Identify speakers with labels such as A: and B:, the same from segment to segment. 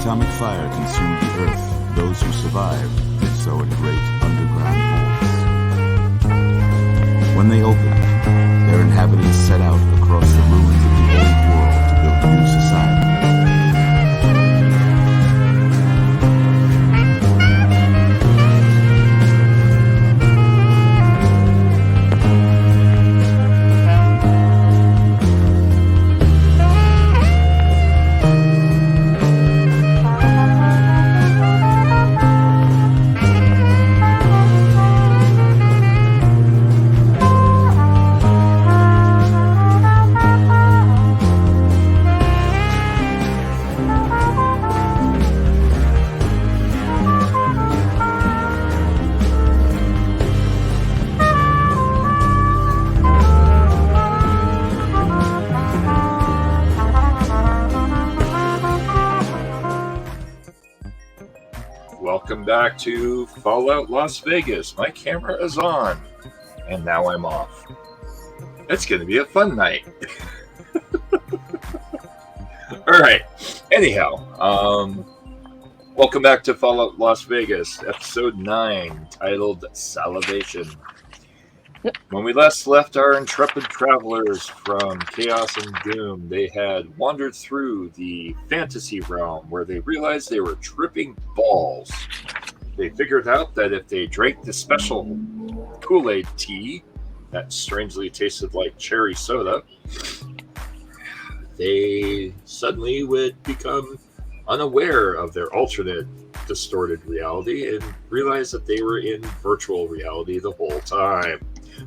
A: atomic fire consumed the Earth, those who survived did so in great underground vaults. When they opened, their inhabitants set out across the ruins of the old world to build a new society.
B: Welcome back to Fallout Las Vegas. My camera is on, and now I'm off. It's going to be a fun night. All right. Anyhow, welcome back to Fallout Las Vegas, Episode 9, titled Salivation. When we last left our intrepid travelers from Chaos and Doom, they had wandered through the fantasy realm where they realized they were tripping balls. They figured out that if they drank the special Kool-Aid tea that strangely tasted like cherry soda, they suddenly would become unaware of their alternate distorted reality and realize that they were in virtual reality the whole time,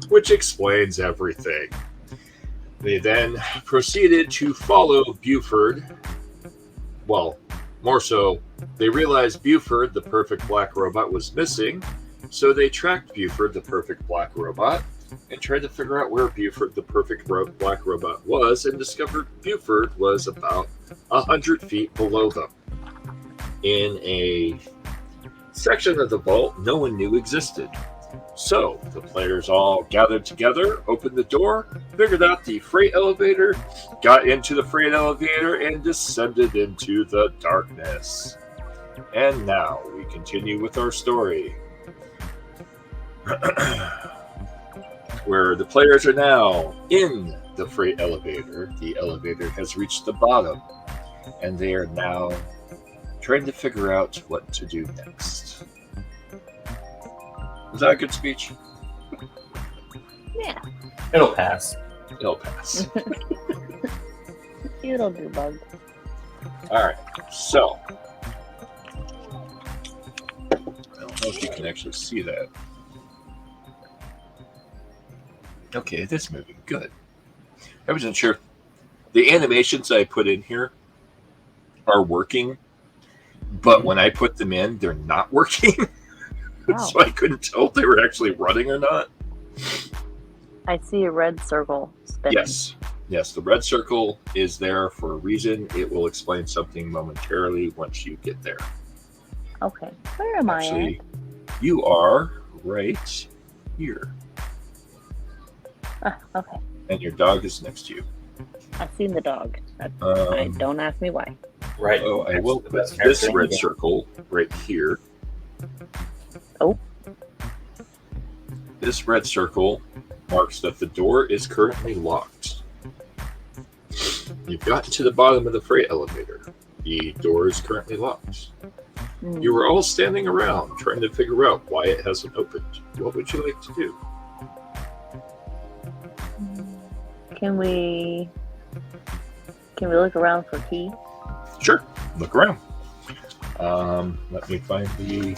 B: which explains everything. They then proceeded to follow Buford. Well, more so, they realized Buford, the perfect black robot, was missing, so they tracked Buford, the perfect black robot, and tried to figure out where Buford, the perfect black robot, was, and discovered Buford was about 100 feet below them, in a section of the vault no one knew existed. So, the players all gathered together, opened the door, figured out the freight elevator, got into the freight elevator, and descended into the darkness. And now, we continue with our story. Where the players are now in the freight elevator. The elevator has reached the bottom, and they are now trying to figure out what to do next. Was that a good speech?
C: Yeah.
D: It'll pass.
B: It'll pass.
C: It'll do, bug.
B: Alright, so. I don't know if you can actually see that. Okay, it is moving. Good. I wasn't sure. The animations I put in here are working, but when I put them in, they're not working.
C: Wow.
B: So I couldn't tell if they were actually running or not.
C: I see a red circle spinning.
B: Yes, the red circle is there for a reason. It will explain something momentarily once you get there.
C: Okay, where am
B: Actually, you are right here.
C: Okay.
B: And your dog is next to you.
C: I've seen the dog. Don't ask me why.
D: Right.
B: Oh, I will put this red circle right here.
C: Oh.
B: This red circle marks that the door is currently locked. You've gotten to the bottom of the freight elevator. The door is currently locked. You were all standing around trying to figure out why it hasn't opened. What would you like to do?
C: Can we look around for key?
B: Sure, look around. Let me find the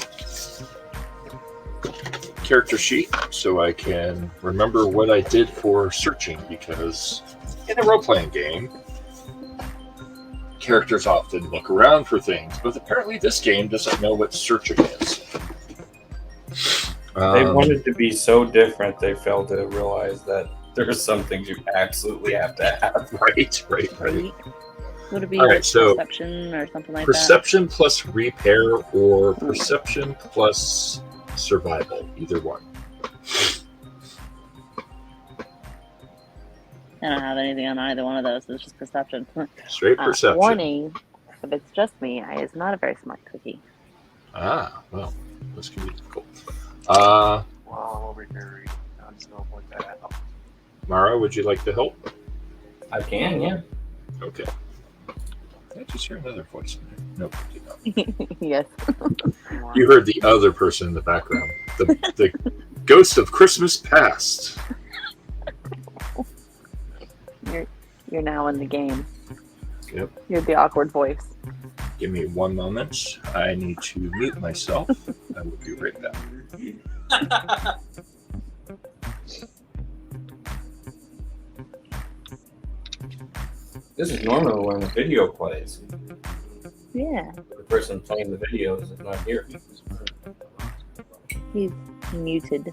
B: character sheet so I can remember what I did for searching, because in a role-playing game, characters often look around for things, but apparently this game doesn't know what searching is.
D: They wanted to be so different, they failed to realize that there are some things you absolutely have to have.
B: Right.
C: Would it be
B: All
C: like
B: right, so
C: perception or something like
B: perception plus repair, or perception plus survival, either one.
C: I don't have anything on either one of those. It's just perception.
B: Straight perception.
C: 20 if it's just me, I is not a very smart cookie.
B: Ah, well, this can be difficult.
E: Wow, over here. I'm just going to point that out.
B: Mara, would you like to help?
D: I can, yeah.
B: Okay. Did I just hear another voice in there? Nope, I did not.
C: Yes.
B: You heard the other person in the background. The ghost of Christmas past.
C: You're now in the game.
B: Yep.
C: You're the awkward voice.
B: Give me one moment. I need to mute myself. I will be right back.
D: This is normally when the video plays.
C: Yeah.
D: The person playing the videos is not here.
C: He's muted.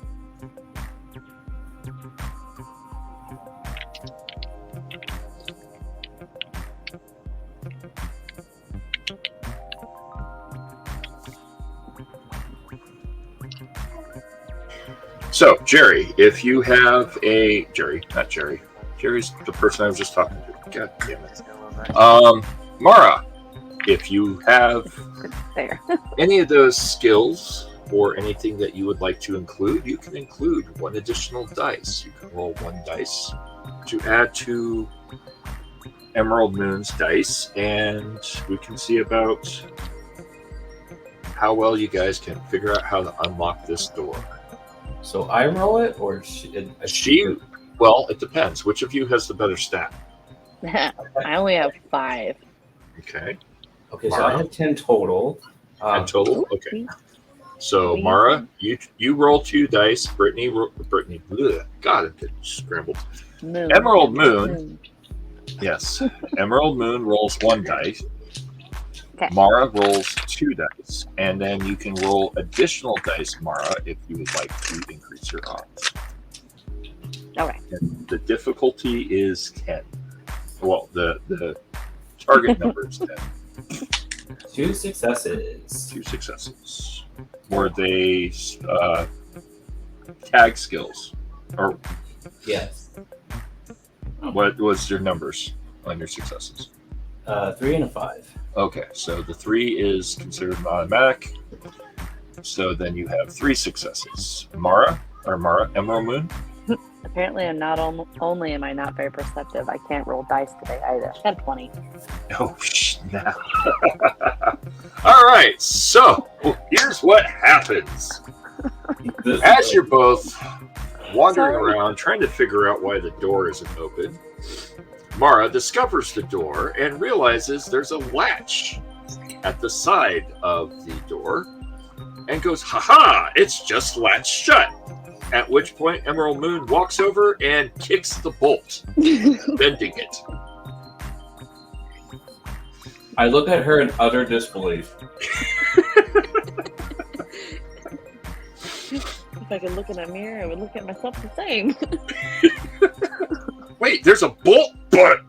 B: So, Jerry, if you have a... not Jerry. Jerry's the person I was just talking to. God damn it. Mara, if you have
C: There.
B: any of those skills or anything that you would like to include, you can include one additional dice. You can roll one dice to add to Emerald Moon's dice, and we can see about how well you guys can figure out how to unlock this door.
D: So I roll it, or
B: She, well, it depends. Which of you has the better stat?
C: I only have 5.
B: Okay.
D: Okay, so
B: Mara?
D: I have 10 total.
B: In total? Okay. So, Mara, you roll 2 dice. Brittany, bleh, God, it scrambled.
C: Moon.
B: Emerald Moon. Yes. Emerald Moon rolls 1 dice.
C: Okay.
B: Mara rolls 2 dice. And then you can roll additional dice, Mara, if you would like to increase your odds.
C: Okay.
B: And the difficulty is 10. Well, the target number is 10.
D: 2 successes.
B: 2 successes. Were they tag skills? Or
D: Yes.
B: what was your numbers on your successes?
D: 3 and a 5.
B: Okay, so the 3 is considered an automatic. So then you have 3 successes. Mara, Emerald Moon?
C: Apparently, I'm not only am I not very perceptive, I can't roll dice today either. I got a 20.
B: Oh, snap. All right, so here's what happens. As you're both wandering around trying to figure out why the door isn't open, Mara discovers the door and realizes there's a latch at the side of the door and goes, "Ha-ha, it's just latched shut." At which point Emerald Moon walks over and kicks the bolt, bending it.
D: I look at her in utter disbelief.
C: If I could look in a mirror, I would look at myself the same.
B: Wait, there's a bolt? But,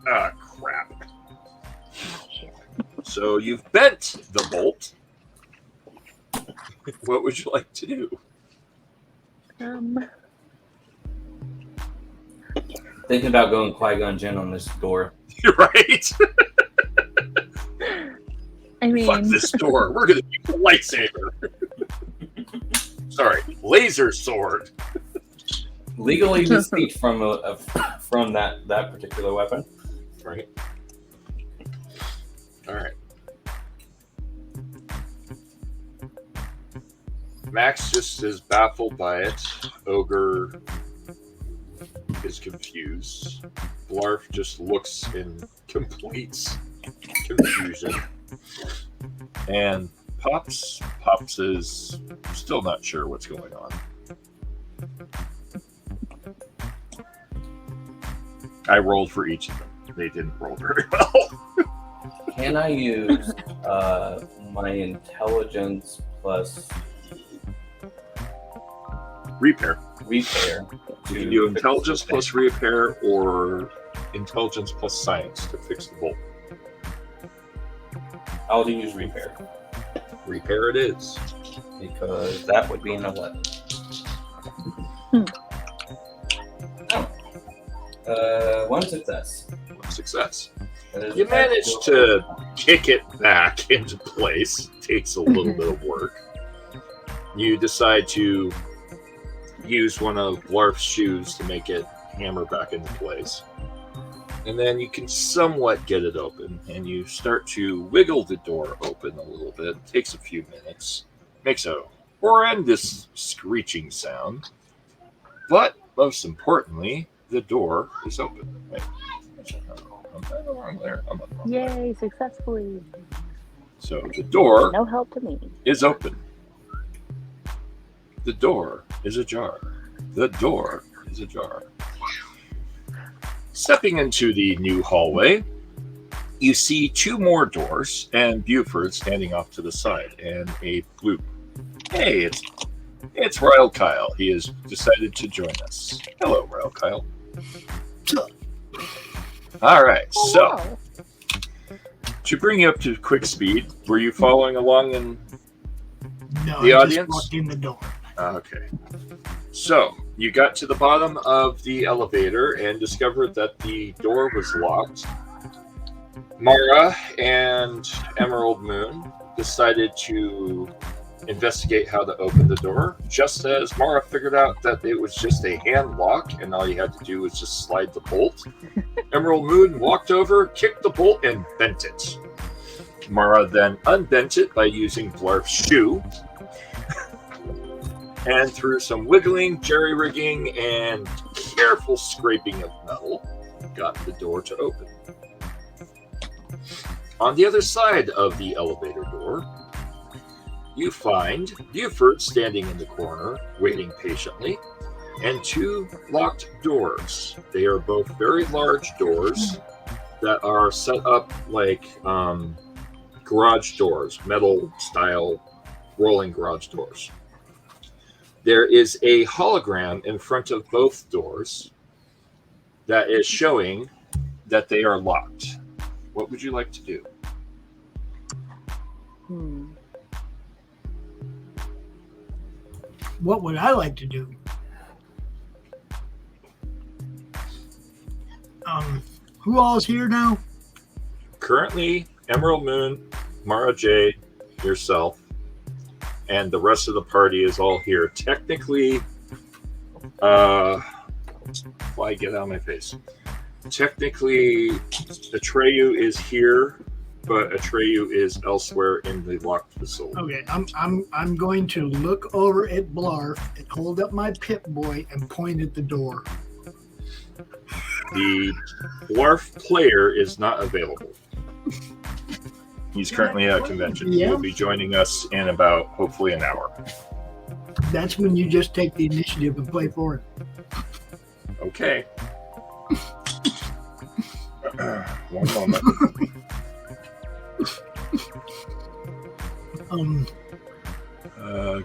B: crap.
C: Oh, shit.
B: So you've bent the bolt. What would you like to do?
D: Thinking about going Qui-Gon Jinn on this door.
B: You're right.
C: I mean,
B: Fuck this door. We're going to use a lightsaber. Sorry, laser sword.
D: Legally distinct from that particular weapon.
B: Right. All right. Max just is baffled by it. Ogre is confused. Blarf just looks in complete confusion. And Pops is still not sure what's going on. I rolled for each of them. They didn't roll very well.
D: Can I use my intelligence plus
B: Repair.
D: to
B: You can do intelligence plus repair or intelligence plus science to fix the bolt.
D: I'll use repair
B: Repair it is.
D: because that would be an 11. One success.
B: One success. You manage to kick it back into place. Takes a little bit of work. You decide to use one of Blarf's shoes to make it hammer back into place. And then you can somewhat get it open, and you start to wiggle the door open a little bit. It takes a few minutes. Makes a horrendous screeching sound. But most importantly, the door is open. Wait. I'm wrong there. I'm wrong there.
C: Yay, successfully.
B: So the door
C: No help to me.
B: is open. The door is ajar. The door is ajar. Stepping into the new hallway, you see two more doors and Buford standing off to the side and a blue. Hey, it's Royal Kyle. He has decided to join us. Hello, Royal Kyle. All right, so
C: wow.
B: to bring you up to quick speed, were you following along in
F: No,
B: the
F: I
B: audience?
F: just walked in the door.
B: Okay. So you got to the bottom of the elevator and discovered that the door was locked. Mara and Emerald Moon decided to investigate how to open the door, just as Mara figured out that it was just a hand lock and all you had to do was just slide the bolt. Emerald Moon walked over, kicked the bolt, and bent it. Mara then unbent it by using Blarf's shoe. And through some wiggling, jerry-rigging, and careful scraping of metal, got the door to open. On the other side of the elevator door, you find Buford standing in the corner, waiting patiently, and two locked doors. They are both very large doors that are set up like garage doors, metal-style rolling garage doors. There is a hologram in front of both doors that is showing that they are locked. What would you like to do?
F: What would I like to do? Who all is here now?
B: Currently, Emerald Moon, Mara Jade, yourself, and the rest of the party is all here. Technically, why get out of my face? Technically, Atreyu is here, but Atreyu is elsewhere in the locked facility.
F: Okay, I'm going to look over at Blarf and hold up my Pip-Boy and point at the door.
B: The dwarf player is not available. He's currently at a convention. He will be joining us in about, hopefully, an hour.
F: That's when you just take the initiative and play for it.
B: Okay. One moment.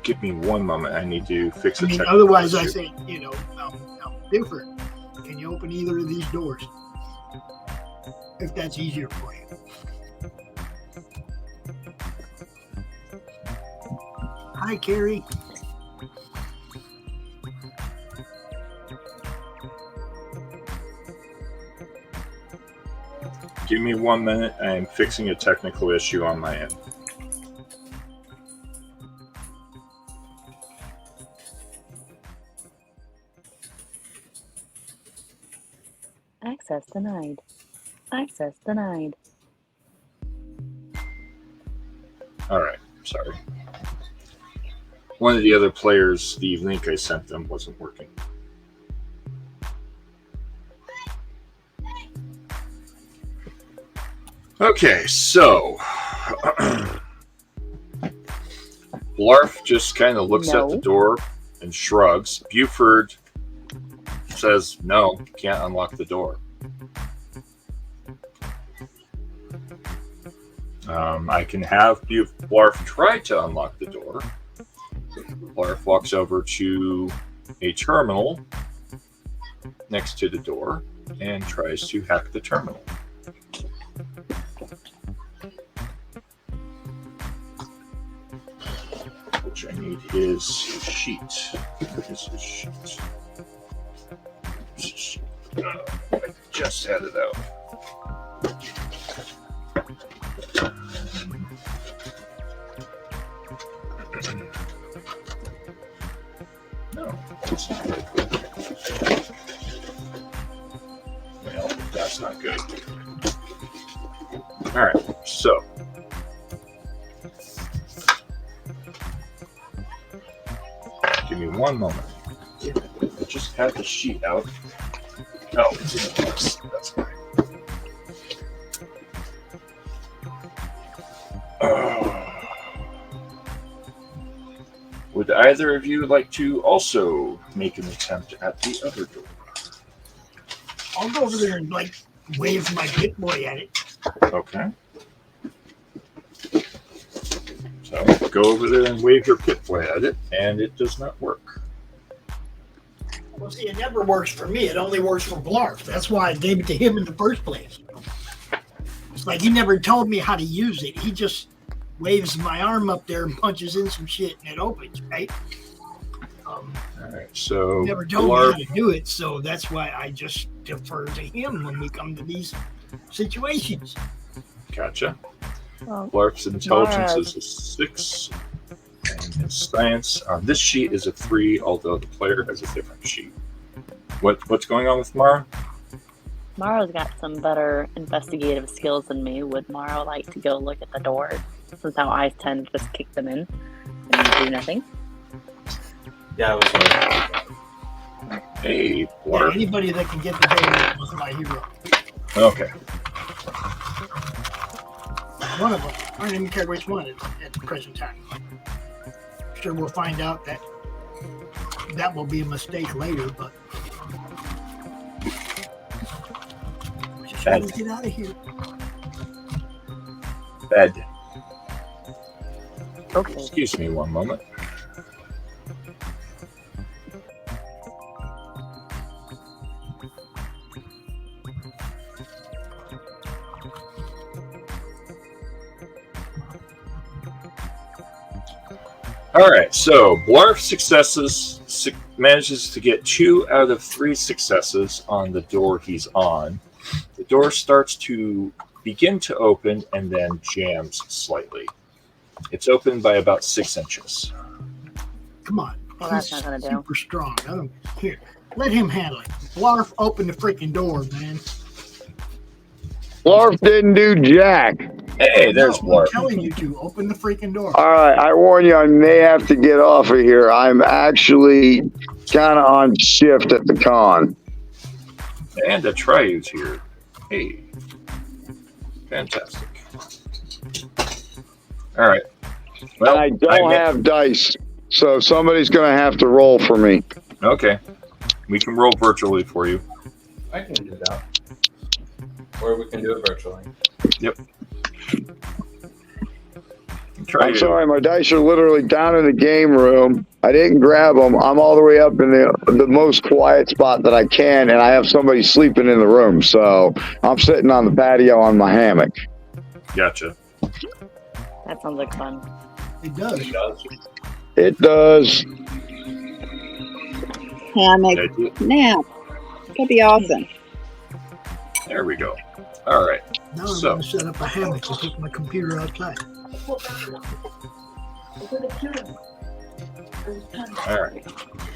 B: Give me one moment. I need to fix a technical
F: otherwise I
B: issue.
F: say, Buford, can you open either of these doors? If that's easier for you. Hi, Carrie.
B: Give me 1 minute. I am fixing a technical issue on my end.
C: Access denied. Access denied.
B: All right. Sorry. One of the other players, the link I sent them wasn't working. Okay, so Blarf just kind of looks at the door and shrugs. Buford says, no, can't unlock the door. I can have Blarf try to unlock the door. Blarf walks over to a terminal next to the door and tries to hack the terminal. Which I need his sheet. Where is his sheet? I just had it out. not good. All right, so give me one moment. I just had the sheet out. Oh, it's in the box. That's fine. Would either of you like to also make an attempt at the other door?
F: I'll go over there and like wave my pit boy at it.
B: Okay. So go over there and wave your pit boy at it, and it does not work.
F: Well, see, it never works for me. It only works for Blarf. That's why I gave it to him in the first place. It's like he never told me how to use it. He just waves my arm up there and punches in some shit, and it opens, right?
B: All right, so
F: He never told me how to do it, so that's why I just defer to him when we come to these situations.
B: Gotcha.
C: Well,
B: Blarf's intelligence is a 6, and his science on this sheet is a 3, although the player has a different sheet. What's going on with Mara?
C: Mara's got some better investigative skills than me. Would Mara like to go look at the door? Since how I tend to just kick them in and do nothing.
D: Yeah, I was like,
B: Hey,
F: Yeah,
B: Blarf.
F: anybody that can get the door was my hero.
B: Okay.
F: One of them. I don't even care which one at the present time. Sure, we'll find out that will be a mistake later, but just trying to get out of here.
B: Bed.
C: Okay.
B: Excuse me one moment. All right, so Blarf manages to get 2 out of 3 successes on the door he's on. The door starts to begin to open and then jams slightly. It's opened by about 6 inches.
F: Come on.
C: Well, that's
F: He's
C: not gonna do.
F: super strong. I don't here. Let him handle it. Blarf, open the freaking door, man.
G: Blarf didn't do jack.
B: Hey, there's
F: No, I'm
B: Blarf.
F: telling you to open the freaking door.
G: All right, I warn you, I may have to get off of here. I'm actually kind of on shift at the con.
B: And a Triu's here. Hey. Fantastic. All right. Well,
G: And I don't have dice, so somebody's going to have to roll for me.
B: Okay. We can roll virtually for you.
D: I can do that. Or we can do it virtually.
B: Yep.
G: I'm sorry, my dice are literally down in the game room. I didn't grab them. I'm all the way up in the most quiet spot that I can, and I have somebody sleeping in the room. So I'm sitting on the patio on my hammock.
B: Gotcha.
C: That sounds like fun.
F: It does.
D: It does.
G: It does.
H: Hammock nap. That'd be awesome.
B: There we go. All right.
F: Now I'm
B: So-
F: going to set up a hammock and put my computer outside.
B: All right.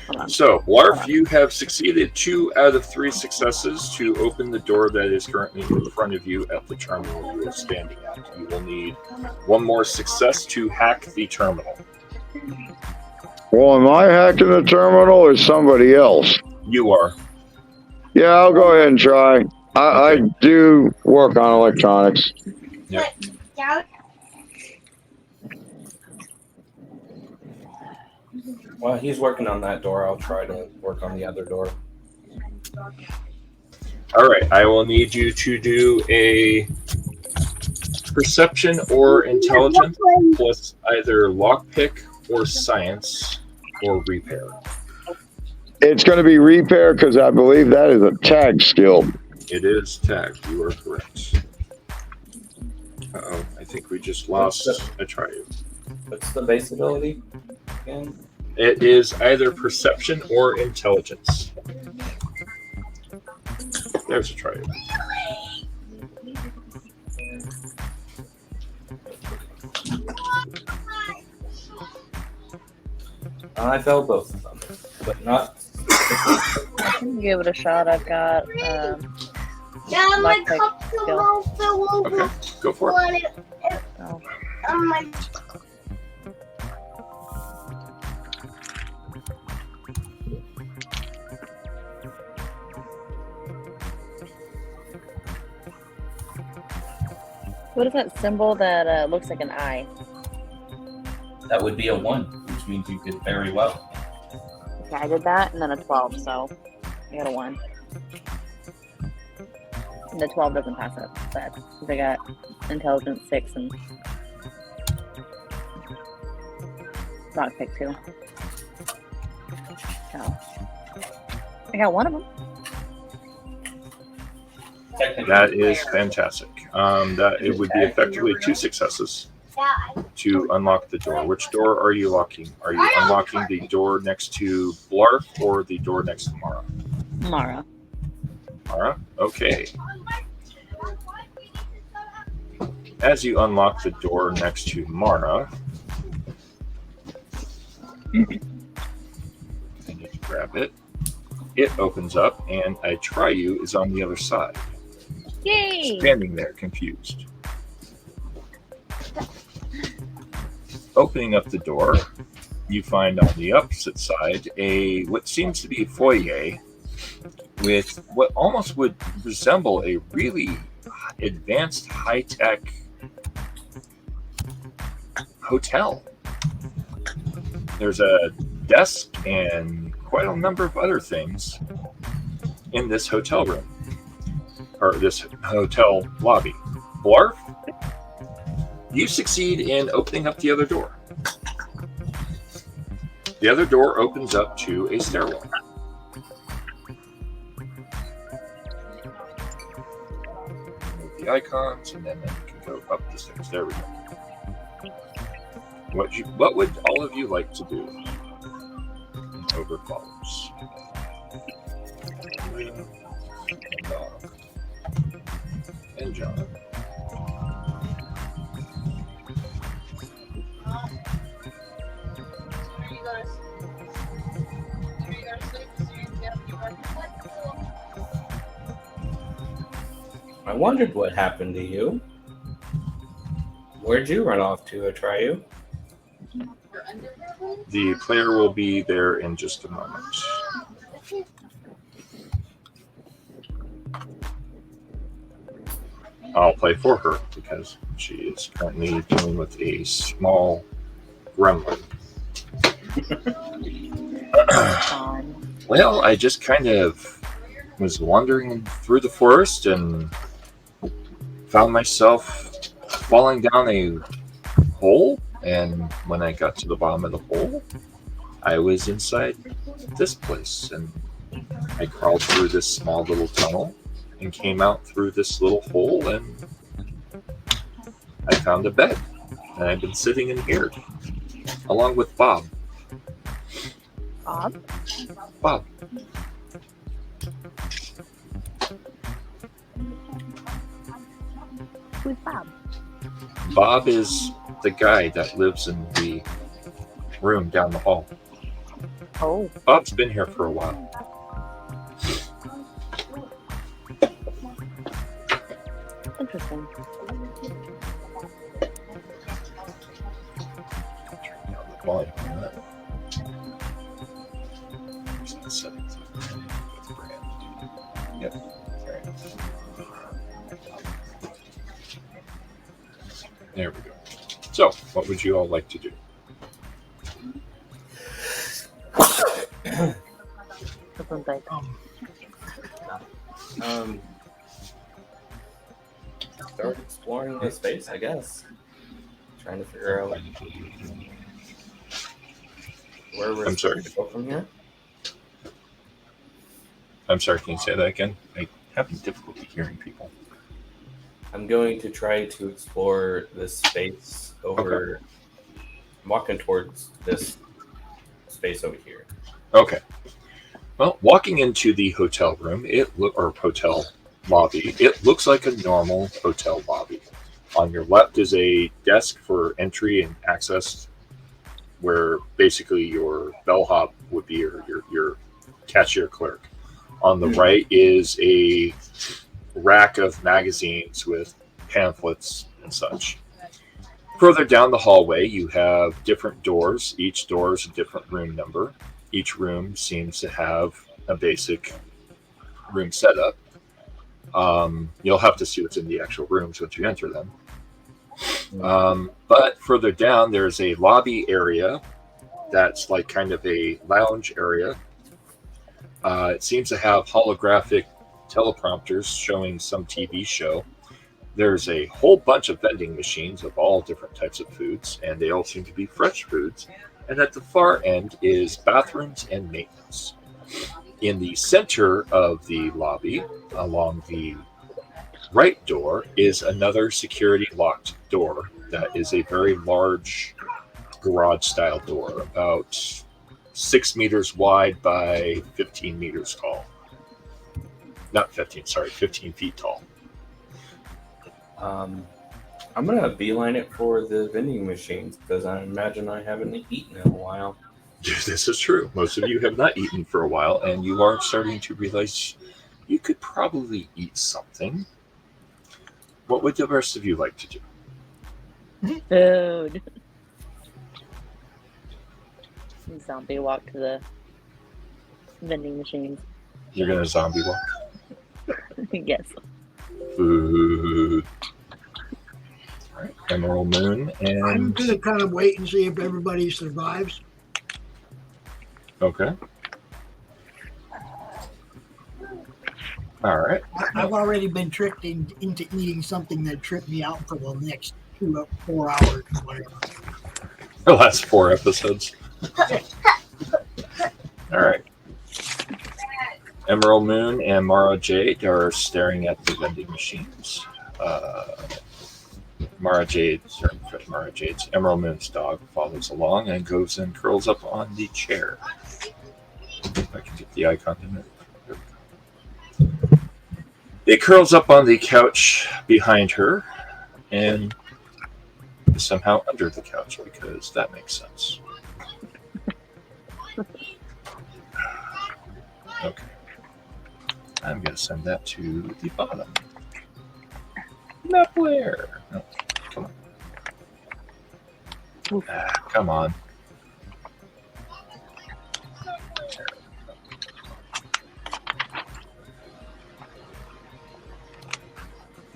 C: Hold on.
B: So, Blarf, you have succeeded 2 out of 3 successes to open the door that is currently in front of you at the terminal you are standing at. You will need 1 more success to hack the terminal.
G: Well, am I hacking the terminal or somebody else?
B: You are.
G: Yeah, I'll go ahead and try. I do work on electronics.
B: Yep.
D: While he's working on that door, I'll try to work on the other door.
B: All right. I will need you to do a perception or intelligence plus either lockpick or science or repair.
G: It's going to be repair because I believe that is a tag skill.
B: It is tagged. You are correct. Uh-oh. I think we just lost a try.
D: What's the base ability again?
B: It is either perception or intelligence. There's a try.
D: I failed both of them, but not.
C: I can give it a shot. I've got
E: Yeah, my
C: Lockpick
E: cup's a
C: skill.
E: little fell over.
B: Okay, go for it.
C: Oh.
E: My
C: What is that symbol that looks like an eye?
D: That would be a 1, which means you did very well.
C: Okay, I did that and then a 12, so I got a 1. And the 12 doesn't pass up. Bad. Because I got intelligence 6 and lockpick 2. So I got one of them.
B: That is fantastic. That it would be effectively 2 successes to unlock the door. Which door are you locking? Are you unlocking the door next to Blarf or the door next to Mara?
C: Mara.
B: Mara? Okay. As you unlock the door next to Mara, I need to grab it. It opens up, and a Triu is on the other side,
C: Yay!
B: standing there confused. Opening up the door, you find on the opposite side what seems to be a foyer with what almost would resemble a really advanced high-tech hotel. There's a desk and quite a number of other things in this hotel room, or this hotel lobby. Blarf, you succeed in opening up the other door. The other door opens up to a stairwell. Move the icons, and then you can go up the stairs. There we go. What would all of you like to do? And over follows. And Dog. And John.
D: I wondered what happened to you. Where'd you run off to, Atriu?
B: The player will be there in just a moment. I'll play for her because she is currently dealing with a small gremlin. Well, I just kind of was wandering through the forest and found myself falling down a hole. And when I got to the bottom of the hole, I was inside this place. And I crawled through this small little tunnel and came out through this little hole, and I found a bed. And I've been sitting in here along with Bob.
C: Bob?
B: Bob.
C: Who's Bob?
B: Bob is the guy that lives in the room down the hall.
C: Oh.
B: Bob's been here for a while.
C: Interesting.
B: Turn down the volume on that. There's the settings. Yep. There we go. So, what would you all like to do?
D: Start exploring the space, I guess. Trying to figure out where we're supposed to go from here.
B: I'm sorry, can you say that again? I'm having difficulty hearing people.
D: I'm going to try to explore this space over. Okay. I'm walking towards this space over here.
B: Okay. Well, walking into the hotel room, or hotel lobby, it looks like a normal hotel lobby. On your left is a desk for entry and access, where basically your bellhop would be, or your cashier clerk. On the right is a rack of magazines with pamphlets and such. Further down the hallway, you have different doors. Each door is a different room number. Each room seems to have a basic room setup. You'll have to see what's in the actual rooms once you enter them. But further down, there's a lobby area that's like kind of a lounge area. It seems to have holographic teleprompters showing some TV show. There's a whole bunch of vending machines of all different types of foods, and they all seem to be fresh foods. And at the far end is bathrooms and maintenance. In the center of the lobby, along the right door, is another security locked door that is a very large garage-style door, about 6 meters wide by 15 meters tall. Not 15, sorry, 15 feet tall.
D: I'm gonna beeline it for the vending machines because I imagine I haven't eaten in a while.
B: This is true. Most of you have not eaten for a while, and you are starting to realize you could probably eat something. What would the rest of you like to do?
C: Food. Zombie walk to the vending machines.
B: You're gonna zombie walk?
C: Yes.
B: Food. All right, Emerald Moon
F: I'm
B: and
F: gonna kind of wait and see if everybody survives.
B: okay. All right.
F: I've already been tricked into eating something that tripped me out for the next 4 hours. Whatever.
B: The last 4 episodes. All right. Emerald Moon and Mara Jade are staring at the vending machines. Mara Jade's Emerald Moon's dog follows along and goes and curls up on the chair. If I can get the icon to move. It curls up on the couch behind her and is somehow under the couch because that makes sense. Okay. I'm going to send that to the bottom. Not where? No, come on. Come on.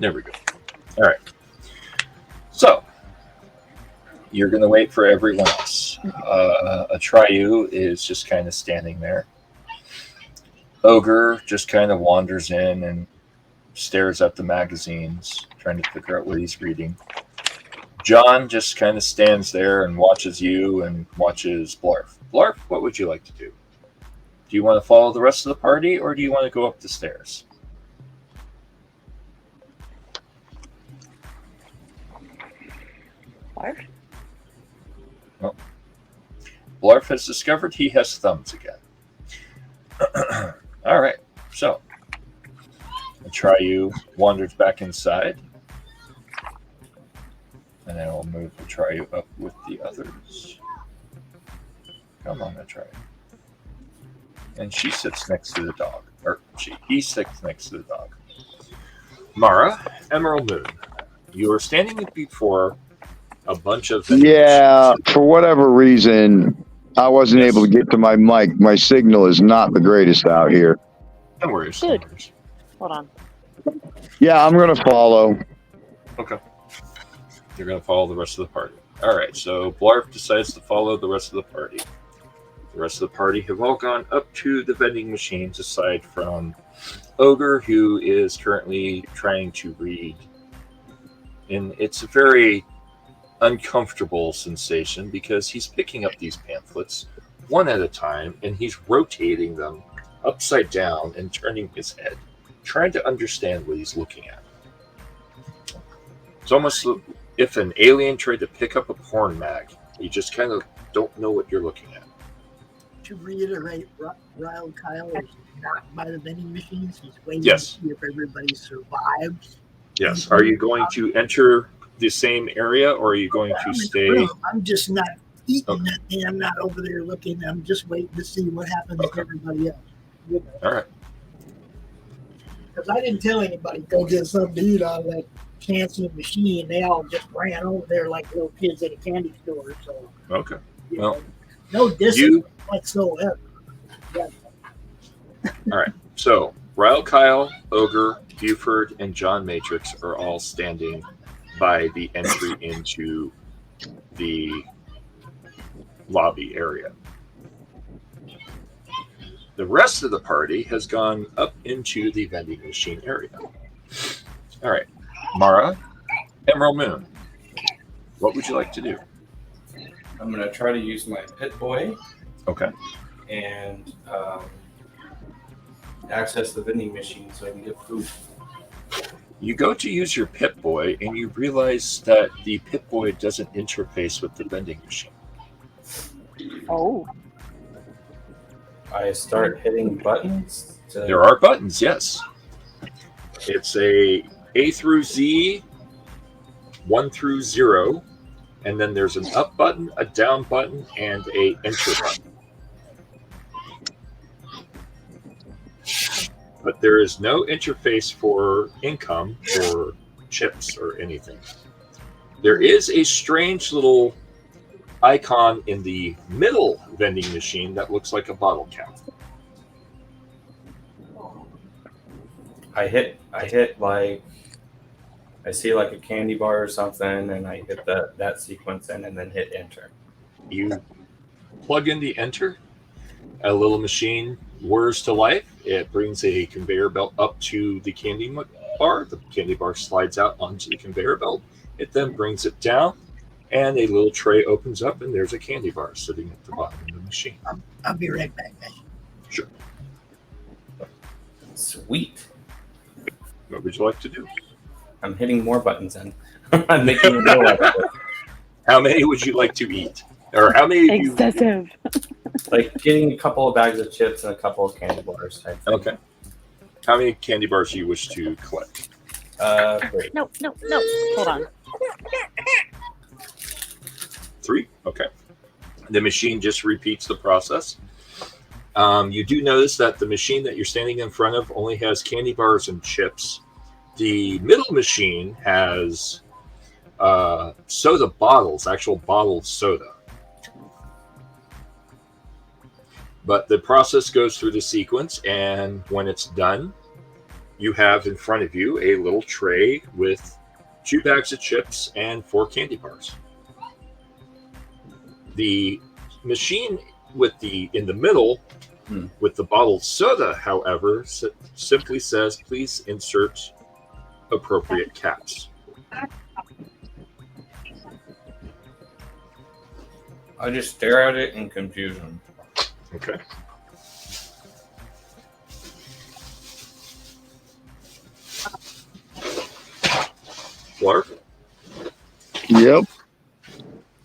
B: There we go. All right. So, you're going to wait for everyone else. A Triu is just kind of standing there. Ogre just kind of wanders in and stares at the magazines, trying to figure out what he's reading. John just kind of stands there and watches you and watches Blarf. Blarf, what would you like to do? Do you want to follow the rest of the party, or do you want to go up the stairs?
C: Blarf?
B: Well, Blarf has discovered he has thumbs again. All right, so Triu wanders back inside, and then we'll move the Triu up with the others. Come on, Triu. And she sits next to the dog, or he sits next to the dog. Mara, Emerald Moon, you are standing before a bunch of
G: Yeah, for whatever reason, I wasn't able to get to my mic. My signal is not the greatest out here.
B: Don't worry,
C: Dude. Hold on.
G: Yeah, I'm going to follow.
B: Okay. You're going to follow the rest of the party. All right, so Blarf decides to follow the rest of the party. The rest of the party have all gone up to the vending machines, aside from Ogre, who is currently trying to read. And it's a very uncomfortable sensation because he's picking up these pamphlets one at a time, and he's rotating them upside down and turning his head, trying to understand what he's looking at. It's almost if an alien tried to pick up a porn mag. You just kind of don't know what you're looking at.
F: To reiterate, Ryle Kyle is not by the vending machines. He's waiting
B: Yes.
F: to see if everybody survives.
B: Yes. Are you going to enter the same area, or are you going to stay?
F: I'm just not eating nothing. I'm not over there looking. I'm just waiting to see what happens to everybody else.
B: All right.
F: Because I didn't tell anybody go get something to eat out of that fancy machine. They all just ran over there like little kids at a candy store. So
B: Okay.
F: you
B: Well,
F: know, no discipline whatsoever. Yeah.
B: All right. So, Ryle Kyle, Ogre, Buford, and John Matrix are all standing by the entry into the lobby area. The rest of the party has gone up into the vending machine area. All right. Mara, Emerald Moon, what would you like to do?
D: I'm going to try to use my pit boy
B: Okay.
D: and access the vending machine so I can get food.
B: You go to use your Pip-Boy, and you realize that the Pip-Boy doesn't interface with the vending machine.
C: Oh.
D: I start hitting buttons.
B: There are buttons, yes. It's a through Z, 1 through 0, and then there's an up button, a down button, and a enter button. But there is no interface for income or chips or anything. There is a strange little icon in the middle vending machine that looks like a bottle cap.
D: I hit like, I see like a candy bar or something, and I hit that sequence in and then hit enter.
B: You plug in the enter, a little machine whirs to life. It brings a conveyor belt up to the candy bar. The candy bar slides out onto the conveyor belt. It then brings it down, and a little tray opens up, and there's a candy bar sitting at the bottom of the machine.
F: I'll be right back, guys.
B: Sure.
D: Sweet.
B: What would you like to do?
D: I'm hitting more buttons in. I'm making it more like this.
B: How many would you like to eat? Or how many of you...
C: Excessive.
D: Like getting a couple of bags of chips and a couple of candy bars type thing.
B: Okay. How many candy bars do you wish to collect?
D: 3.
C: No. Hold on.
B: 3? Okay. The machine just repeats the process. You do notice that the machine that you're standing in front of only has candy bars and chips. The middle machine has soda bottles, actual bottled soda. But the process goes through the sequence, and when it's done, you have in front of you a little tray with 2 bags of chips and 4 candy bars. The machine in the middle with the bottled soda, however, simply says, please insert appropriate caps.
D: I just stare at it in confusion.
B: Okay. Clark?
G: Yep.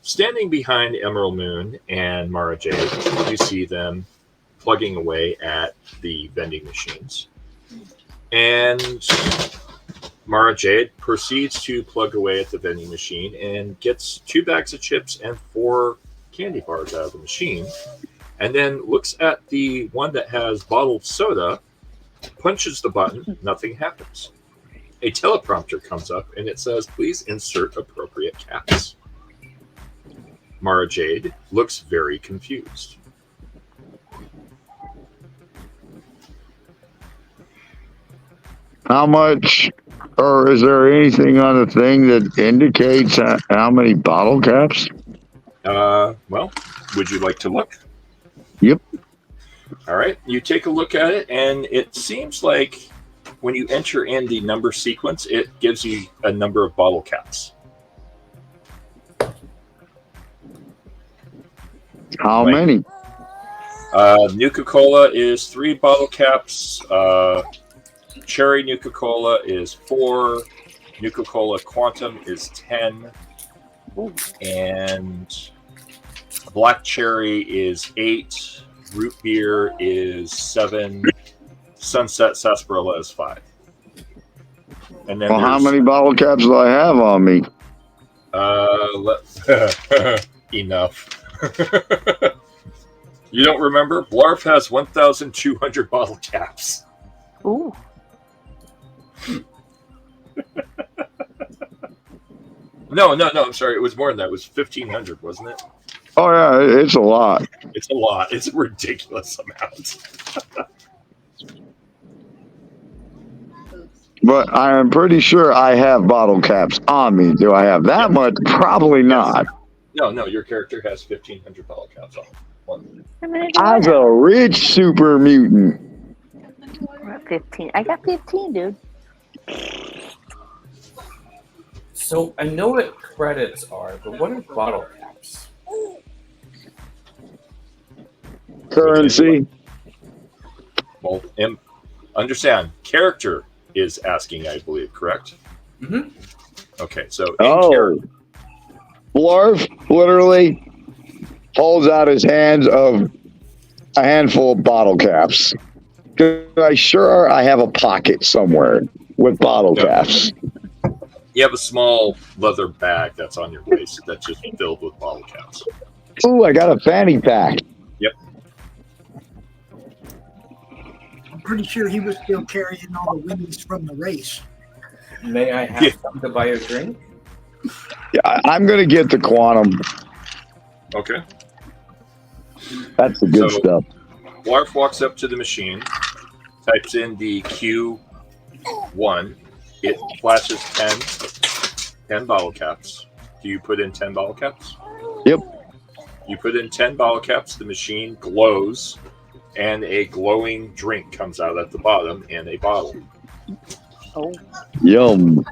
B: Standing behind Emerald Moon and Mara Jade, you see them plugging away at the vending machines. And Mara Jade proceeds to plug away at the vending machine and gets 2 bags of chips and 4 candy bars out of the machine, and then looks at the one that has bottled soda, punches the button, nothing happens. A teleprompter comes up and it says, please insert appropriate caps. Mara Jade looks very confused.
G: How much, or is there anything on the thing that indicates how many bottle caps?
B: Well, would you like to look?
G: Yep.
B: All right, you take a look at it, and it seems like when you enter in the number sequence, it gives you a number of bottle caps.
G: How many?
B: Nuka-Cola is 3 bottle caps. Cherry Nuka-Cola is 4. Nuka-Cola Quantum is 10. And Black Cherry is 8. Root Beer is 7. Sunset Sarsaparilla is 5. And then
G: How many bottle caps do I have on me?
B: Enough. You don't remember? Blarf has 1,200 bottle caps.
C: Ooh.
B: No, I'm sorry. It was more than that. It was 1,500, wasn't it?
G: Oh yeah, it's a lot.
B: It's a lot. It's a ridiculous amount.
G: But I am pretty sure I have bottle caps on me. Do I have that much? Probably not.
B: No. Your character has 1,500 bottle caps on.
C: How many do
G: I was
C: I have?
G: a rich super mutant.
C: We're at 15. I got 15, dude.
D: So I know what credits are, but what are bottle caps?
G: Currency.
B: Well, understand. Character is asking, I believe, correct?
D: Mm-hmm.
B: Okay, so in
G: Oh.
B: character.
G: Blarf literally holds out his hands of a handful of bottle caps. I have a pocket somewhere with bottle caps.
B: You have a small leather bag that's on your waist that's just filled with bottle caps.
G: Ooh, I got a fanny pack.
B: Yep.
F: I'm pretty sure he was still carrying all the winnings from the race.
D: May I have some to buy a drink?
G: Yeah, I'm going to get the quantum.
B: Okay.
G: That's the good
B: So-
G: stuff.
B: Blarf walks up to the machine, types in the Q1. It flashes 10 bottle caps. Do you put in 10 bottle caps?
G: Yep.
B: You put in 10 bottle caps, the machine glows, and a glowing drink comes out at the bottom in a bottle.
C: Oh,
G: Yum.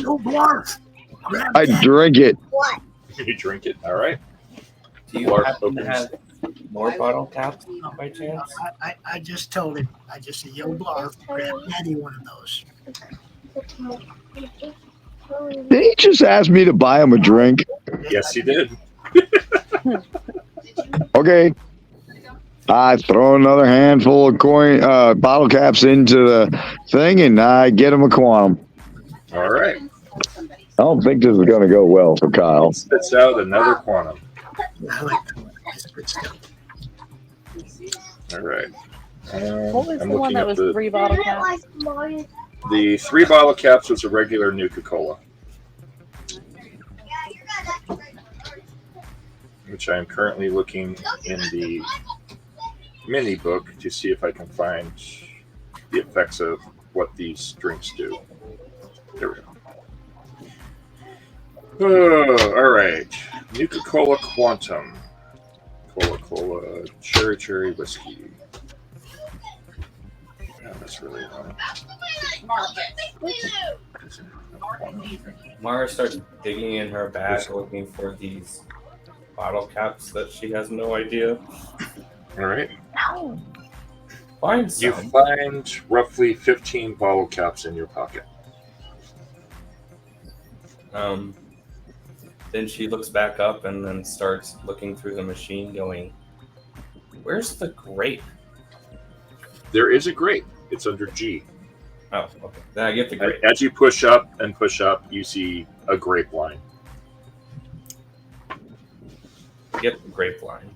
F: No Blarf. Grab
G: I
F: that.
G: drink it.
B: You drink it, all right?
D: Do you
B: Blarf
D: happen to
B: opens-
D: have more bottle caps by chance?
F: I just told him. I just said, yo, Blarf, grab Daddy one of those.
G: Did he just ask me to buy him a drink?
B: Yes, you did.
G: Okay. I throw another handful of bottle caps into the thing, and I get him a quantum.
B: All right.
G: I don't think this is going to go well for Kyle.
B: It spits out another quantum.
F: I like that one. That's good stuff.
B: All right.
C: what was
B: I'm
C: the one
B: looking
C: that
B: at
C: was
B: the
C: 3 bottle caps?
B: The 3 bottle caps was a regular Nuka-Cola, which I am currently looking in the mini book to see if I can find the effects of what these drinks do. There we go. Oh, all right. Nuka-Cola Quantum. Cola, cherry whiskey. Yeah, that's really annoying.
D: Mara starts digging in her bag looking for these bottle caps that she has no idea.
B: All right.
C: No.
D: Find
B: You
D: some.
B: find roughly 15 bottle caps in your pocket.
D: Then she looks back up and then starts looking through the machine going, where's the grape?
B: There is a grape. It's under G.
D: Oh, okay. Then I get the grape.
B: As you push up, you see a grape line.
D: Get the grape line.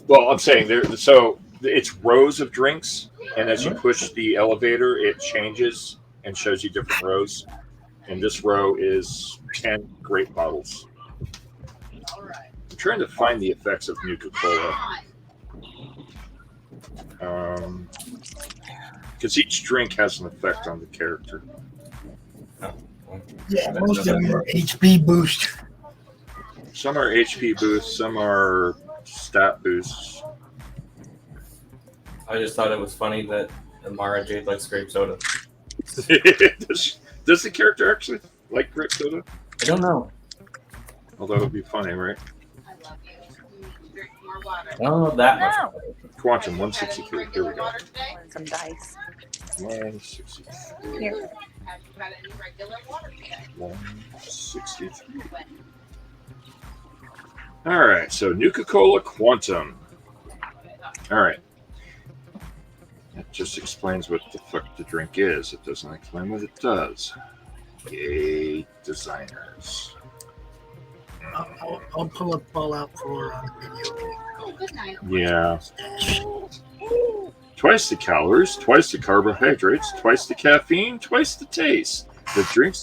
B: Well, I'm saying so it's rows of drinks, and as you push the elevator, it changes and shows you different rows. And this row is 10 grape bottles. I'm trying to find the effects of Nuka-Cola. Because each drink has an effect on the character.
F: Yeah, most of them are HP boost.
B: Some are HP boosts, some are stat boosts.
D: I just thought it was funny that Mara Jade likes grape soda.
B: Does the character actually like grape soda?
D: I don't know.
B: Although it would be funny, right?
D: I don't know that much.
C: No.
B: Quantum 163. Here we go.
C: Some dice.
B: 163.
C: Here.
B: 163. All right, so Nuka-Cola Quantum. All right. That just explains what the fuck the drink is. It doesn't explain what it does. Yay, designers.
F: I'll pull up Fallout 4 on video.
B: Yeah. Twice the calories, twice the carbohydrates, twice the caffeine, twice the taste. The drink's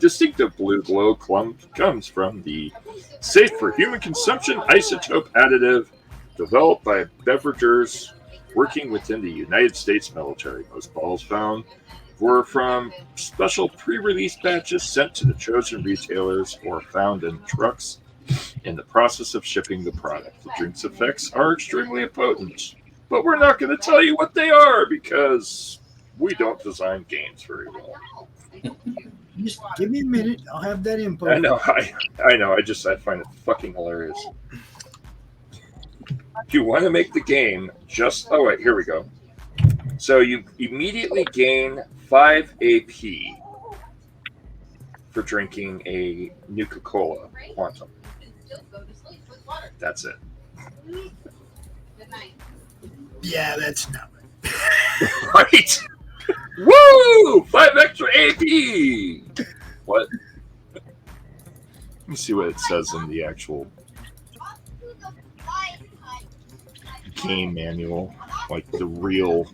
B: distinctive blue glow comes from the safe for human consumption isotope additive developed by beveragers working within the United States military. Most bottles found were from special pre-release batches sent to the chosen retailers or found in trucks in the process of shipping the product. The drink's effects are extremely potent, but we're not going to tell you what they are because we don't design games very well.
F: Just give me a minute. I'll have that info.
B: I know. I find it fucking hilarious. If you want to make the game, oh wait, here we go. So you immediately gain 5 AP for drinking a Nuka-Cola Quantum. That's it.
F: Yeah, that's not
B: Right? Woo! 5 extra AP! What? Let me see what it says in the actual game manual. Like the real...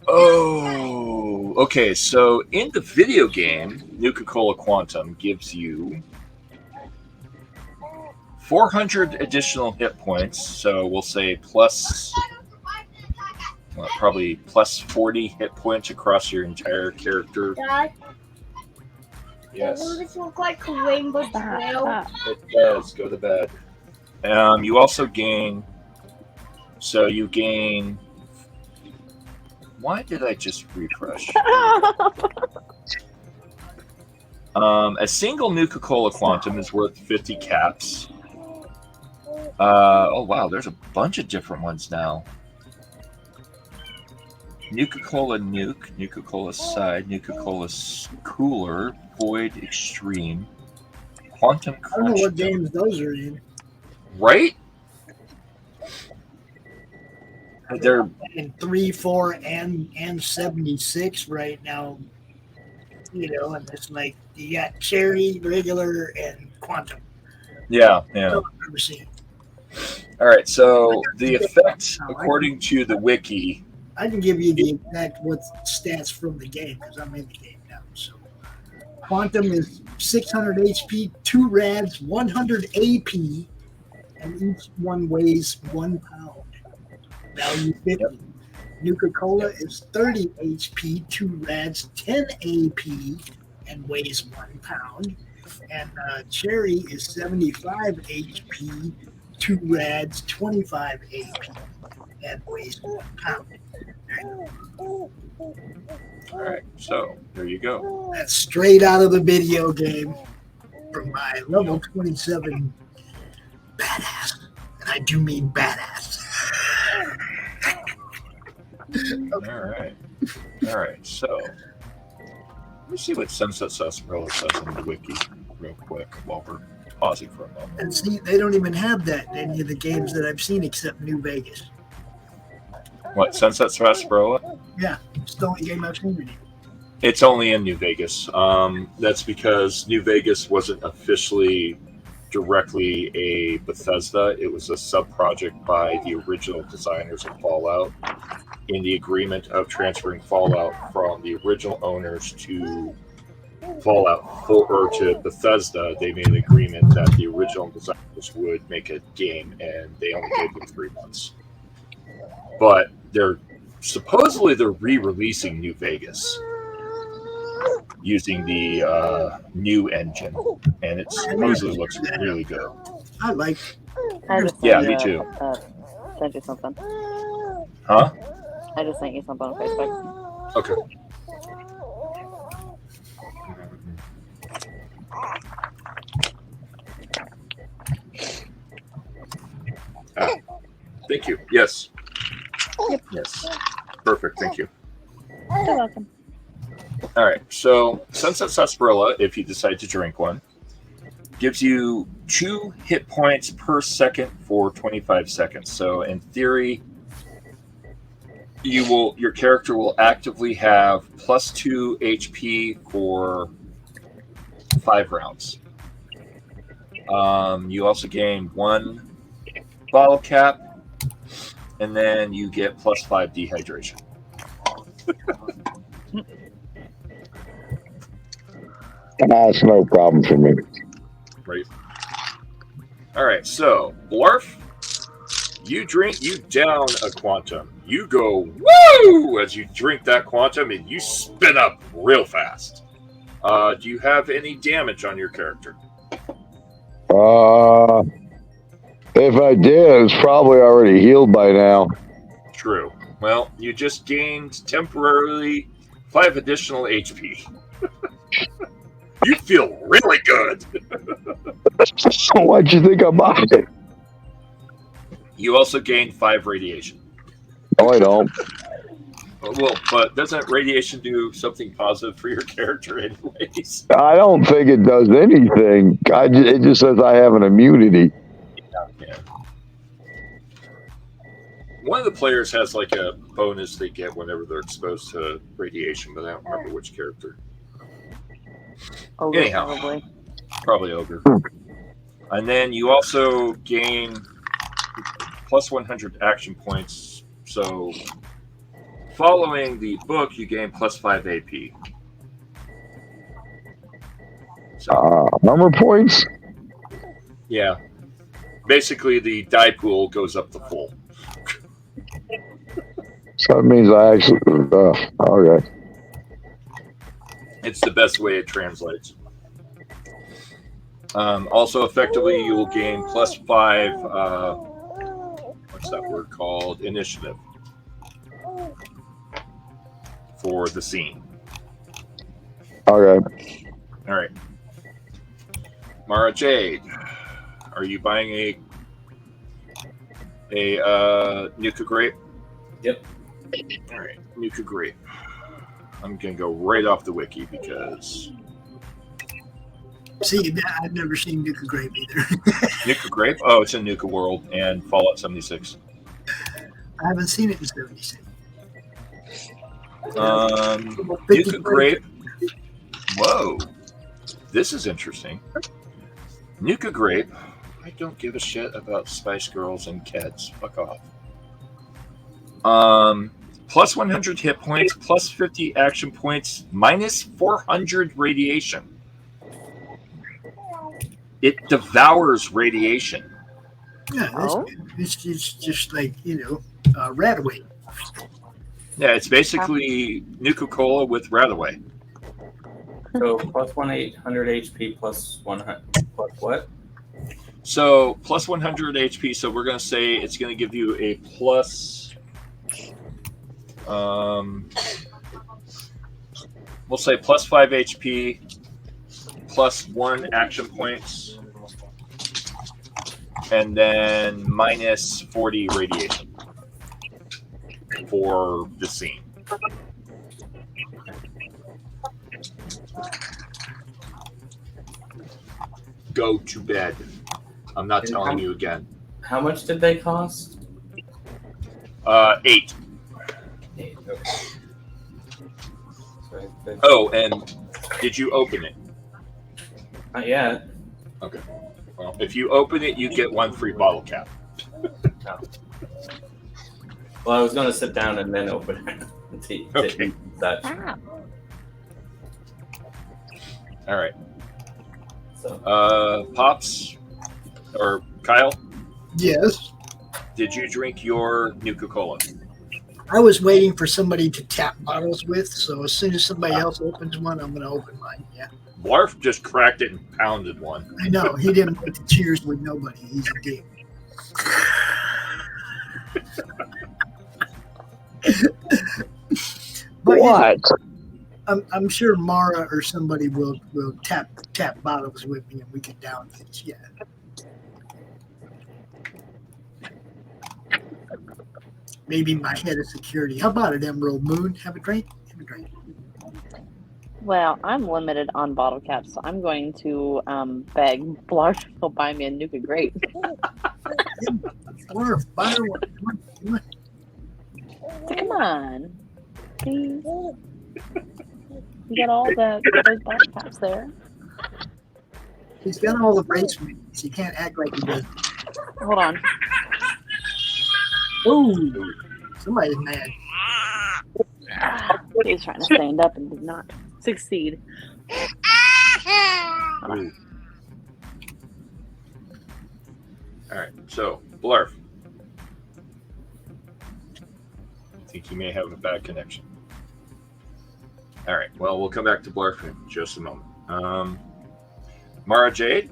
B: Oh, okay. So in the video game, Nuka-Cola Quantum gives you 400 additional hit points. So we'll say probably plus 40 hit points across your entire character.
I: Dad,
B: Yes,
I: doesn't this look like a rainbow trail?
B: it does. Go to bed. You also gain. So you gain. Why did I just refresh? A single Nuka-Cola Quantum is worth 50 caps. Oh wow, there's a bunch of different ones now. Nuka-Cola Nuke, Nuka-Cola Side, Nuka-Cola Cooler, Void Extreme, Quantum
F: I don't know
B: Crunch.
F: what games those are in.
B: Right? They're
F: In 3, 4, and 76 right now. You know, and it's like you got cherry, regular, and quantum.
B: yeah.
F: That's all I've ever seen.
B: All right. So the effect, according to the wiki,
F: I can give you the exact what stats from the game because I'm in the game now. So quantum is 600 HP, 2 rads, 100 AP, and each one weighs 1 pound. Value 50.
B: Yep.
F: Nuka-Cola is 30 HP, 2 rads, 10 AP, and weighs 1 pound. And cherry is 75 HP, 2 rads, 25 AP, and weighs 1 pound.
B: all right. So there you go.
F: That's straight out of the video game from my level 27 badass. And I do mean badass.
B: All right. So let me see what Sunset Sarsaparilla says in the wiki real quick while we're pausing for a moment.
F: And see, they don't even have that in any of the games that I've seen except New Vegas.
B: What, Sunset Sarsaparilla?
F: Yeah, it's the only game I've seen in it.
B: It's only in New Vegas. That's because New Vegas wasn't officially directly a Bethesda. It was a sub-project by the original designers of Fallout. In the agreement of transferring Fallout from the original owners to Fallout 4 or to Bethesda, they made an agreement that the original designers would make a game, and they only gave them 3 months. But they're re-releasing New Vegas using the new engine, and it supposedly looks really good.
F: I like
C: I just
B: Yeah,
C: sent
B: me
C: you,
B: too.
C: Sent you something.
B: Huh?
C: I just sent you something on Facebook.
B: Okay. Thank you. Yes.
C: Yep.
B: Yes. Perfect. Thank you.
C: You're welcome.
B: All right. So Sunset Sarsaparilla, if you decide to drink one, gives you 2 hit points per second for 25 seconds. So in theory, your character will actively have plus 2 HP for 5 rounds. You also gain 1 bottle cap, and then you get +5 dehydration.
G: That's no problem for me.
B: Right. All right. So, Blarf, you down a quantum. You go woo as you drink that quantum, and you spin up real fast. Do you have any damage on your character?
G: If I did, it's probably already healed by now.
B: True. Well, you just gained temporarily 5 additional HP. You feel really good.
G: Why'd you think about it?
B: You also gained 5 radiation.
G: No, I don't.
B: Well, but doesn't radiation do something positive for your character anyways?
G: I don't think it does anything. It just says I have an immunity.
B: Yeah. One of the players has like a bonus they get whenever they're exposed to radiation, but I don't remember which character.
C: Ogre,
B: Anyhow, probably Ogre. And then you also gain +100 action points. So following the book, you gain +5 AP. So,
G: number points?
B: Yeah. Basically, the die pool goes up to full.
G: So that means I actually... okay.
B: It's the best way it translates. Also, effectively, you will gain +5... what's that word called? Initiative. For the scene.
G: Okay.
B: All right. Mara Jade, are you buying a Nuka Grape?
D: Yep.
B: All right, Nuka Grape. I'm gonna go right off the wiki because.
F: See, I've never seen Nuka Grape either.
B: Nuka Grape? Oh, it's in Nuka World and Fallout 76.
F: I haven't seen it in 76.
B: Nuka Grape. Whoa, this is interesting. Nuka Grape. I don't give a shit about Spice Girls and Keds. Fuck off. +100 hit points, +50 action points, -400 radiation. It devours radiation.
F: Yeah, it's just like, Radaway.
B: Yeah, it's basically Nuka-Cola with Radaway.
D: So +100 HP plus 100 plus what?
B: So +100 HP. So we're gonna say it's gonna give you a plus. We'll say +5 HP, +1 action points, and then -40 radiation for the scene. Go to bed. I'm not telling you again.
D: How much did they cost?
B: 8.
D: 8. Okay. So
B: Oh, and did you open it?
D: not yet.
B: Okay. Well, if you open it, you get 1 free bottle cap.
D: No. Well, I was going to sit down and then open it.
B: Okay.
D: That.
B: All right.
D: So.
B: Pops or Kyle,
F: Yes.
B: did you drink your Nuka-Cola?
F: I was waiting for somebody to tap bottles with, so as soon as somebody else opens one, I'm going to open mine. Yeah.
B: Blarf just cracked it and pounded one.
F: I know. He didn't want to cheers with nobody. He's a dick. But,
G: What?
F: I'm sure Mara or somebody will tap bottles with me and we can down things. Yeah. Maybe my head of security. How about it, Emerald Moon? Have a drink? Have a drink.
C: Well, I'm limited on bottle caps, so I'm going to beg Blarf to buy me a Nuka Grape.
F: Or buy her one. Come on.
C: So come on. Please. You got all those bottle caps there.
F: He's got all the race wings. You can't act like he doesn't.
C: Hold on.
F: Ooh, somebody's mad.
C: He was trying to stand up and did not succeed.
B: Ooh. All right, so Blarf. I think you may have a bad connection. All right, well, we'll come back to Blarf in just a moment. Mara Jade?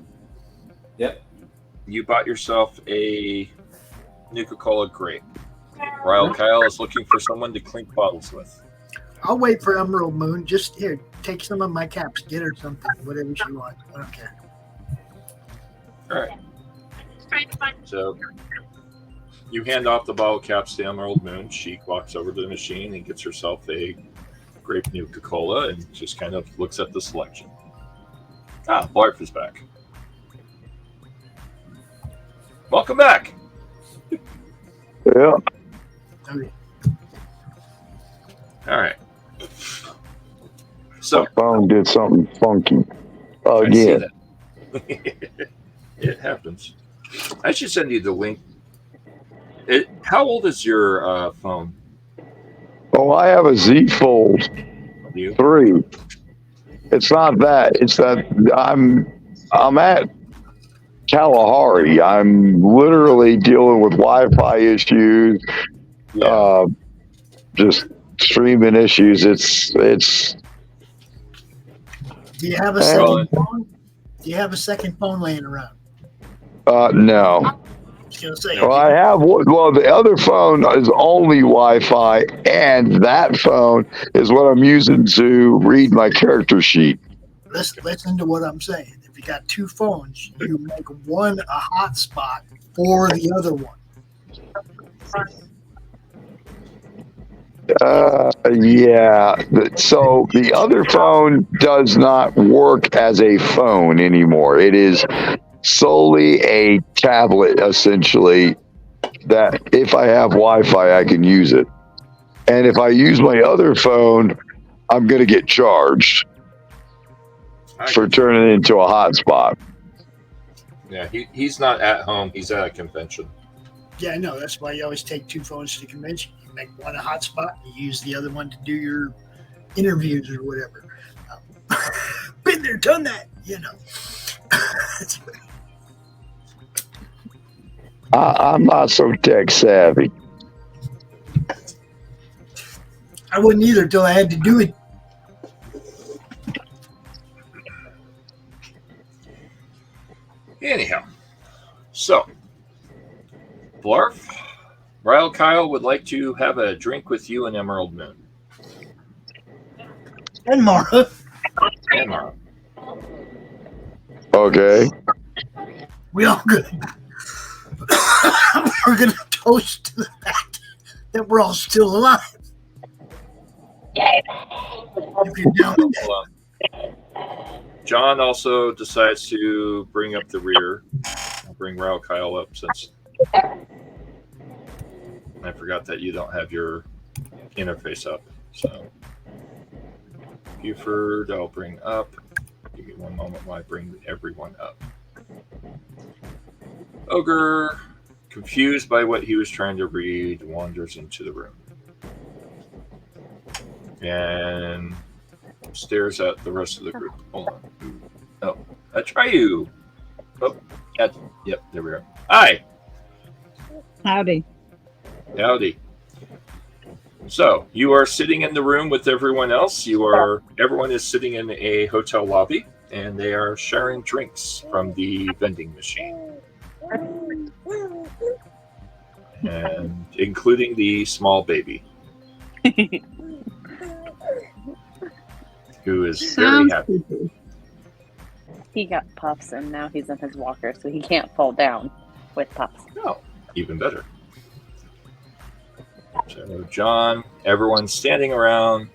D: Yep.
B: You bought yourself a Nuka-Cola grape. Royal Kyle is looking for someone to clink bottles with.
F: I'll wait for Emerald Moon. Just here, take some of my caps, get her something, whatever she wants. I don't care.
B: All right. So you hand off the bottle caps to Emerald Moon. She walks over to the machine and gets herself a grape Nuka-Cola and just kind of looks at the selection. Ah, Blarf is back. Welcome back.
G: Yeah.
F: Okay.
B: All right. So
G: My phone did something funky
B: I see
G: again.
B: that. It happens. I should send you the link. How old is your phone?
G: Oh, I have a Z Fold
B: Do you?
G: 3. It's not that. It's that I'm at Kalahari. I'm literally dealing with Wi-Fi issues,
B: Yeah.
G: just streaming issues. It's
F: Do you have a second phone? Do you have a second phone laying around?
G: no.
F: I was gonna say.
G: Well, I have. Well, the other phone is only Wi-Fi, and that phone is what I'm using to read my character sheet.
F: Listen to what I'm saying. If you got two phones, you make one a hotspot for the other one.
G: Yeah. So the other phone does not work as a phone anymore. It is solely a tablet, essentially, that if I have Wi-Fi, I can use it. And if I use my other phone, I'm going to get charged for turning it into a hotspot.
B: Yeah, he's not at home. He's at a convention.
F: Yeah, I know. That's why you always take two phones to the convention. You make one a hotspot, and you use the other one to do your interviews or whatever. Been there, done that, you know.
G: I'm not so tech savvy.
F: I wouldn't either till I had to do it.
B: Anyhow, so Blarf, Royal Kyle would like to have a drink with you and Emerald Moon.
F: And Mara.
B: And Mara.
G: Okay.
F: We all good. We're going to toast to the fact that we're all still alive. If you're down with that.
B: John also decides to bring up the rear. I'll bring Royal Kyle up since I forgot that you don't have your interface up. So Buford, I'll bring up. Give me one moment while I bring everyone up. Ogre, confused by what he was trying to read, wanders into the room and stares at the rest of the group. Hold on. Oh, I try you. Oh, yep, there we go. Hi.
H: Howdy.
B: Howdy. So you are sitting in the room with everyone else. Everyone is sitting in a hotel lobby, and they are sharing drinks from the vending machine, and including the small baby, who is very happy.
C: He got puffs, and now he's in his walker, so he can't fall down with puffs.
B: Oh, even better. So John, everyone's standing around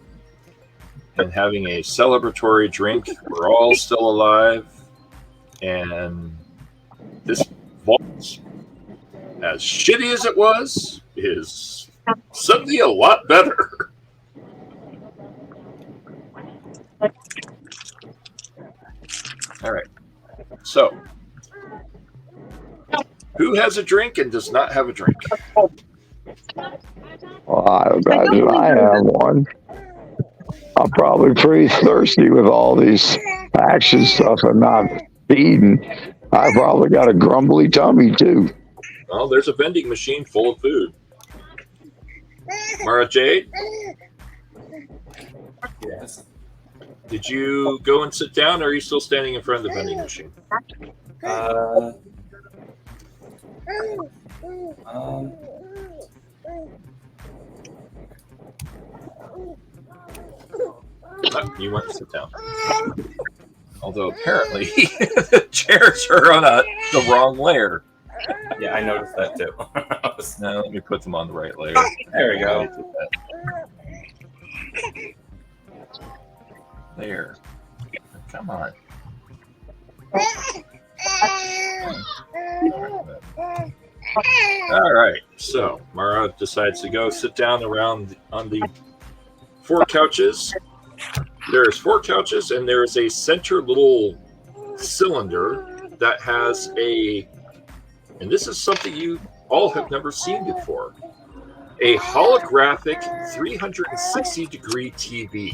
B: and having a celebratory drink. We're all still alive, and this vault, as shitty as it was, is suddenly a lot better. All right. So, who has a drink and does not have a drink?
G: Well, I imagine I have one. I'm probably pretty thirsty with all these action stuff and not feeding. I probably got a grumbly tummy too.
B: Well, there's a vending machine full of food. Mara Jade,
D: Yes.
B: did you go and sit down, or are you still standing in front of the vending machine? Oh, you went to sit down. Although apparently the chairs are on the wrong layer.
D: Yeah, I noticed that too.
B: Now let me put them on the right layer.
D: There we go.
B: There. Come on. All right. So Mara decides to go sit down around on the 4 couches. There's 4 couches, and there's a center little cylinder that has and this is something you all have never seen before, a holographic 360-degree TV.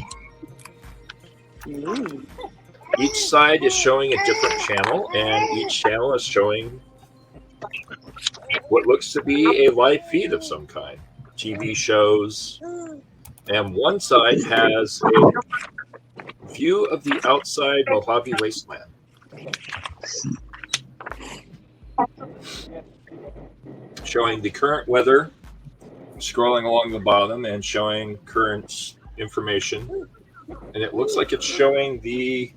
B: Each side is showing a different channel, and each channel is showing what looks to be a live feed of some kind, TV shows, and one side has a view of the outside Mojave wasteland. Showing the current weather, scrolling along the bottom and showing current information. And it looks like it's showing the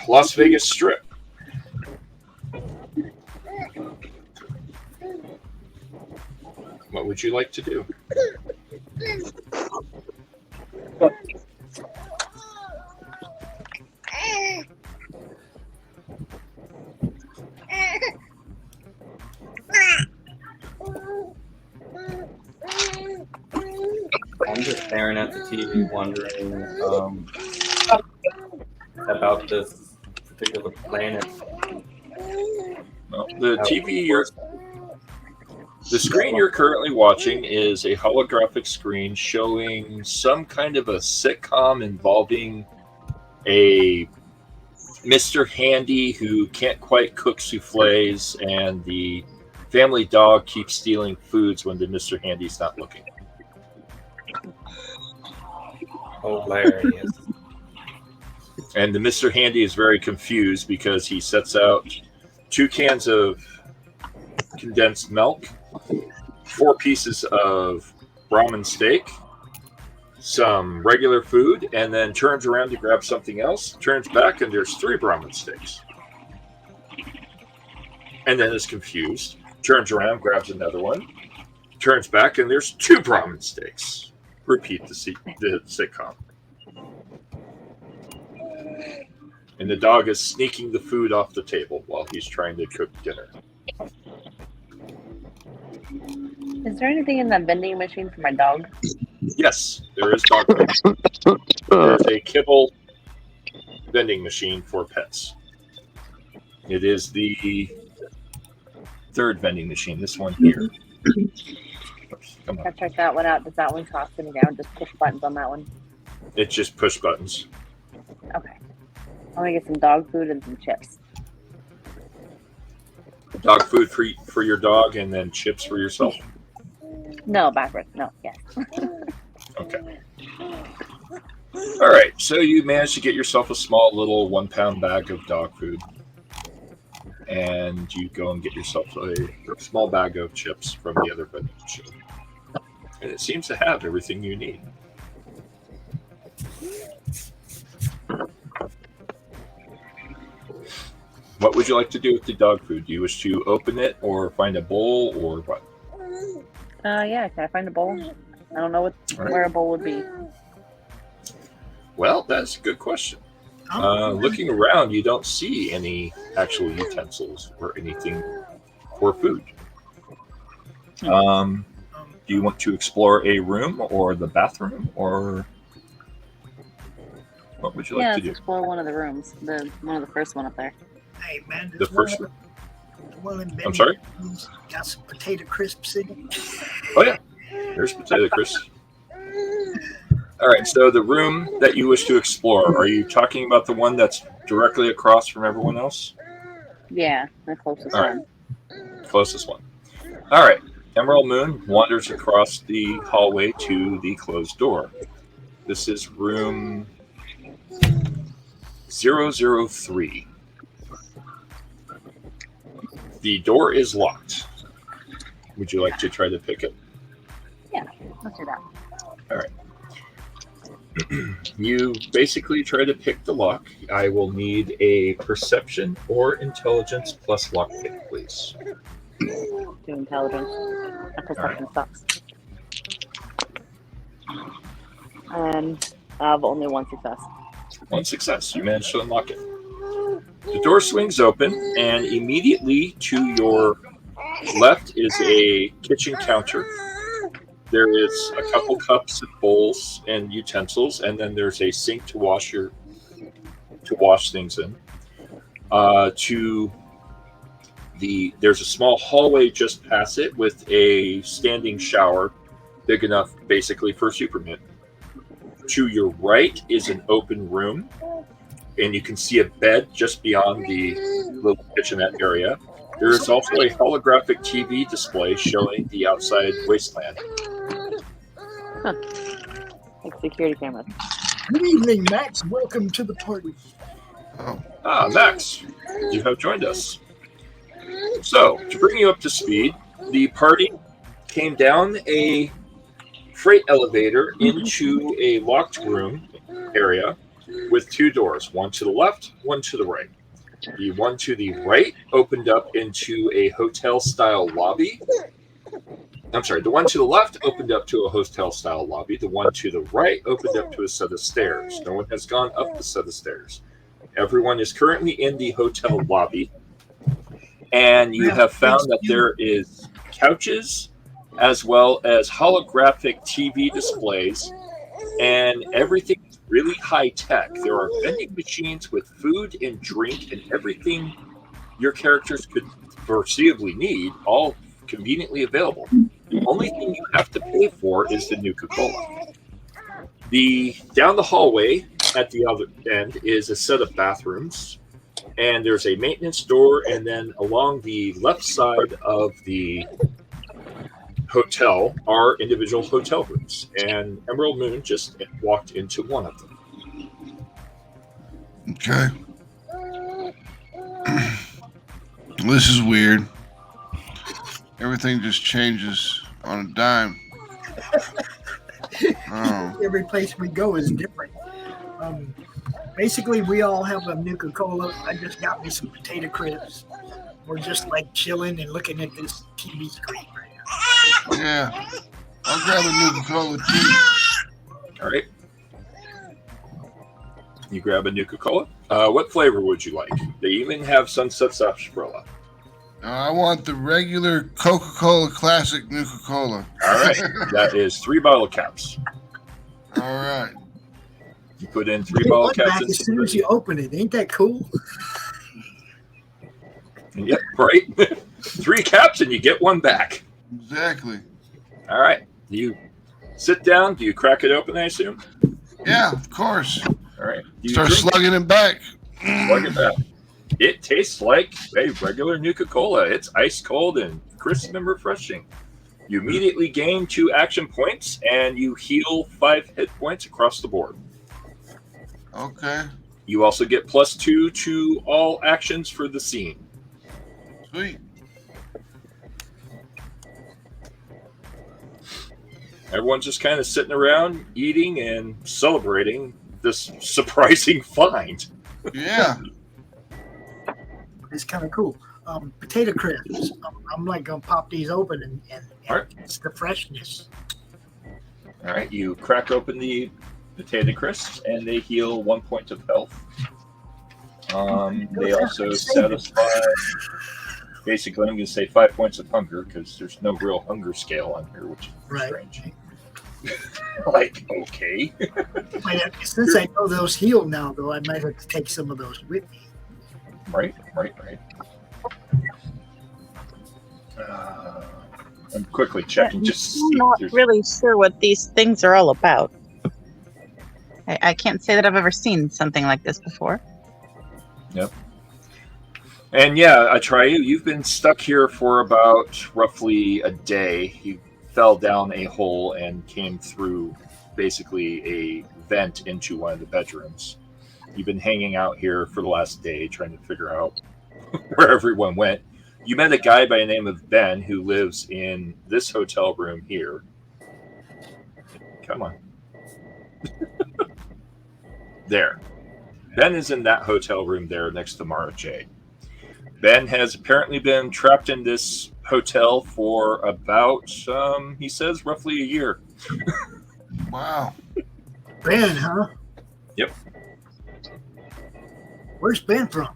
B: Las Vegas Strip. What would you like to do?
D: I'm just staring at the TV, wondering about this particular planet.
B: Well, the screen you're currently watching is a holographic screen showing some kind of a sitcom involving a Mr. Handy who can't quite cook souffles, and the family dog keeps stealing foods when the Mr. Handy's not looking.
D: Hilarious.
B: And the Mr. Handy is very confused because he sets out 2 cans of condensed milk, 4 pieces of Brahmin steak, some regular food, and then turns around to grab something else, turns back, and there's 3 Brahmin steaks. And then is confused, turns around, grabs another one, turns back, and there's 2 Brahmin steaks. Repeat the sitcom. And the dog is sneaking the food off the table while he's trying to cook dinner.
C: Is there anything in that vending machine for my dog?
B: Yes, there is dog food. There's a kibble vending machine for pets. It is the 3rd vending machine, this one here. Come on.
C: I checked that one out. Does that one cost any down? Just push buttons on that one.
B: It's just push buttons.
C: Okay. I'm gonna get some dog food and some chips.
B: Dog food for your dog, and then chips for yourself.
C: No, backwards. No, yes.
B: Okay. All right. So you managed to get yourself a small little 1-pound bag of dog food, and you go and get yourself a small bag of chips from the other vending machine. And it seems to have everything you need. What would you like to do with the dog food? Do you wish to open it or find a bowl or what?
C: Yeah, can I find a bowl? I don't know where a bowl would be.
B: Well, that's a good question. Looking around, you don't see any actual utensils or anything for food. Do you want to explore a room or the bathroom, or what would you like to do?
C: Let's explore one of the rooms. One of the first one up there.
F: Hey man,
B: The first room.
F: Well, and
B: I'm sorry?
F: he's got some potato crisps in it.
B: Oh, yeah. There's potato crisps. All right, so the room that you wish to explore, are you talking about the one that's directly across from everyone else?
C: Yeah, the closest
B: All right.
C: one.
B: Closest one. All right. Emerald Moon wanders across the hallway to the closed door. This is room 003. The door is locked. Would you like to try to pick it?
C: Yeah, let's do that.
B: All right. You basically try to pick the lock. I will need a perception or intelligence plus lock pick, please.
C: Do intelligence. My perception sucks. And I have only one success.
B: One success. You managed to unlock it. The door swings open, and immediately to your left is a kitchen counter. There is a couple cups and bowls and utensils, and then there's a sink to wash things in. There's a small hallway just past it with a standing shower, big enough basically for Superman. To your right is an open room, and you can see a bed just beyond the little kitchenette area. There is also a holographic TV display showing the outside wasteland.
C: Huh. Like security cameras.
F: Good evening, Max. Welcome to the party.
B: Ah, Max, you have joined us. So, to bring you up to speed, the party came down a freight elevator into a locked room area with two doors, one to the left, one to the right. The one to the right opened up into a hotel-style lobby. I'm sorry, the one to the left opened up to a hotel-style lobby. The one to the right opened up to a set of stairs. No one has gone up the set of stairs. Everyone is currently in the hotel lobby. And you have found that there is couches as well as holographic TV displays, and everything is really high tech. There are vending machines with food and drink and everything your characters could foreseeably need, all conveniently available. The only thing you have to pay for is the Nuka-Cola. Down the hallway at the other end is a set of bathrooms, and there's a maintenance door, and then along the left side of the hotel are individual hotel rooms, and Emerald Moon just walked into one of them.
J: Okay. This is weird. Everything just changes on a dime. Oh.
F: Every place we go is different. Basically, we all have a Nuka-Cola. I just got me some potato crisps. We're just like chilling and looking at this TV screen right now.
J: Yeah. I'll grab a Nuka-Cola too.
B: All right. You grab a Nuka-Cola. What flavor would you like? They even have Sunset Sarsaparilla.
J: I want the regular Coca-Cola Classic Nuka-Cola.
B: All right. That is 3 bottle caps.
J: All right.
B: You put in 3 bottle caps.
F: Back as soon as you open it. Ain't that cool?
B: Yep, right. 3 caps and you get 1 back.
J: Exactly.
B: All right. You sit down. Do you crack it open, I assume?
J: Yeah, of course.
B: All right.
J: Start slugging it back.
B: Slug it back. It tastes like a regular Nuka-Cola. It's ice cold and crisp and refreshing. You immediately gain 2 action points, and you heal 5 hit points across the board.
J: Okay.
B: You also get +2 to all actions for the scene.
J: Sweet.
B: Everyone's just kind of sitting around, eating and celebrating this surprising find.
J: Yeah.
F: It's kind of cool. Potato crisps. I'm like gonna pop these open and
B: All right.
F: it's the freshness.
B: All right, you crack open the potato crisps, and they heal 1 point of health. They also satisfy, basically, I'm going to say 5 points of hunger, because there's no real hunger scale on here, which is strange. Like, okay.
F: Since I know those heal now, though, I might have to take some of those with me.
B: Right. I'm quickly checking just to
H: I'm
B: see
H: not
B: if there's...
H: really sure what these things are all about. I can't say that I've ever seen something like this before.
B: Yep. And yeah, I try you. You've been stuck here for about roughly a day. You fell down a hole and came through basically a vent into one of the bedrooms. You've been hanging out here for the last day trying to figure out where everyone went. You met a guy by the name of Ben who lives in this hotel room here. Come on. There. Ben is in that hotel room there next to Mara Jade. Ben has apparently been trapped in this hotel for about, he says, roughly a year.
J: Wow.
F: Ben, huh?
B: Yep.
F: Where's Ben from?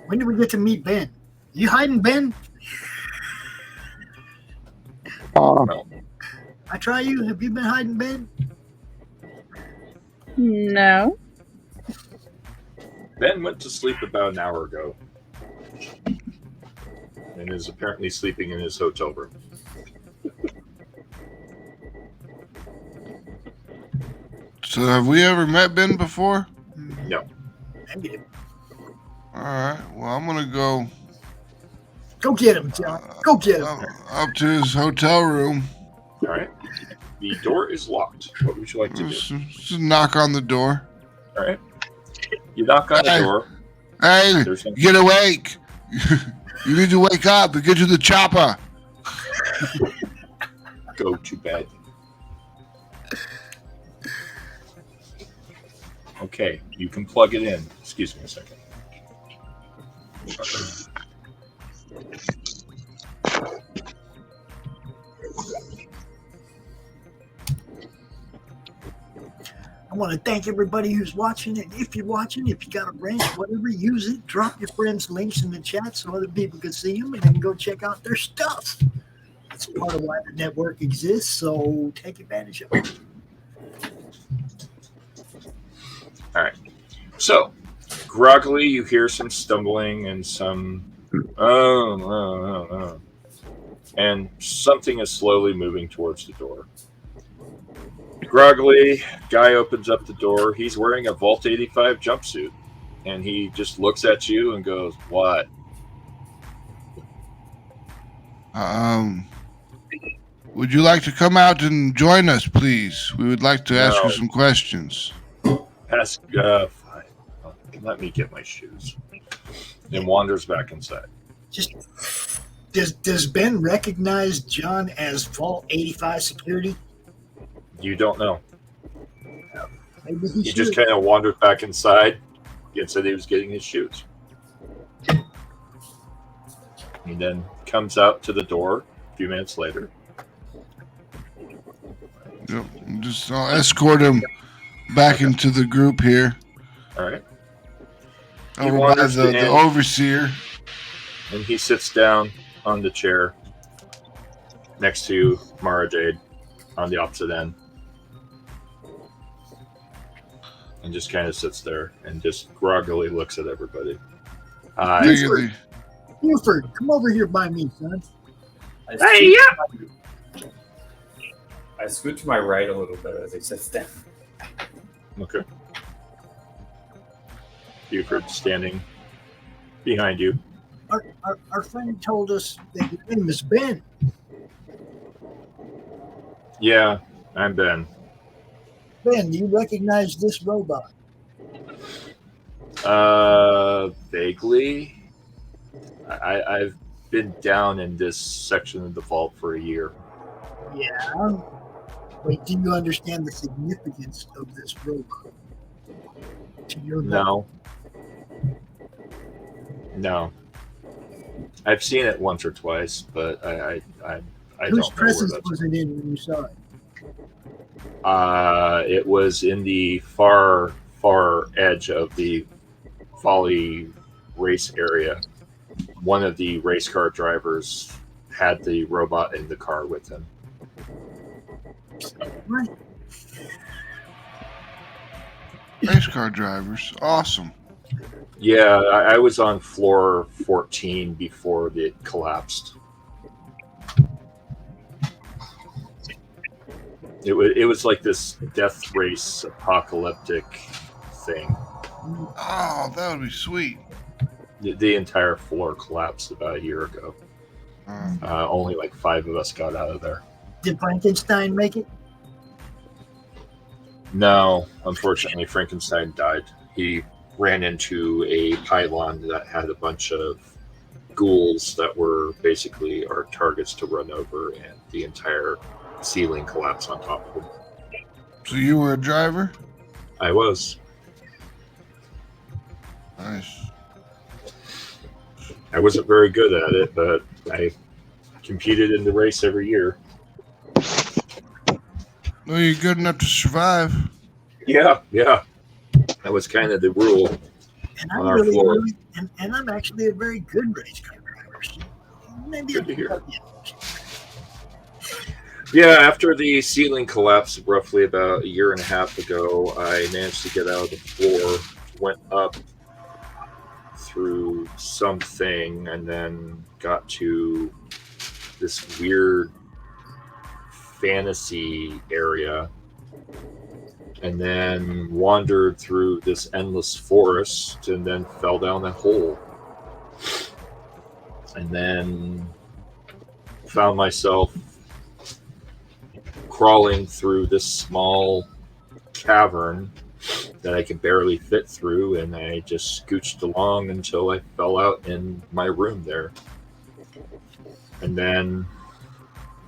F: When did we get to meet Ben? You hiding Ben?
B: Well,
F: I try you. Have you been hiding Ben?
H: No.
B: Ben went to sleep about an hour ago and is apparently sleeping in his hotel room.
J: So have we ever met Ben before?
B: No.
J: All right. Well, I'm gonna go.
F: Go get him, John. Go get him.
J: Up to his hotel room.
B: All right. The door is locked. What would you like to do?
J: Just knock on the door.
B: All right. You knock on the door.
J: Hey,
B: There's no-
J: get awake. You need to wake up and get to the chopper.
B: Go to bed. Okay, you can plug it in. Excuse me a second.
F: I want to thank everybody who's watching. And if you're watching, if you got a branch, whatever, use it. Drop your friends' links in the chat so other people can see them and then go check out their stuff. It's part of why the network exists, so take advantage of it.
B: All right. So, groggily, you hear some stumbling and some and something is slowly moving towards the door. Groggily, guy opens up the door. He's wearing a Vault 85 jumpsuit, and he just looks at you and goes, "What?"
J: Would you like to come out and join us, please? We would like to ask
B: No.
J: you some questions.
B: Ask, fine. Let me get my shoes. And wanders back inside.
F: Just does Ben recognize John as Vault 85 security?
B: You don't know.
F: Maybe
B: He just kind of wandered back inside and said he was getting his shoes. He then comes out to the door a few minutes later.
J: Yep. I'll escort him back into the group here.
B: All right.
J: Over by
B: wanders
J: the
B: in.
J: overseer.
B: And he sits down on the chair next to Mara Jade on the opposite end. And just kind of sits there and just groggily looks at everybody.
F: Buford, come over here by me, son.
D: I scoot to my right a little bit as he sits down.
B: Okay. Buford standing behind you.
F: Our friend told us that your name is Ben.
B: Yeah, I'm Ben.
F: Ben, do you recognize this robot?
B: Vaguely. I've been down in this section of the vault for a year.
F: Yeah. Wait, do you understand the significance of this robot? To your
B: No. I've seen it once or twice, but I
F: Whose
B: don't know
F: presence
B: where
F: was it in when you saw it?
B: it was in the far edge of the Folly race area. One of the race car drivers had the robot in the car with him.
F: What?
J: Race car drivers. Awesome.
B: Yeah, I was on floor 14 before it collapsed. It was like this death race apocalyptic thing.
J: Oh, that would be sweet.
B: The entire floor collapsed about a year ago. Only like 5 of us got out of there.
F: Did Frankenstein make it?
B: No, unfortunately, Frankenstein died. He ran into a pylon that had a bunch of ghouls that were basically our targets to run over, and the entire ceiling collapsed on top of him.
J: So you were a driver?
B: I was.
J: Nice.
B: I wasn't very good at it, but I competed in the race every year.
J: Well, you're good enough to survive.
B: Yeah. That was kind of the rule
F: And
B: on
F: I'm
B: our
F: really,
B: floor.
F: and I'm actually a very good race car driver. So maybe
B: Good to hear. Yeah, after the ceiling collapsed roughly about a year and a half ago, I managed to get out of the floor, went up through something, and then got to this weird fantasy area, and then wandered through this endless forest, and then fell down a hole. And then found myself crawling through this small cavern that I could barely fit through, and I just scooched along until I fell out in my room there. And then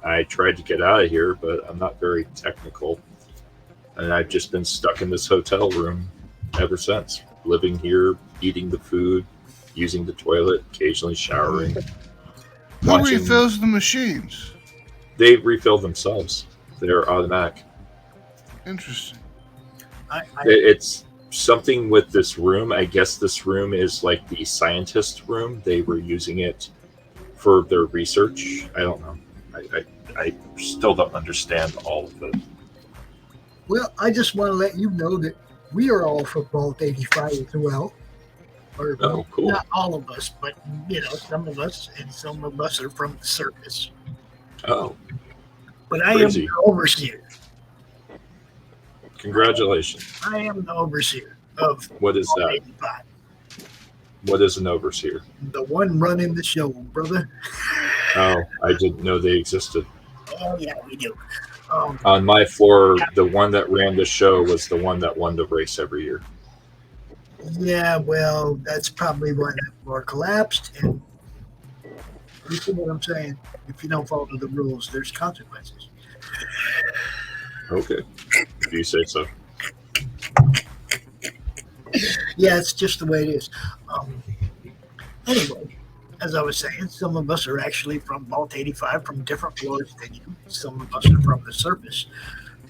B: I tried to get out of here, but I'm not very technical. And I've just been stuck in this hotel room ever since, living here, eating the food, using the toilet, occasionally showering.
J: Who refills the machines?
B: They refill themselves. They're automatic.
J: Interesting.
B: It's something with this room. I guess this room is like the scientist room. They were using it for their research. I don't know. I still don't understand all of it.
F: Well, I just want to let you know that we are all from Vault 85 as well. Or,
B: Oh, cool.
F: Not all of us, but, some of us, and some of us are from the surface.
B: Oh,
F: But I
B: Crazy.
F: am the overseer.
B: congratulations.
F: I am the overseer of
B: What is
F: Vault
B: that?
F: 85.
B: What is an overseer?
F: The one running the show, brother.
B: Oh, I didn't know they existed.
F: Oh, yeah, we do.
B: On my floor, the one that ran the show was the one that won the race every year.
F: Yeah, well, that's probably why that floor collapsed. And you see what I'm saying? If you don't follow the rules, there's consequences.
B: Okay, if you say so.
F: Yeah, it's just the way it is. Anyway, as I was saying, some of us are actually from Vault 85, from different floors than you. Some of us are from the surface.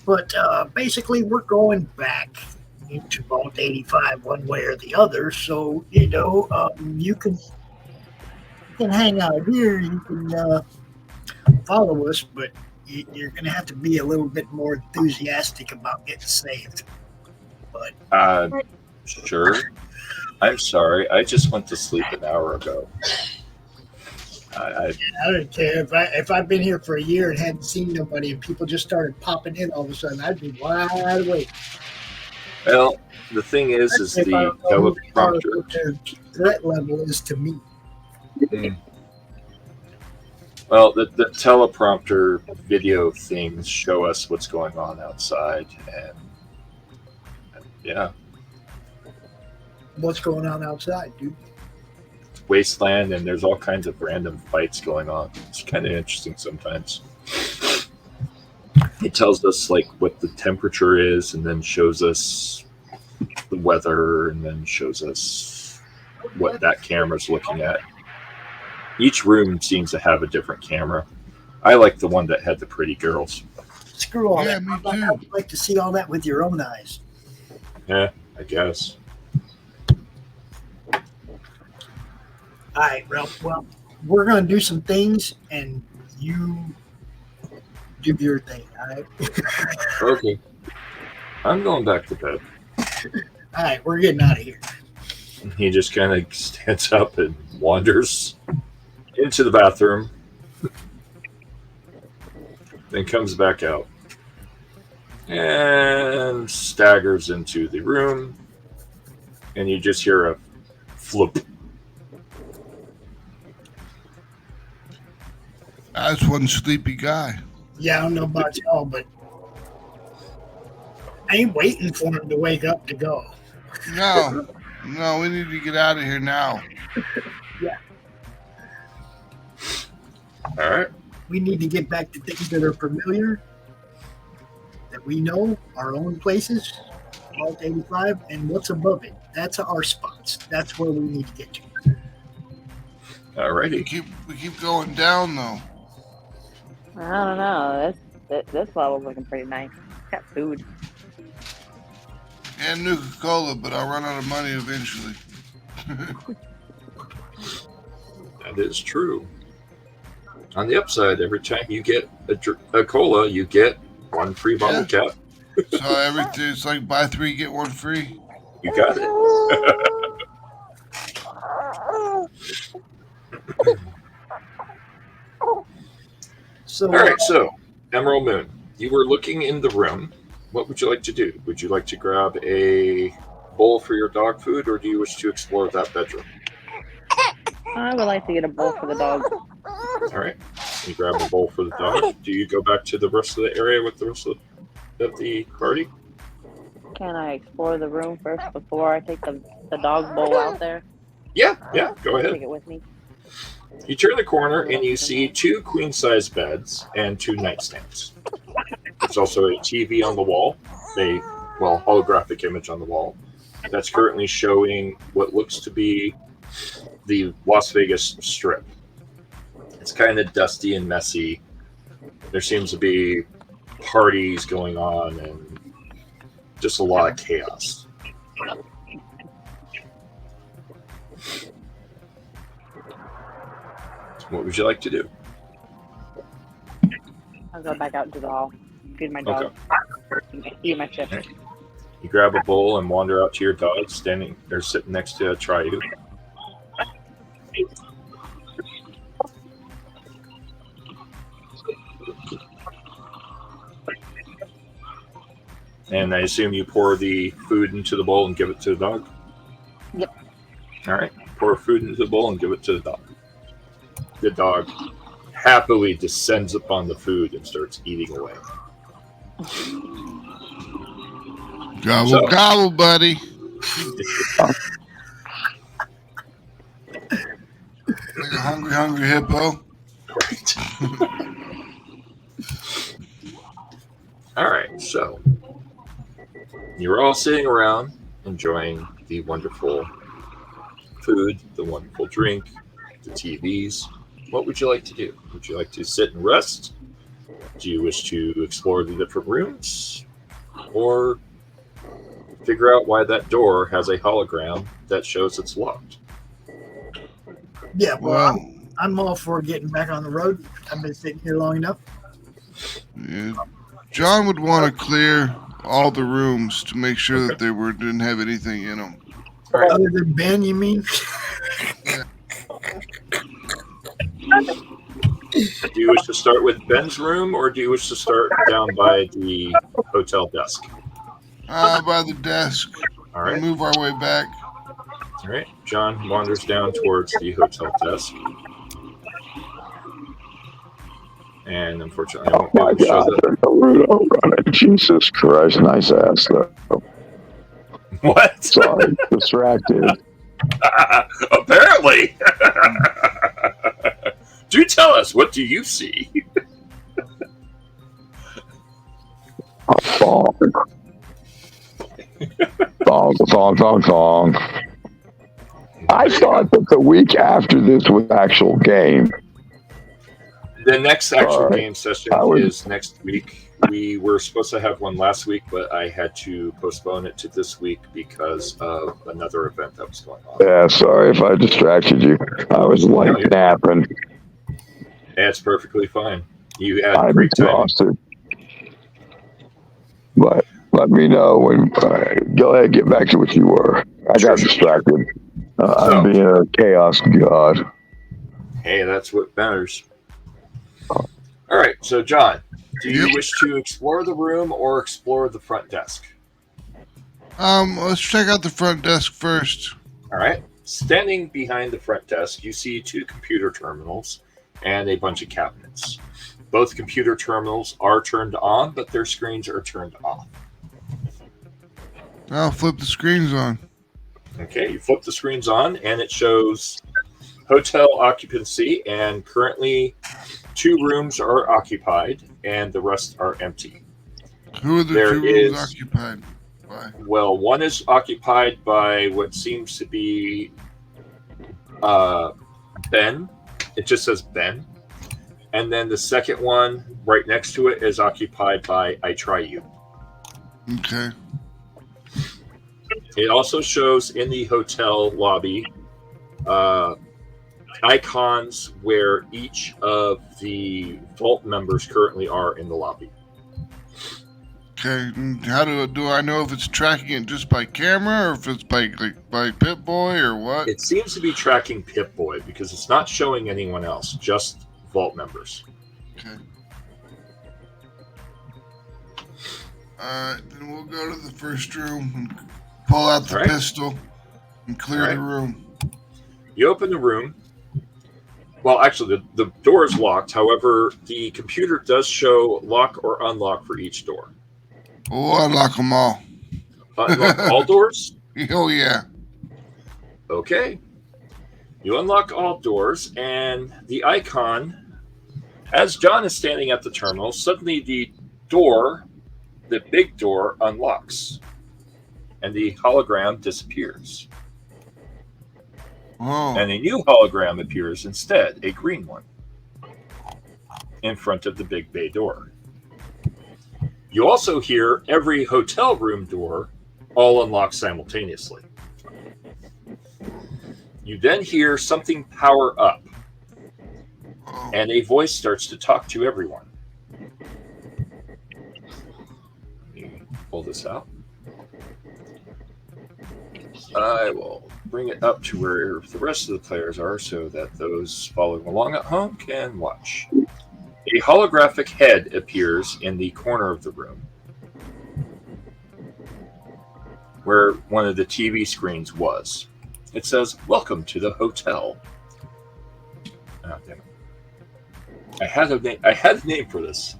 F: But basically, we're going back into Vault 85 one way or the other. So, you can hang out here. You can follow us, but you're going to have to be a little bit more enthusiastic about getting saved. But
B: Sure. I'm sorry. I just went to sleep an hour ago.
F: I don't care if I've been here for a year and hadn't seen nobody, and people just started popping in all of a sudden. I'd be wide awake.
B: Well, the thing is
F: If I
B: the
F: don't know who they are, what
B: teleprompter.
F: their threat level is to me.
B: Well, the teleprompter video things show us what's going on outside, and yeah,
F: What's going on outside, dude?
B: wasteland, and there's all kinds of random fights going on. It's kind of interesting sometimes. It tells us like what the temperature is, and then shows us the weather, and then shows us what that camera's looking at. Each room seems to have a different camera. I like the one that had the pretty girls.
F: Screw all
J: Yeah,
F: that.
J: me
F: I would like to see all that with your own eyes.
B: Yeah, I guess.
F: All right, Ralph. Well, we're going to do some things, and you do your thing, all right?
B: Okay. I'm going back to bed.
F: All right, we're getting out of here.
B: He just kind of stands up and wanders into the bathroom, then comes back out and staggers into the room, and you just hear a flip.
J: That's one sleepy guy.
F: Yeah, I don't know about y'all, but I ain't waiting for him to wake up to go.
J: No, we need to get out of here now.
F: Yeah.
B: All right.
F: We need to get back to things that are familiar, that we know, our own places, Vault 85, and what's above it. That's our spots. That's where we need to get to.
B: All righty.
J: We keep going down though.
C: I don't know. This level's looking pretty nice. It's got food.
J: And Nuka-Cola, but I'll run out of money eventually.
B: That is true. On the upside, every time you get a cola, you get one free bottle cap.
J: So everything, it's like buy 3, get 1 free.
B: You got it.
F: So,
B: all right, so Emerald Moon, you were looking in the room. What would you like to do? Would you like to grab a bowl for your dog food, or do you wish to explore that bedroom?
C: I would like to get a bowl for the dog.
B: All right, you grab a bowl for the dog. Do you go back to the rest of the area with the rest of the party?
C: Can I explore the room first before I take the dog bowl out there?
B: Yeah, go ahead.
C: Take it with me.
B: You turn the corner and you see 2 queen-size beds and 2 nightstands. There's also a TV on the wall, holographic image on the wall, that's currently showing what looks to be the Las Vegas Strip. It's kind of dusty and messy. There seems to be parties going on and just a lot of chaos. What would you like to do?
C: I'll go back out into the hall. Feed my dog.
B: Okay.
C: Eat my chips.
B: Right. You grab a bowl and wander out to your dog standing or sitting next to Triu. And I assume you pour the food into the bowl and give it to the dog?
C: Yep.
B: All right. Pour food into the bowl and give it to the dog. The dog happily descends upon the food and starts eating away.
J: Gobble, gobble, buddy. Like a hungry hippo.
B: Right. All right, so you're all sitting around enjoying the wonderful food, the wonderful drink, the TVs. What would you like to do? Would you like to sit and rest? Do you wish to explore the different rooms? Or figure out why that door has a hologram that shows it's locked?
F: Yeah, well, I'm all for getting back on the road. I've been sitting here long enough.
J: Yeah. John would want to clear all the rooms to make sure that they didn't have anything in them.
B: Right.
F: Other than Ben, you mean?
B: Do you wish to start with Ben's room, or do you wish to start down by the hotel desk?
J: By the desk.
B: All right.
J: We'll move our way back.
B: All right. John wanders down towards the hotel desk. And unfortunately, I won't be able to show that.
G: Naruto, Jesus Christ, nice ass though.
B: What?
G: Sorry, distracted.
B: Apparently. Do tell us, what do you see?
G: Thong. Thong. I thought that the week after this was actual game.
B: The next actual game session is next week. We were supposed to have one last week, but I had to postpone it to this week because of another event that was going on.
G: Yeah, sorry if I distracted you. I was like napping.
B: That's perfectly fine. You had
G: I'm
B: great time.
G: exhausted. But let me know when. Go ahead, get back to what you were. I got distracted. I'm being a chaos god.
B: Hey, that's what matters. All right, so John, do you wish to explore the room or explore the front desk?
J: Let's check out the front desk first.
B: All right. Standing behind the front desk, you see 2 computer terminals and a bunch of cabinets. Both computer terminals are turned on, but their screens are turned off.
J: I'll flip the screens on.
B: Okay, you flip the screens on, and it shows hotel occupancy, and currently 2 rooms are occupied, and the rest are empty.
J: Who are the 2 rooms occupied by?
B: Well, one is occupied by what seems to be Ben. It just says Ben. And then the second one right next to it is occupied by I Try You.
J: Okay.
B: It also shows in the hotel lobby icons where each of the vault members currently are in the lobby.
J: Okay, and how do I know if it's tracking it just by camera or if it's by Pip-Boy or what?
B: It seems to be tracking Pip-Boy because it's not showing anyone else, just vault members.
J: Okay. Alright, then we'll go to the first room and pull out the pistol and clear the room.
B: You open the room. Well, actually, the door is locked. However, the computer does show lock or unlock for each door.
J: Oh, unlock them all.
B: Unlock all doors?
J: Oh, yeah.
B: Okay. You unlock all doors, and the icon, as John is standing at the terminal, suddenly the big door unlocks, and the hologram disappears.
J: Oh.
B: And a new hologram appears instead, a green one, in front of the big bay door. You also hear every hotel room door all unlock simultaneously. You then hear something power up, and a voice starts to talk to everyone. Let me pull this out. I will bring it up to where the rest of the players are so that those following along at home can watch. A holographic head appears in the corner of the room where one of the TV screens was. It says, "Welcome to the hotel." Oh, damn it. I had a name for this.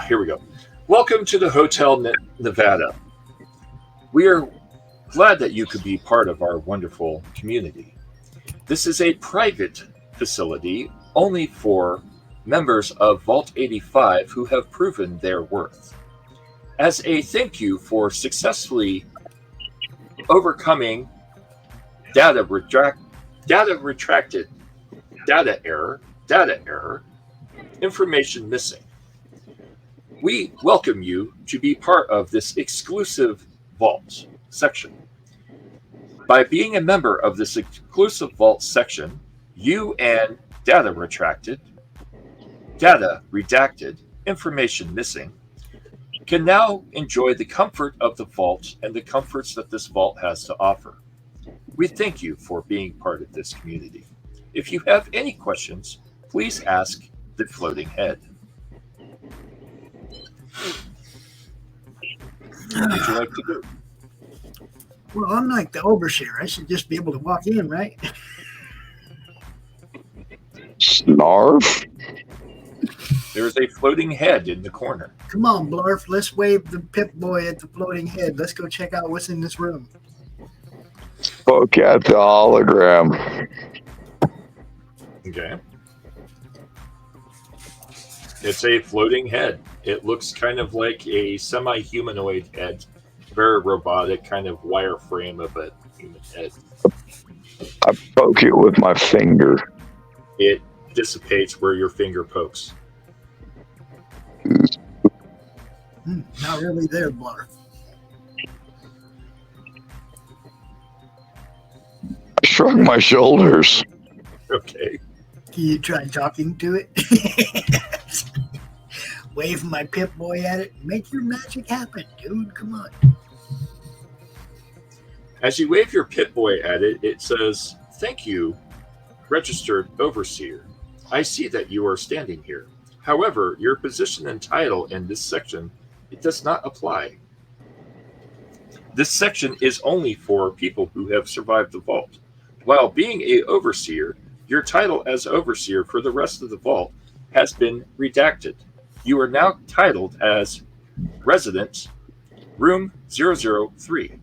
B: Here we go. "Welcome to the Hotel Nevada. We are glad that you could be part of our wonderful community. This is a private facility only for members of Vault 85 who have proven their worth. As a thank you for successfully overcoming data error, information missing, we welcome you to be part of this exclusive Vault section. By being a member of this exclusive Vault section, you and data redacted, information missing, can now enjoy the comfort of the Vault and the comforts that this Vault has to offer. We thank you for being part of this community. If you have any questions, please ask the floating head." What would you like to do?
F: Well, I'm like the overseer. I should just be able to walk in, right?
G: Snarf?
B: There's a floating head in the corner.
F: Come on, Blarf. Let's wave the Pip-Boy at the floating head. Let's go check out what's in this room.
G: Look at the hologram.
B: Okay. It's a floating head. It looks kind of like a semi-humanoid head. Very robotic, kind of wireframe of a human head.
G: I poke it with my finger.
B: It dissipates where your finger pokes.
F: Not really there, Blarf.
G: I shrug my shoulders.
B: Okay.
F: Can you try talking to it? Wave my Pip-Boy at it. Make your magic happen, dude. Come on.
B: As you wave your Pip-Boy at it, it says, "Thank you, registered overseer. I see that you are standing here. However, your position and title in this section, it does not apply. This section is only for people who have survived the vault. While being a overseer, your title as overseer for the rest of the vault has been redacted. You are now titled as resident room 003.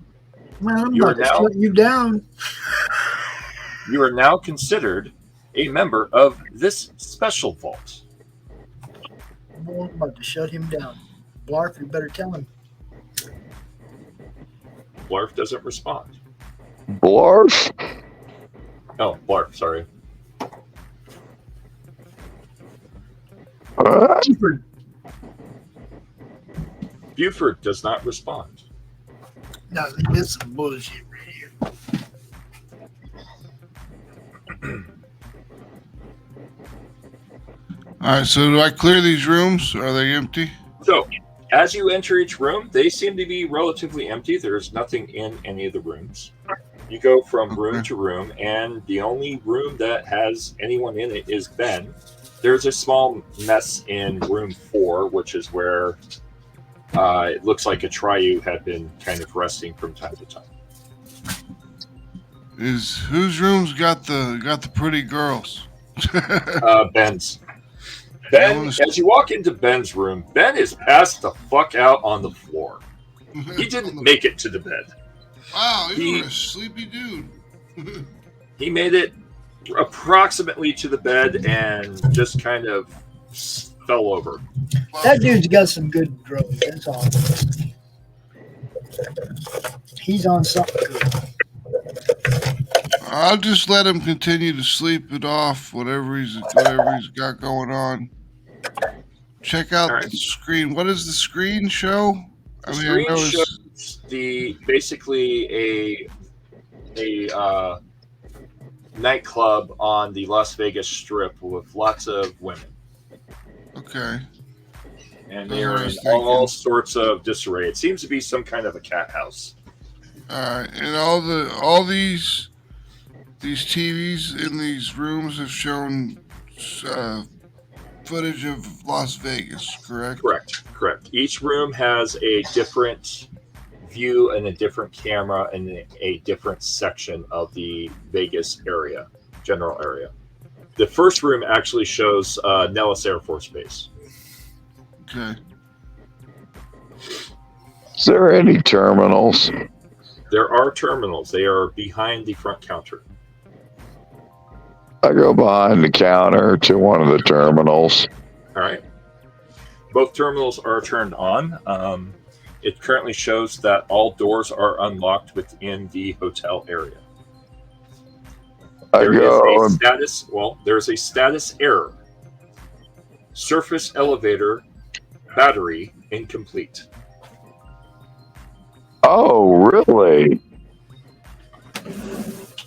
F: Well, I'm about to shut you down.
B: You are now considered a member of this special vault."
F: I'm about to shut him down. Blarf, you better tell him.
B: Blarf doesn't respond.
G: Blarf?
B: Oh, Blarf, sorry. Buford does not respond.
F: No, this is some bullshit right here.
J: All right, so do I clear these rooms? Are they empty?
B: So, as you enter each room, they seem to be relatively empty. There's nothing in any of the rooms. You go from room to room, and the only room that has anyone in it is Ben. There's a small mess in room 4, which is where it looks like a Triu had been kind of resting from time to time.
J: Whose room's got the pretty girls?
B: Ben's. Ben, as you walk into Ben's room, Ben is passed the fuck out on the floor. He didn't make it to the bed.
J: Wow, you're a sleepy dude.
B: He made it approximately to the bed and just kind of fell over.
F: That dude's got some good drugs. That's all. He's on something good.
J: I'll just let him continue to sleep it off, whatever he's got going on. Check out the screen. What does the screen show?
B: The screen shows basically a nightclub on the Las Vegas Strip with lots of women.
J: Okay.
B: And they are in all sorts of disarray. It seems to be some kind of a cat house.
J: And all these TVs in these rooms have shown footage of Las Vegas, correct?
B: Correct. Each room has a different view and a different camera and a different section of the Vegas area, general area. The first room actually shows Nellis Air Force Base.
J: Okay.
G: Is there any terminals?
B: There are terminals. They are behind the front counter.
G: I go behind the counter to one of the terminals.
B: All right. Both terminals are turned on. It currently shows that all doors are unlocked within the hotel area. There's a status error. Surface elevator battery incomplete.
G: Oh, really?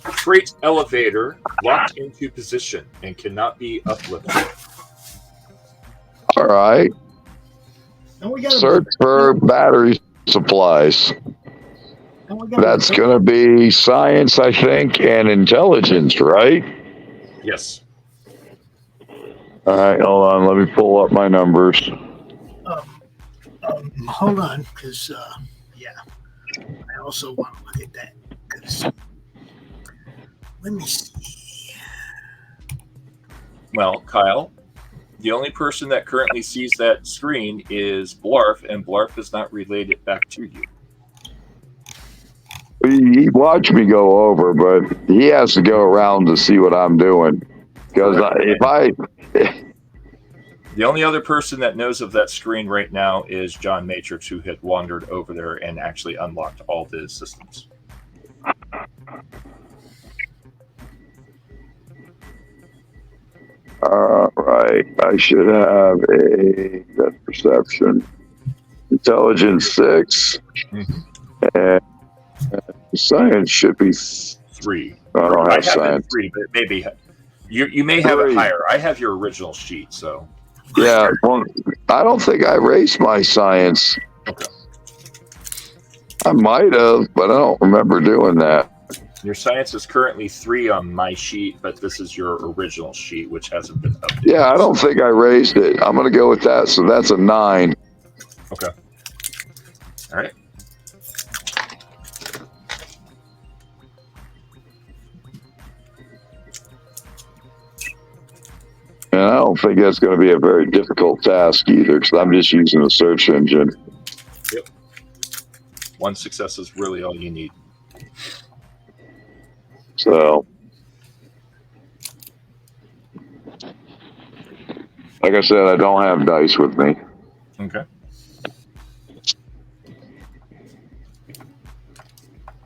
B: Freight elevator locked into position and cannot be uplifted.
G: All right. Search for battery supplies. That's going to be science, I think, and intelligence, right?
B: Yes.
G: All right, hold on. Let me pull up my numbers.
F: Hold on, because, I also want to look at that. Cause, let me see.
B: Well, Kyle, the only person that currently sees that screen is Blarf, and Blarf has not relayed it back to you.
G: He watched me go over, but he has to go around to see what I'm doing. Because
B: the only other person that knows of that screen right now is John Matrix, who had wandered over there and actually unlocked all the systems.
G: Right. I should have a depth perception, intelligence 6, and science should be
B: 3.
G: I don't have
B: it
G: science.
B: 3, but maybe you may have it higher. I have your original sheet, so.
G: Yeah, well, I don't think I raised my science.
B: Okay.
G: I might have, but I don't remember doing that.
B: Your science is currently 3 on my sheet, but this is your original sheet, which hasn't been updated.
G: Yeah, I don't think I raised it. I'm going to go with that. So that's a 9.
B: Okay. All right.
G: And I don't think that's going to be a very difficult task either, because I'm just using a search engine.
B: Yep. 1 success is really all you need.
G: So, like I said, I don't have dice with me.
B: Okay.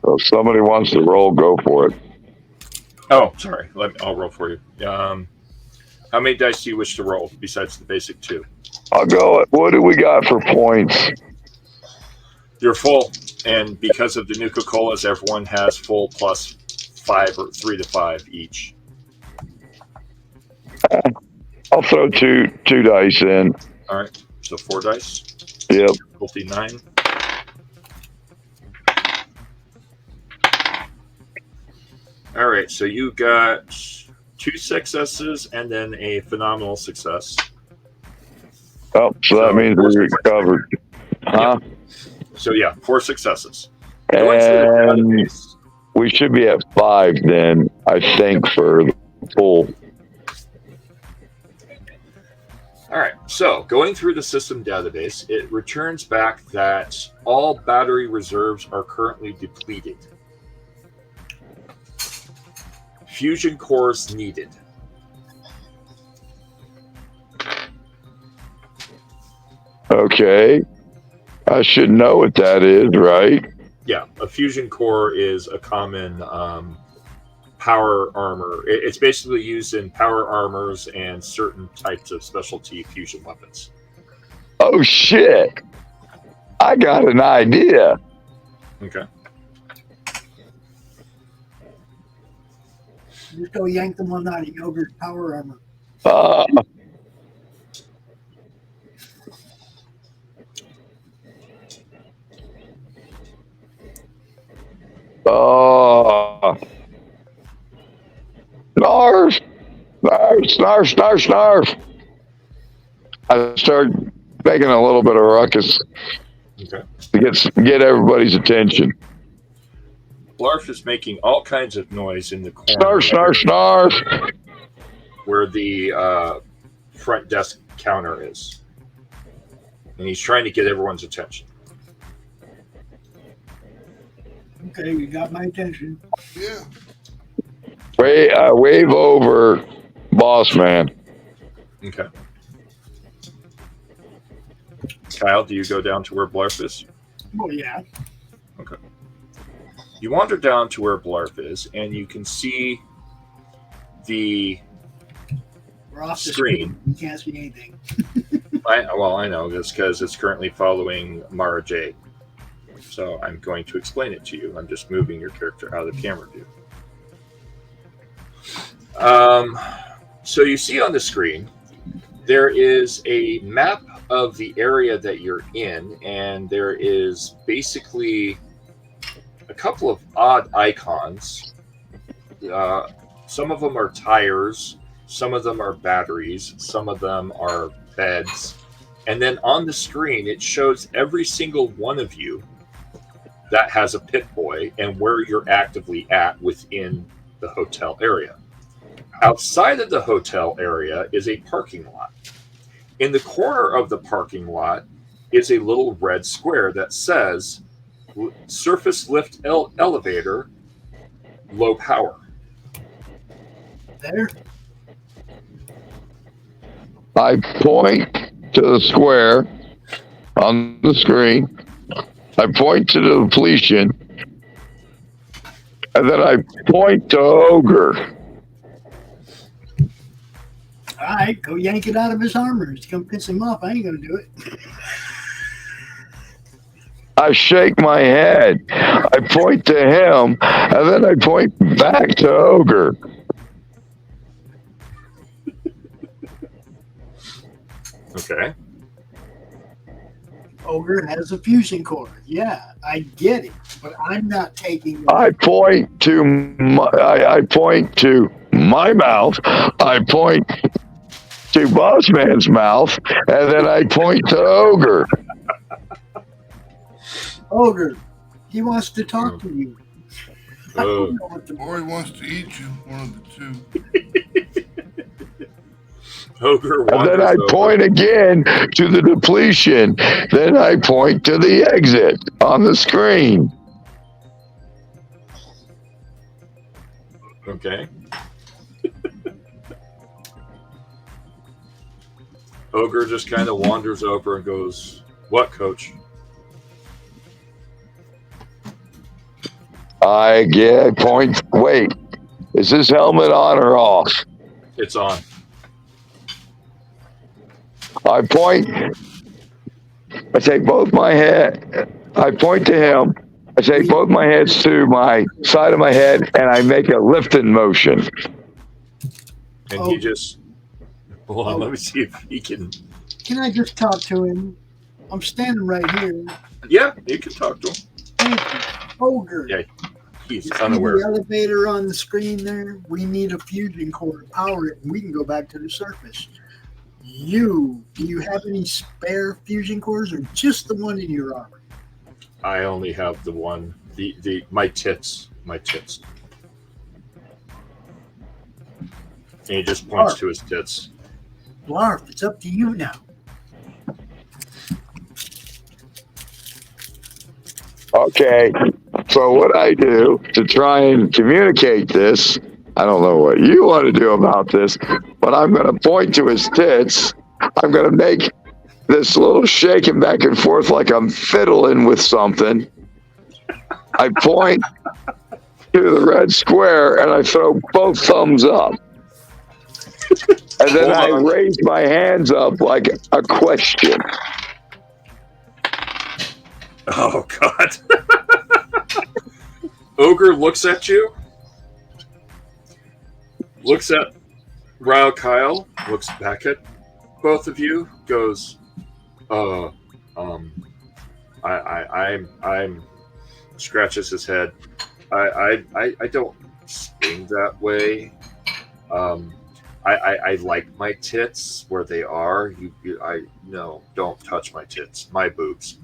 G: So if somebody wants to roll, go for it.
B: Oh, sorry. I'll roll for you. How many dice do you wish to roll besides the basic 2?
G: I'll go. What do we got for points?
B: You're full, and because of the Nuka-Colas, everyone has full plus 5 or 3 to 5 each.
G: I'll throw two dice in.
B: All right, so 4 dice.
G: Yep.
B: Difficulty 9. All right, so you got 2 successes and then a phenomenal success.
G: Oh, so that means we're covered. Huh?
B: Yep. So yeah, 4 successes.
G: And we should be at 5 then, I think, for the full.
B: All right, so going through the system database, it returns back that all battery reserves are currently depleted. Fusion cores needed.
G: Okay. I should know what that is, right?
B: Yeah, a fusion core is a common power armor. It's basically used in power armors and certain types of specialty fusion weapons.
G: Oh, shit. I got an idea.
B: Okay.
F: Just go yank the one out of Yogurt's power armor.
G: Snarf! Snarf, snarf, snarf! I start making a little bit of ruckus to get everybody's attention.
B: Blarf is making all kinds of noise in the corner.
G: Snarf, snarf, snarf!
B: Where the front desk counter is. And he's trying to get everyone's attention.
F: Okay, you got my attention.
J: Yeah.
G: Wave over, boss man.
B: Okay. Kyle, do you go down to where Blarf is?
F: Oh, yeah.
B: Okay. You wander down to where Blarf is, and you can see the
F: We're off the
B: screen.
F: You can't see anything.
B: I know this because it's currently following Mara J. So I'm going to explain it to you. I'm just moving your character out of the camera view. So you see on the screen, there is a map of the area that you're in, and there is basically a couple of odd icons. Some of them are tires, some of them are batteries, some of them are beds. And then on the screen, it shows every single one of you that has a pit boy and where you're actively at within the hotel area. Outside of the hotel area is a parking lot. In the corner of the parking lot is a little red square that says surface lift elevator, low power.
F: There.
G: I point to the square on the screen. I point to the depletion. And then I point to Ogre.
F: All right, go yank it out of his armor. It's going to piss him off. I ain't going to do it.
G: I shake my head. I point to him, and then I point back to Ogre.
B: Okay.
F: Ogre has a fusion core. Yeah, I get it, but I'm not taking.
G: I point to my mouth. I point to Bossman's mouth, and then I point to Ogre.
F: Ogre, he wants to talk to you. I don't know what to-
J: Or he wants to eat you. One of the two.
B: Ogre
G: And then
B: wanders
G: I
B: over.
G: point again to the depletion. Then I point to the exit on the screen.
B: Okay. Ogre just kind of wanders over and goes, "What, Coach?"
G: I get point. Wait, is this helmet on or off?
B: It's on.
G: I point. I take both my head. I point to him. I take both my heads to my side of my head, and I make a lifting motion.
B: And he just, hold on, let me see if he can.
F: Can I just talk to him? I'm standing right here.
B: Yeah, you can talk to him.
F: Thank you. Ogre.
B: Yeah, he's
F: You see
B: unaware.
F: the elevator on the screen there? We need a fusion core to power it, and we can go back to the surface. Do you have any spare fusion cores, or just the one in your armor?
B: I only have the one, my tits. And he just points to his tits.
F: Blarf, it's up to you now.
G: Okay, so what I do to try and communicate this, I don't know what you want to do about this, but I'm going to point to his tits. I'm going to make this little shaking back and forth like I'm fiddling with something. I point to the red square and I throw both thumbs up. And then I raise my hands up like a question.
B: Oh, God. Ogre looks at you, looks at Ryle Kyle, looks back at both of you, goes, I'm scratches his head. I don't sing that way. I like my tits where they are. No, don't touch my tits. My boobs.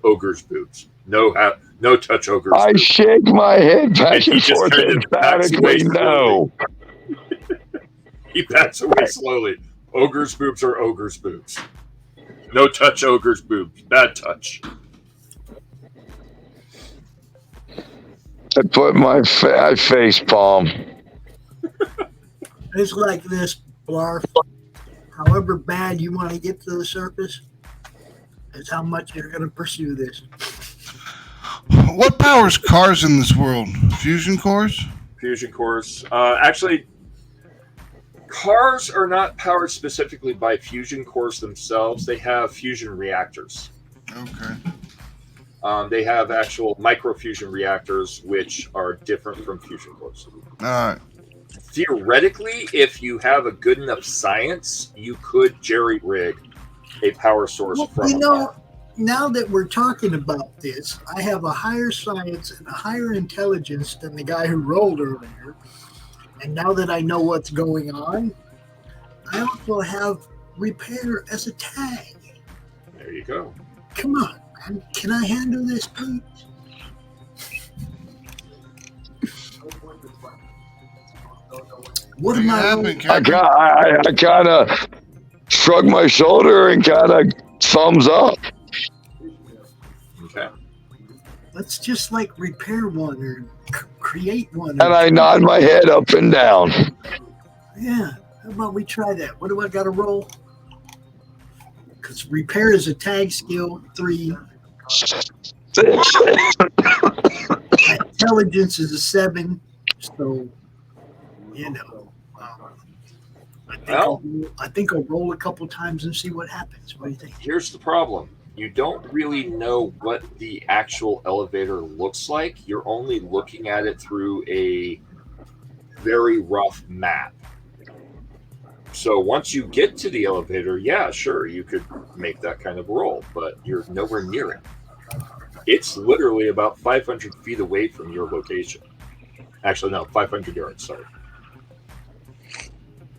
B: Ogre's boobs. No touch Ogre's
G: I
B: boobs.
G: shake my head back and forth
B: kind of backs away
G: emphatically no.
B: He backs away slowly. Ogre's boobs are Ogre's boobs. No touch Ogre's boobs. Bad touch.
G: I put my face palm.
F: It's like this, Blarf. However bad you want to get to the surface, is how much you're going to pursue this.
J: What powers cars in this world? Fusion cores?
B: Fusion cores. Actually, cars are not powered specifically by fusion cores themselves. They have fusion reactors.
J: Okay.
B: They have actual microfusion reactors, which are different from fusion cores.
J: All right.
B: Theoretically, if you have a good enough science, you could jerry-rig a power source from a car.
F: Now that we're talking about this, I have a higher science and a higher intelligence than the guy who rolled earlier. And now that I know what's going on, I also have repair as a tag.
B: There you go.
F: Come on, man. Can I handle this, please? What am I?
G: I kind of shrug my shoulder and kind of thumbs up.
B: Okay.
F: Let's just like repair one or create one.
G: And I nod my head up and down.
F: Yeah. How about we try that? What do I got to roll? Because repair is a tag skill 3. Intelligence is a 7. So, you know. I think I'll roll a couple times and see what happens. What do you think?
B: Here's the problem. You don't really know what the actual elevator looks like. You're only looking at it through a very rough map. So once you get to the elevator, yeah, sure, you could make that kind of roll, but you're nowhere near it. It's literally about 500 feet away from your location. Actually, no, 500 yards, sorry.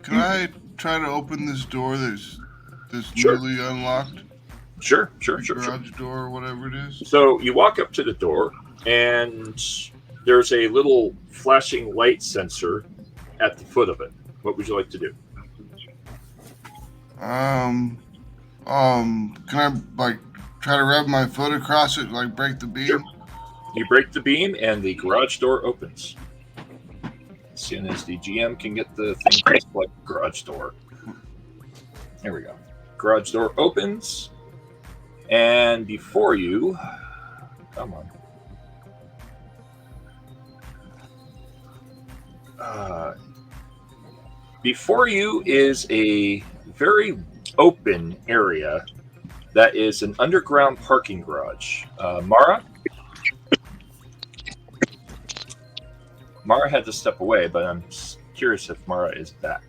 J: Can I try to open this door that's
B: Sure.
J: newly unlocked?
B: Sure.
J: Garage door or whatever it is.
B: So you walk up to the door, and there's a little flashing light sensor at the foot of it. What would you like to do?
J: Can I like try to rub my foot across it, like break the beam?
B: Sure. You break the beam, and the garage door opens. As soon as the GM can get the thing to select garage door. There we go. Garage door opens, and before you, come on. Before you is a very open area that is an underground parking garage. Mara? Mara had to step away, but I'm curious if Mara is back.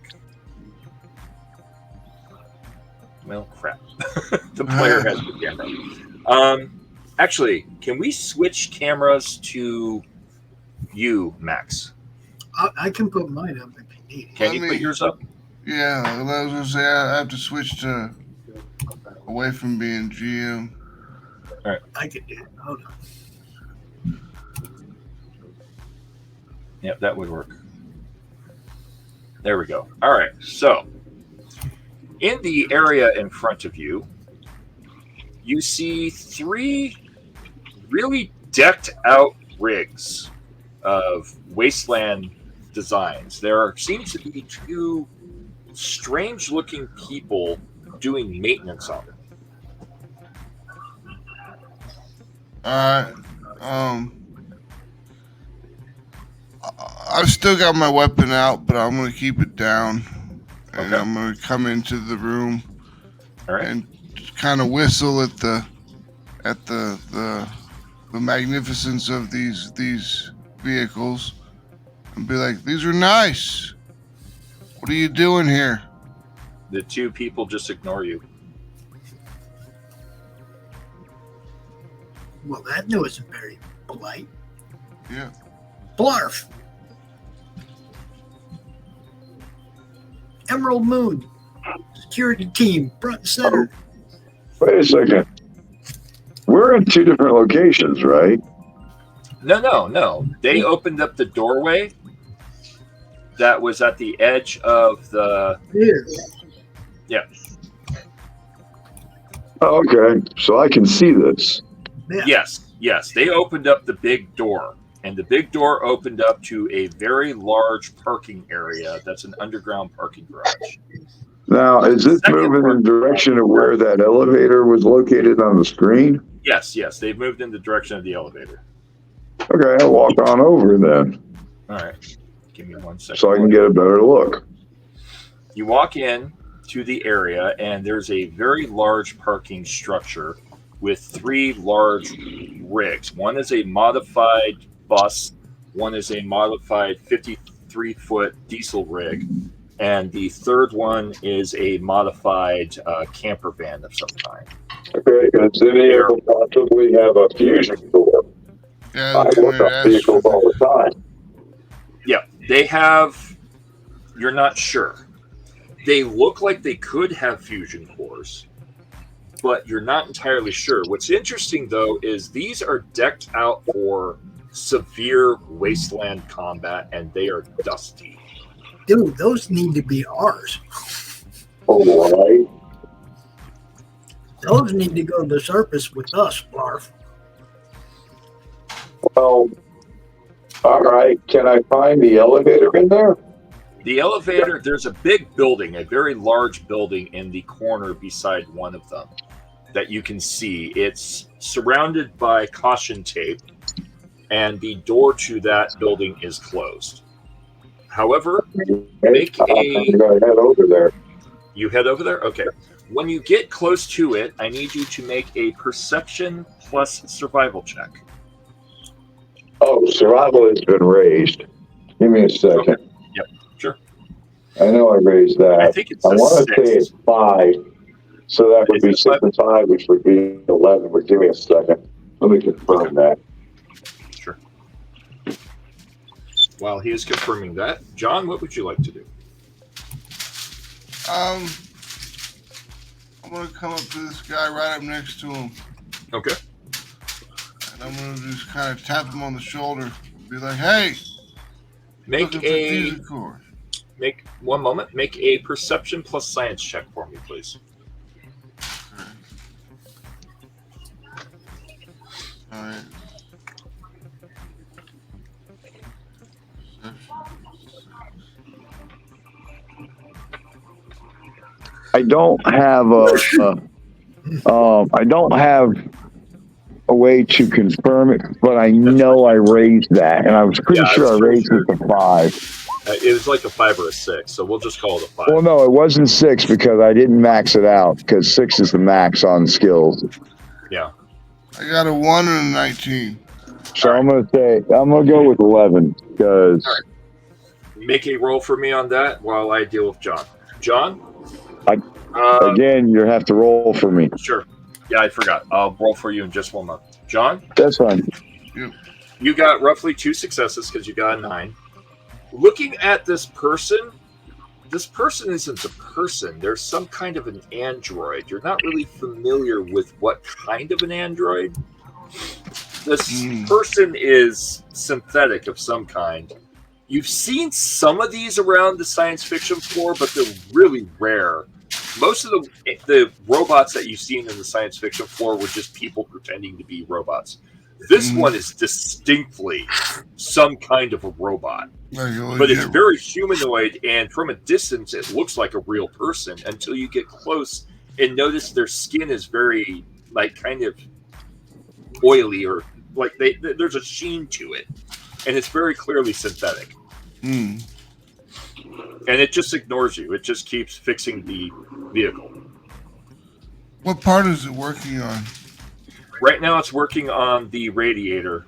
B: Well, crap. The player has the camera. Actually, can we switch cameras to you, Max?
F: I can put mine up if you need it.
B: Can you put yours up?
J: Yeah, I was gonna say I have to switch to away from being GM.
B: All right.
F: I can do it. Hold on.
B: Yep, that would work. There we go. All right. So, in the area in front of you, you see 3 really decked out rigs of wasteland designs. There seems to be 2 strange looking people doing maintenance on it.
J: I've still got my weapon out, but I'm gonna keep it down, and
B: Okay.
J: I'm gonna come into the room
B: All right.
J: and kind of whistle at the magnificence of these vehicles, and be like, "These are nice. What are you doing here?"
B: The 2 people just ignore you.
F: Well, that wasn't very polite.
J: Yeah.
F: Blarf. Emerald Moon. Security team, front and center.
G: Wait a second. We're in 2 different locations, right?
B: No. They opened up the doorway that was at the edge of the...
F: Here.
B: Yeah.
G: Oh, okay. So I can see this.
F: Yeah.
B: Yes. They opened up the big door, and the big door opened up to a very large parking area that's an underground parking garage.
G: Now, is this
B: Second
G: moving in
B: part-
G: the direction of where that elevator was located on the screen?
B: Yes. They've moved in the direction of the elevator.
G: Okay, I'll walk on over then
B: All right. Give me 1 second.
G: so I can get a better look.
B: You walk in to the area, and there's a very large parking structure with 3 large rigs. One is a modified bus, one is a modified 53-foot diesel rig, and the third one is a modified camper van of some kind.
G: Okay, does any of them possibly have a fusion door?
J: Yeah,
G: I
J: that's
G: look
J: what
G: up
J: I
G: vehicles all the time.
B: Yeah, they have. You're not sure. They look like they could have fusion cores, but you're not entirely sure. What's interesting, though, is these are decked out for severe wasteland combat, and they are dusty.
F: Dude, those need to be ours.
G: All right.
F: Those need to go to the surface with us, Blarf.
G: Well, all right. Can I find the elevator in there?
B: The elevator, there's a big building, a very large building in the corner beside one of them that you can see. It's surrounded by caution tape, and the door to that building is closed. However, make a...
G: I'm going to head over there.
B: You head over there? Okay. When you get close to it, I need you to make a perception plus survival check.
G: Oh, survival has been raised. Give me a second.
B: Okay. Yep, sure.
G: I know I raised that.
B: I think it's
G: I
B: a
G: want to say
B: 6.
G: it's 5. So that would
B: Is
G: be
B: it
G: 6
B: 5?
G: and 5, which would be 11. But give me a second. Let me confirm that.
B: Sure. While he is confirming that, John, what would you like to do?
J: I'm gonna come up to this guy right up next to him,
B: Okay.
J: and I'm gonna just kind of tap him on the shoulder, be like, "Hey,
B: Make
J: looking for
B: a
J: music core."
B: make one moment. Make a perception plus science check for me, please.
J: All right.
G: I don't have I don't have a way to confirm it, but I know I raised that, and I was pretty sure I raised it to 5.
B: It was like a 5 or a 6, so we'll just call it a 5.
G: Well, no, it wasn't 6 because I didn't max it out, because 6 is the max on skills.
B: Yeah.
J: I got a 1 and a 19.
G: So I'm gonna go with 11 because.
B: All right. Make a roll for me on that while I deal with John. John.
G: Again, you have to roll for me.
B: Sure. Yeah, I forgot. I'll roll for you in just 1 month. John?
G: That's fine.
B: You got roughly 2 successes because you got a 9. Looking at this person isn't a person. There's some kind of an android. You're not really familiar with what kind of an android. This person is synthetic of some kind. You've seen some of these around the science fiction floor, but they're really rare. Most of the robots that you've seen in the science fiction floor were just people pretending to be robots. This one is distinctly some kind of a robot. But it's very humanoid, and from a distance, it looks like a real person until you get close and notice their skin is very, like, kind of oily, or like there's a sheen to it, and it's very clearly synthetic. And it just ignores you. It just keeps fixing the vehicle.
J: What part is it working on?
B: Right now, it's working on the radiator.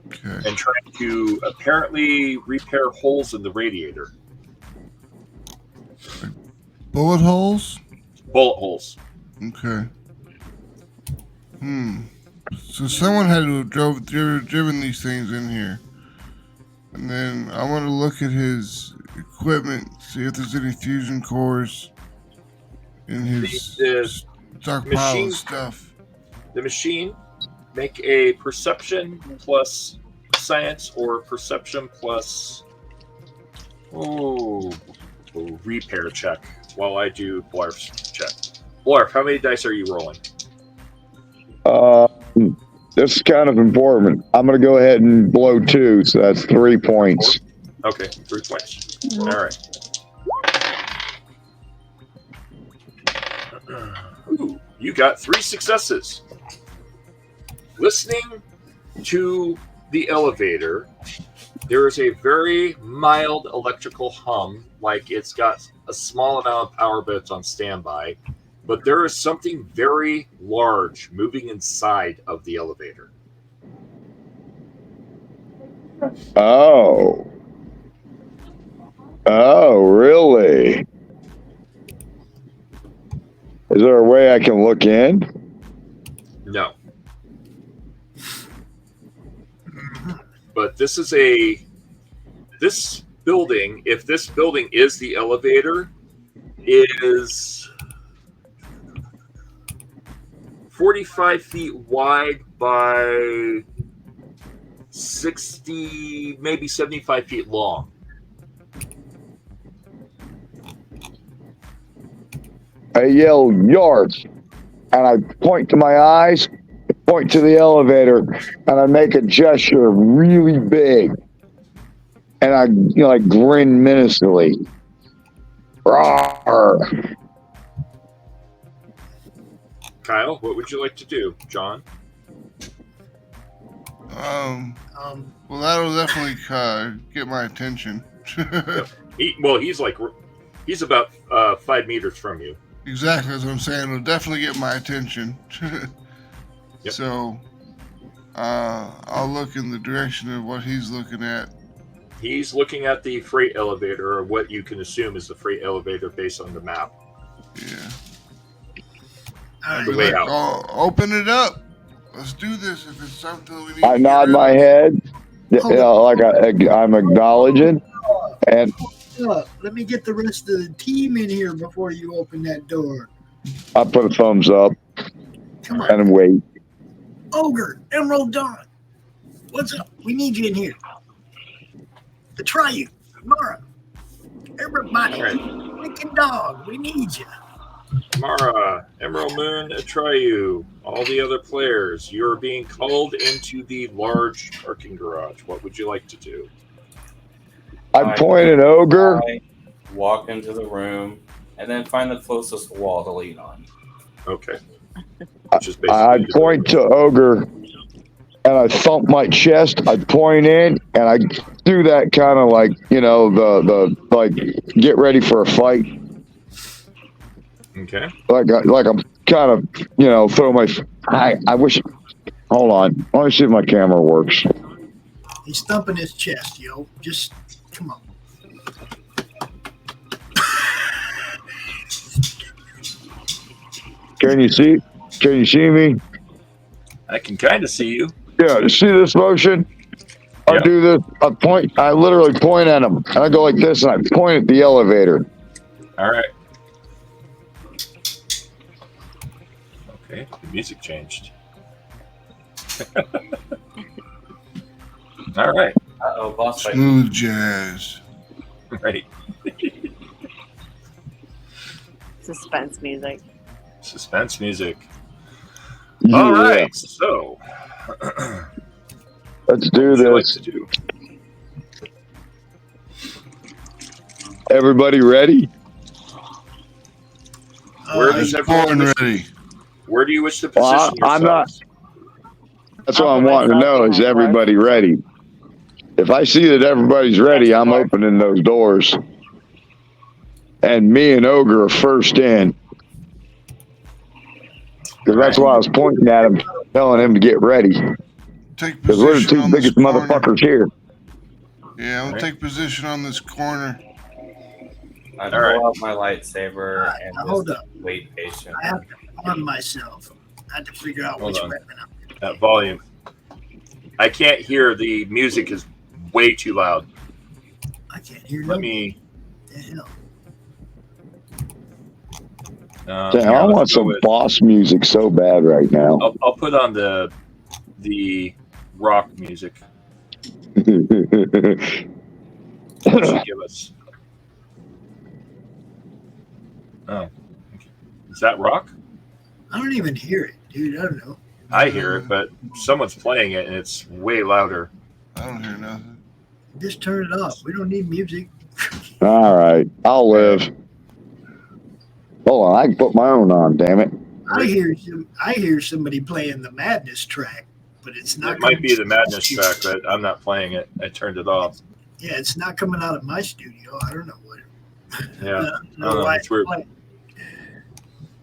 J: Okay.
B: And trying to apparently repair holes in the radiator.
J: Bullet holes?
B: Bullet holes.
J: Okay. So someone had to have driven these things in here. And then I want to look at his equipment, see if there's any fusion cores in his stockpile of stuff.
B: The machine, make a perception plus science or perception plus repair check while I do Blarf's check. Blarf, how many dice are you rolling?
G: This is kind of important. I'm going to go ahead and blow 2, so that's 3 points.
B: Okay, 3 points. All right. Ooh, you got 3 successes. Listening to the elevator, there is a very mild electrical hum, like it's got a small amount of power, but it's on standby. But there is something very large moving inside of the elevator.
G: Oh, really? Is there a way I can look in?
B: No. But this building, if this building is the elevator, is 45 feet wide by 60, maybe 75 feet long.
G: I yell, "Yards!" and I point to my eyes, point to the elevator, and I make a gesture really big. And I, like grin menacingly. Rawr.
B: Kyle, what would you like to do? John?
J: Well, that'll definitely get my attention.
B: Yep. He's about 5 meters from you.
J: Exactly, that's what I'm saying. It'll definitely get my attention.
B: Yep.
J: So, I'll look in the direction of what he's looking at.
B: He's looking at the freight elevator, or what you can assume is the freight elevator based on the map.
J: Yeah.
F: All
B: The
F: right.
B: way
J: Like,
B: out.
J: oh, open it up. Let's do this if it's something we need
G: I
J: to
G: nod
J: get
G: my
J: rid of.
G: head, like I'm acknowledging, and
F: Let me get the rest of the team in here before you open that door.
G: I put a thumbs up
F: Come on.
G: and wait.
F: Ogre, Emerald Dawn. What's up? We need you in here. The Triune, Mara, everybody, freaking dog, we need you.
B: Mara, Emerald Moon, Atrayu, all the other players, you're being called into the large parking garage. What would you like to do?
G: I point at Ogre.
D: I walk into the room and then find the closest wall to lean on.
B: Okay. Which is
G: I
B: basically
G: point to Ogre and I thump my chest. I point in and I do that kind of like, you know, the like get ready for a fight.
B: Okay.
G: Like I'm kind of, you know, throw my. I wish. Hold on. Let me see if my camera works.
F: He's thumping his chest, yo. Just come on.
G: Can you see? Can you see me?
B: I can kind of see you.
G: Yeah. You see this motion? I
B: Yeah.
G: do this. I point. I literally point at him, and I go like this, and I point at the elevator.
B: All right. Okay. The music changed. All right.
D: Uh-oh, boss fight.
J: Smooth jazz.
B: Right.
C: Suspense music.
B: Suspense music.
G: Yeah.
B: All right. So.
G: Let's do
B: What would you like
G: this.
B: to do?
G: Everybody ready?
B: Where does everyone
J: Born
B: wish
J: ready.
B: Where do you wish to
G: Well,
B: position
G: I'm not.
B: yourselves?
G: That's what
C: I'll
G: I'm
C: put
G: wanting to
C: myself
G: know. Is
C: behind
G: everybody ready? If I see that everybody's ready, I'm opening those doors. And me and Ogre are first in. Because that's why I was pointing at him, telling him to get ready.
J: Take
G: Because we're the
J: position
G: two
J: on this
G: biggest
J: corner.
G: motherfuckers here.
J: Yeah, I'm gonna take position on this corner.
D: I
B: All
D: pull
B: right.
D: out my lightsaber and
F: now hold
D: just
F: up.
D: wait patiently.
F: I have to arm myself. I have to figure out
B: Hold
F: which
B: on.
F: weapon I'm
B: That volume. I can't hear. The music is way too loud.
F: I can't hear
B: Let
F: nobody.
B: me.
F: The hell?
G: Damn,
B: here,
G: I
B: let's
G: want
B: go
G: some
B: with-
G: boss music so bad right now.
B: I'll put on the rock music. What should give us? Oh, okay. Is that rock?
F: I don't even hear it, dude. I don't know.
B: I hear it, but someone's playing it and it's way louder.
J: I don't hear nothing.
F: Just turn it off. We don't need music.
G: All right, I'll live. Hold on, I can put my own on. Damn it!
F: I hear somebody playing the Madness track, but it's not.
B: It might
F: coming
B: be the
F: from
B: Madness
F: my studio.
B: track, but I'm not playing it. I turned it off.
F: Yeah, it's not coming out of my studio. I don't know what.
B: Yeah,
F: I don't know why
B: it's weird.
F: playing.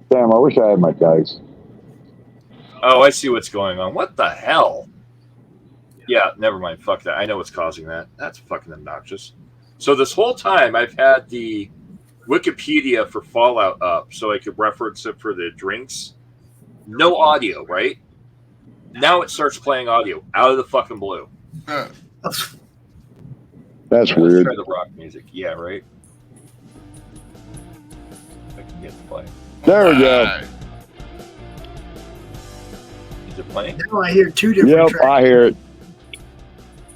G: Damn, I wish I had my dice.
B: Oh, I see what's going on. What the hell? Yeah, never mind. Fuck that. I know what's causing that. That's fucking obnoxious. So this whole time I've had the Wikipedia for Fallout up so I could reference it for the drinks. No audio, right? Now it starts playing audio out of the fucking blue.
G: That's
B: Let's
G: weird.
B: try the rock music. Yeah, right? If I can get to play.
G: There we go.
J: Alright.
B: Is it playing?
F: Now I hear two different
G: Yep,
F: tracks.
G: I hear it.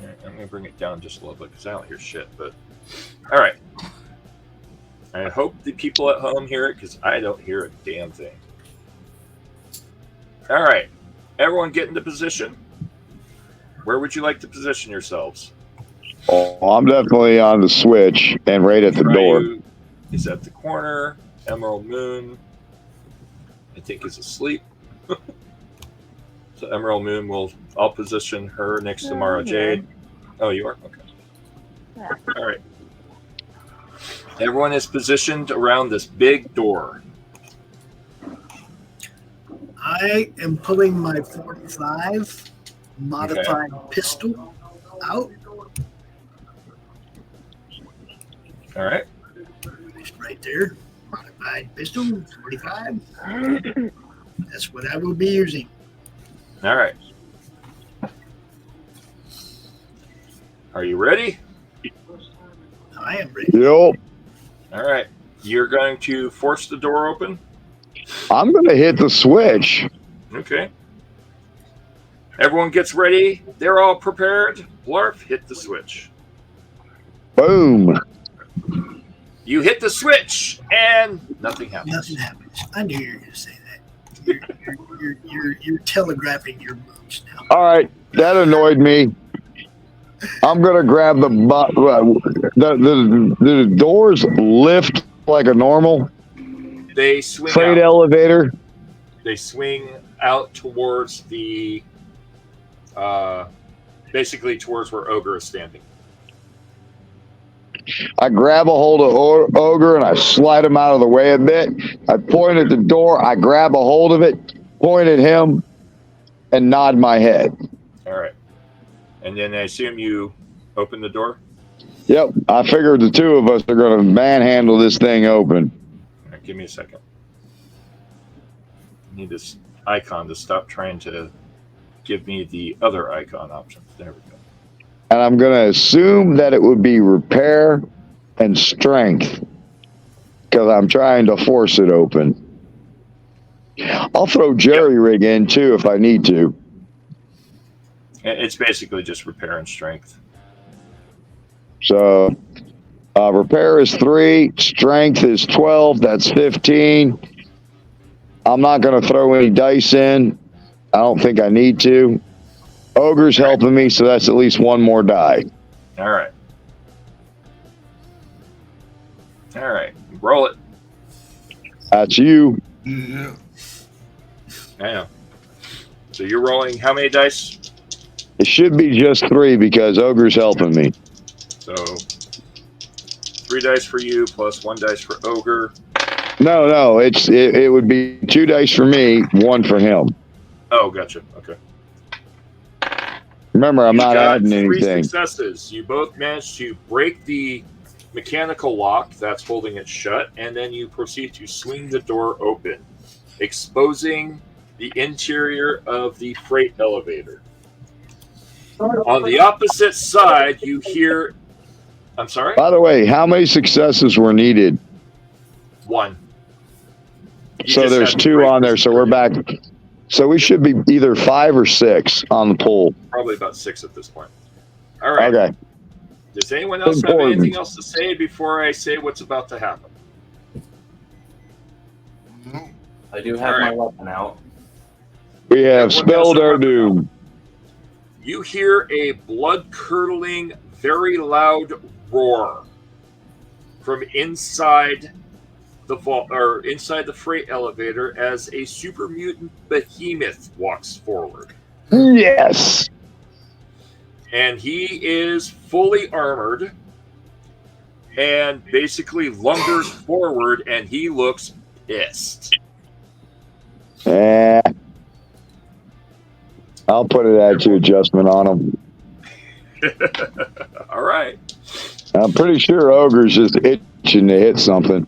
B: All right, I'm going to bring it down just a little bit because I don't hear shit. But all right. I hope the people at home hear it because I don't hear a damn thing. All right. Everyone get into position. Where would you like to position yourselves?
G: Oh, I'm definitely on the switch and right at the door.
B: Ryu is at the corner. Emerald Moon, I think, is asleep. So Emerald Moon I'll position her next to Mara Jade. Oh, you are? Okay.
C: Yeah.
B: All right. Everyone is positioned around this big door.
F: I am pulling my 45 modified pistol out.
B: All right.
F: Right there. Modified pistol, 45. That's what I will be using.
B: All right. Are you ready?
F: I am ready.
G: Yep.
B: All right. You're going to force the door open?
G: I'm going to hit the switch.
B: Okay. Everyone gets ready. They're all prepared. Blarf, hit the switch.
G: Boom.
B: You hit the switch, and nothing happens.
F: Nothing happens. I knew you were going to say that. You're telegraphing your moves now.
G: All right. That annoyed me. I'm going to grab the doors lift like a normal
B: They swing
G: freight
B: out.
G: elevator.
B: They swing out towards the, basically towards where Ogre is standing.
G: I grab a hold of Ogre and I slide him out of the way a bit. I point at the door. I grab a hold of it, point at him, and nod my head.
B: All right. And then I assume you open the door?
G: Yep. I figured the two of us are going to manhandle this thing open.
B: All right, give me a second. I need this icon to stop trying to give me the other icon options. There we go.
G: And I'm going to assume that it would be repair and strength because I'm trying to force it open. I'll throw jerry rig in too if I need to.
B: It's basically just repair and strength.
G: So repair is 3, strength is 12, that's 15. I'm not going to throw any dice in. I don't think I need to. Ogre's helping me, so that's at least one more die.
B: All right. All right. Roll it.
G: That's you.
J: Yeah.
B: I know. So you're rolling how many dice?
G: It should be just 3 because Ogre's helping me.
B: So 3 dice for you plus 1 dice for Ogre.
G: No, it would be 2 dice for me, 1 for him.
B: Oh, gotcha. Okay.
G: Remember, I'm
B: You
G: not
B: got
G: adding
B: 3
G: anything.
B: successes. You both managed to break the mechanical lock that's holding it shut, and then you proceed to swing the door open, exposing the interior of the freight elevator. On the opposite side, you hear... I'm sorry?
G: By the way, how many successes were needed?
B: 1. You
G: So
B: just
G: there's
B: had to
G: 2
B: break
G: on there, so we're back. So we should be either 5 or 6 on the pool.
B: Probably about 6 at this point. All right.
G: Okay.
B: Does anyone else have
G: Important.
B: anything else to say before I say what's about to happen?
J: No.
D: I do have my weapon out.
G: We have
B: Everyone has
G: spelled
B: their
G: our
B: weapon
G: doom.
B: You hear a blood-curdling, very loud roar from inside the vault or inside the freight elevator as a super mutant behemoth walks forward.
G: Yes.
B: And he is fully armored and basically lumbers forward, and he looks pissed.
G: I'll put an attitude adjustment on him.
B: All right.
G: I'm pretty sure Ogre's just itching to hit something.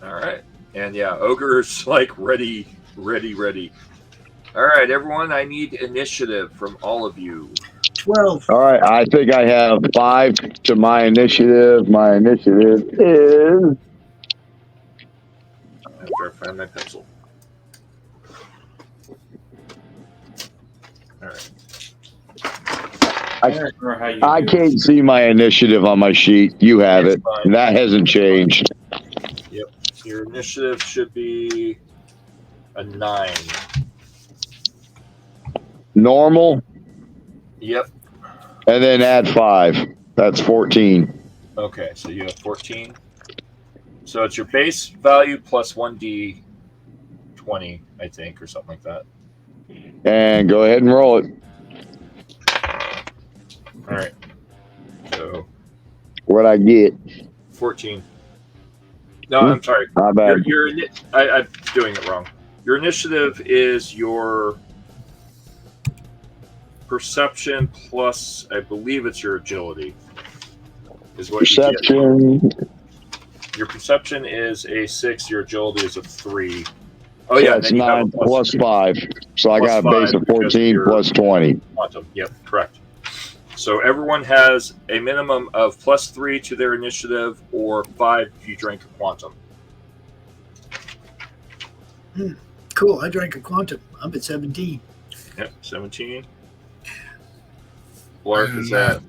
B: All right. And yeah, Ogre's like ready. All right, everyone, I need initiative from all of you.
F: 12.
G: All right, I think I have 5 to my initiative. My initiative is...
B: After I find my pencil. All right.
G: I can't see my initiative on my sheet. You have it.
B: Fine.
G: That hasn't changed.
B: Yep. Your initiative should be a 9.
G: Normal,
B: Yep.
G: and then add 5. That's 14.
B: Okay, so you have 14. So it's your base value plus 1d20, I think, or something like that.
G: And go ahead and roll it.
B: All right. So
G: What'd I get?
B: 14. No, I'm sorry.
G: Not bad.
B: I'm doing it wrong. Your initiative is your perception plus, I believe it's your agility. is what you get.
G: Perception.
B: Your perception is a 6. Your agility is a 3. Oh yeah,
G: That's
B: and then you have a
G: 9 plus 5. So I
B: plus
G: got a base
B: 5
G: of
B: because
G: 14
B: you're
G: plus 20.
B: quantum. Yep, correct. So everyone has a minimum of plus 3 to their initiative, or 5 if you drink a quantum.
F: Cool. I drank a quantum. I'm at 17.
B: Yep, 17. Blark is at.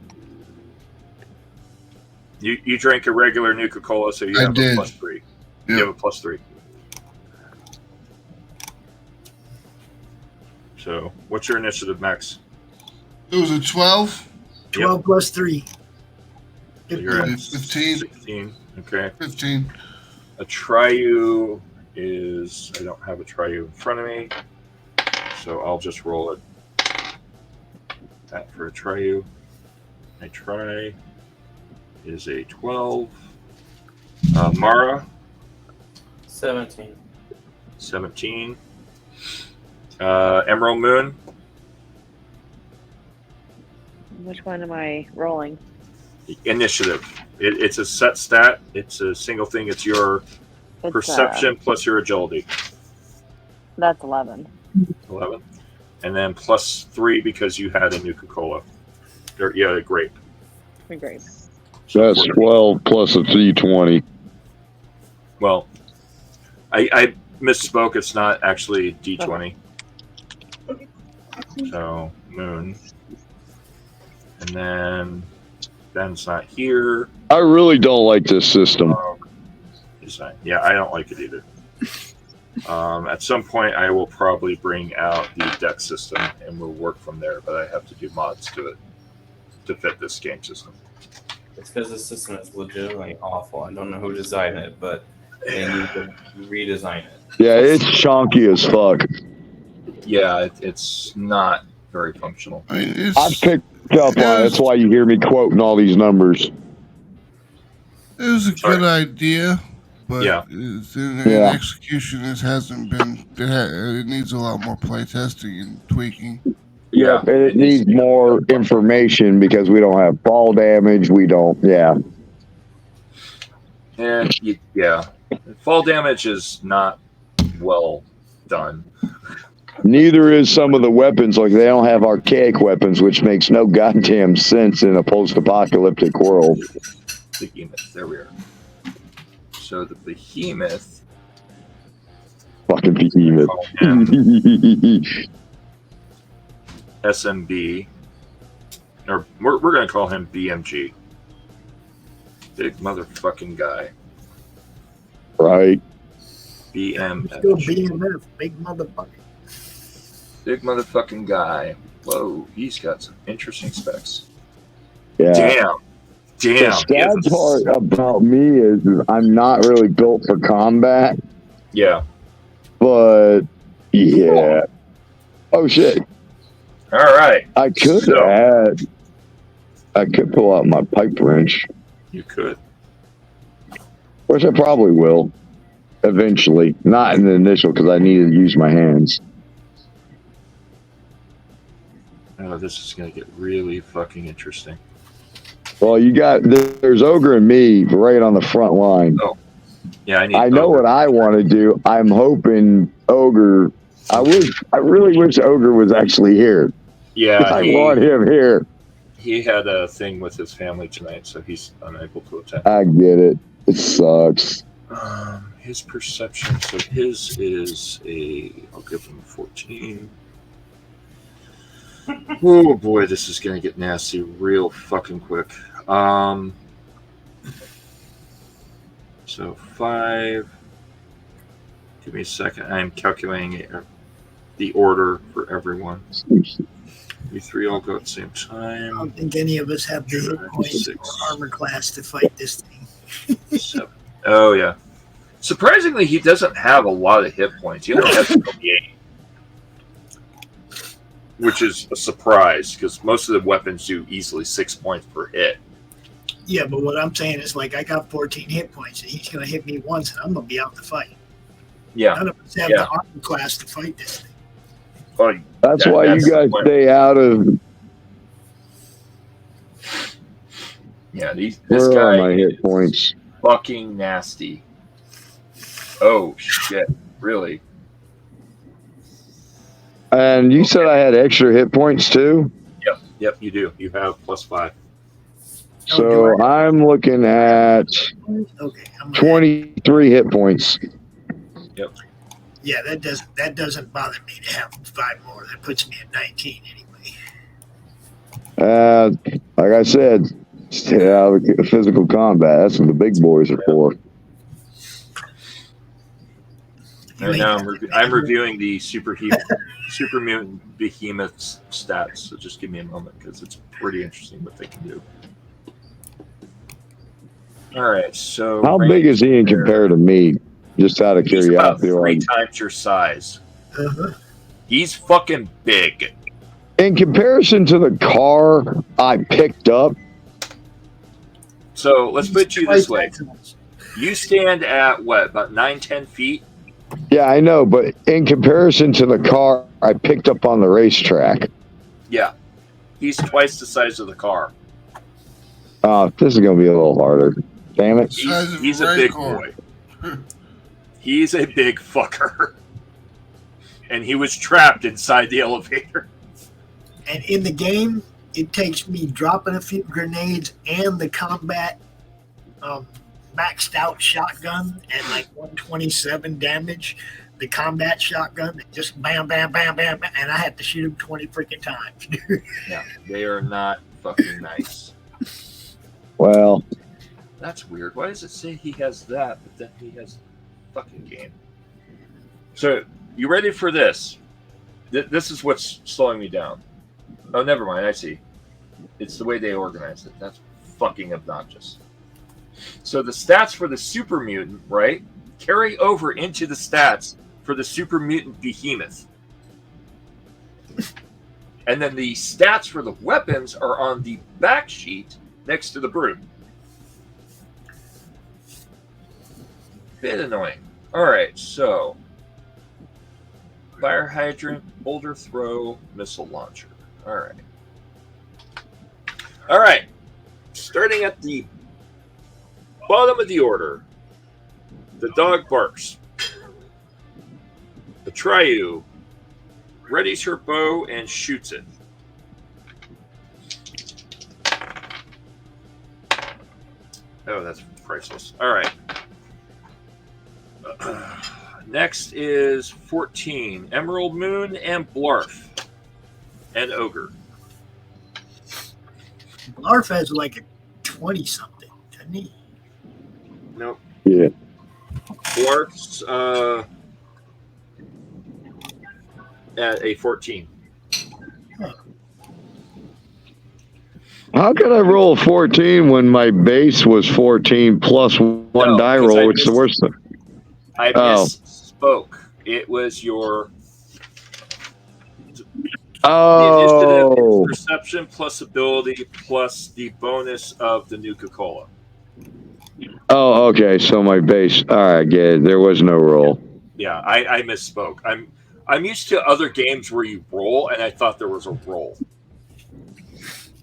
B: You drank a regular Nuka-Cola, so you have a plus 3.
J: Yep.
B: You have a plus 3. So, what's your initiative, Max?
J: It was a 12.
F: 12 plus 3.
B: So you're at
J: 15.
B: 16. Okay.
J: 15.
B: A Triu is. I don't have a Triu in front of me, so I'll just roll it. That for a Triu. A Tri is a 12. Mara.
D: 17.
B: 17. Emerald Moon.
C: Which one am I rolling?
B: Initiative. It's a set stat. It's a single thing. It's your perception plus your agility.
C: That's 11.
B: 11. And then plus 3 because you had a Nuka-Cola. Or, yeah, a grape.
C: A grape.
G: That's 12 plus a D20.
B: Well, I misspoke. It's not actually D20. So, Moon. And then Ben's not here.
G: I really don't like this system.
B: Yeah, I don't like it either. At some point, I will probably bring out the deck system and we'll work from there, but I have to do mods to it to fit this game system.
D: It's because the system is legitimately awful. I don't know who designed it, but they need to redesign it.
G: Yeah, it's chunky as fuck.
B: Yeah, it's not very functional.
J: I mean,
G: I've picked up on it. That's why you hear me quoting all these numbers.
J: It was a good idea, but
B: Yeah.
J: in execution, this hasn't been. It needs a lot more play testing and tweaking.
G: Yeah, and it needs more information because we don't have fall damage. We don't. Yeah.
B: And yeah, fall damage is not well done.
G: Neither is some of the weapons. Like they don't have archaic weapons, which makes no goddamn sense in a post-apocalyptic world.
B: Behemoth. There we are. So the behemoth.
G: Fucking behemoth.
B: SMB. Or we're going to call him BMG. Big motherfucking guy.
G: Right.
B: BMG.
F: Still BMF. Big motherfucker.
B: Big motherfucking guy. Whoa, he's got some interesting specs.
G: Yeah.
B: Damn.
G: The sad part about me is I'm not really built for combat.
B: Yeah.
G: But yeah. Oh shit.
B: All right.
G: I could pull out my pipe wrench.
B: You could.
G: Which I probably will. Eventually. Not in the initial because I need to use my hands.
B: Oh, this is going to get really fucking interesting.
G: Well, there's Ogre and me right on the front line.
B: Oh, yeah,
G: I know what I want to do. I'm hoping Ogre. I really wish Ogre was actually here.
B: Yeah,
G: I want him here.
B: He had a thing with his family tonight, so he's unable to attend.
G: I get it. It sucks.
B: His perception. So his is I'll give him a 14. Oh boy, this is gonna get nasty real fucking quick. So 5. Give me a second. I'm calculating the order for everyone. We 3 all go at the same time.
F: I don't think any of us have the hit points or armor class to fight this thing.
B: 7. Oh yeah. Surprisingly, he doesn't have a lot of hit points. He only has 28. Which is a surprise, because most of the weapons do easily 6 points per hit.
F: Yeah, but what I'm saying is, like, I got 14 hit points, and he's going to hit me once, and I'm going to be out the fight.
B: Yeah.
F: None of us have the armor class to fight this thing.
B: Oh,
G: that's why you guys stay out of.
B: Yeah, this
G: Where are
B: guy
G: my hit
B: is
G: points?
B: fucking nasty. Oh shit! Really?
G: And you said I had extra hit points too?
B: Yep, you do. You have +5.
G: So I'm looking at
F: Okay.
G: 23 hit points.
B: Yep.
F: Yeah, that doesn't bother me to have 5 more. That puts me at 19 anyway.
G: Like I said, stay out of physical combat. That's what the big boys are for.
B: Right now, I'm reviewing the super mutant behemoth stats. So just give me a moment because it's pretty interesting what they can do. All right, so
G: how big is he in compared to me? Just out of
B: He's about
G: curiosity.
B: 3 times your size. He's fucking big.
G: In comparison to the car I picked up.
B: So let's put it to you this way: you stand at what, about 9-10 feet?
G: Yeah, I know, but in comparison to the car I picked up on the racetrack.
B: Yeah, he's twice the size of the car.
G: This is going to be a little harder. Damn it.
B: He's a big boy. He's a big fucker. And he was trapped inside the elevator.
F: And in the game, it takes me dropping a few grenades and the combat maxed out shotgun at like 127 damage. The combat shotgun that just bam, bam, bam, bam, bam, and I had to shoot him 20 freaking times.
B: Yeah, they are not fucking nice.
G: Well,
B: that's weird. Why does it say he has that, but then he has fucking game? So, you ready for this? This is what's slowing me down. Oh, never mind. I see. It's the way they organize it. That's fucking obnoxious. So the stats for the super mutant, right, carry over into the stats for the super mutant behemoth. And then the stats for the weapons are on the back sheet next to the broom. Bit annoying. All right, so fire hydrant, boulder throw, missile launcher. All right. All right. Starting at the bottom of the order, the dog barks. The Triu readies her bow and shoots it. Oh, that's priceless. All right. Next is 14, Emerald Moon and Blarf and Ogre.
F: Blarf has like a 20-something, doesn't he?
B: Nope.
G: Yeah.
B: Blarf's at a 14.
G: How could I roll 14 when my base was 14 plus one die roll, which is the worst thing?
B: I misspoke. It was your the initiative is perception plus ability plus the bonus of the Nuka-Cola.
G: Oh, okay. So my base. All right, get it. There was no roll.
B: Yeah, I misspoke. I'm used to other games where you roll, and I thought there was a roll.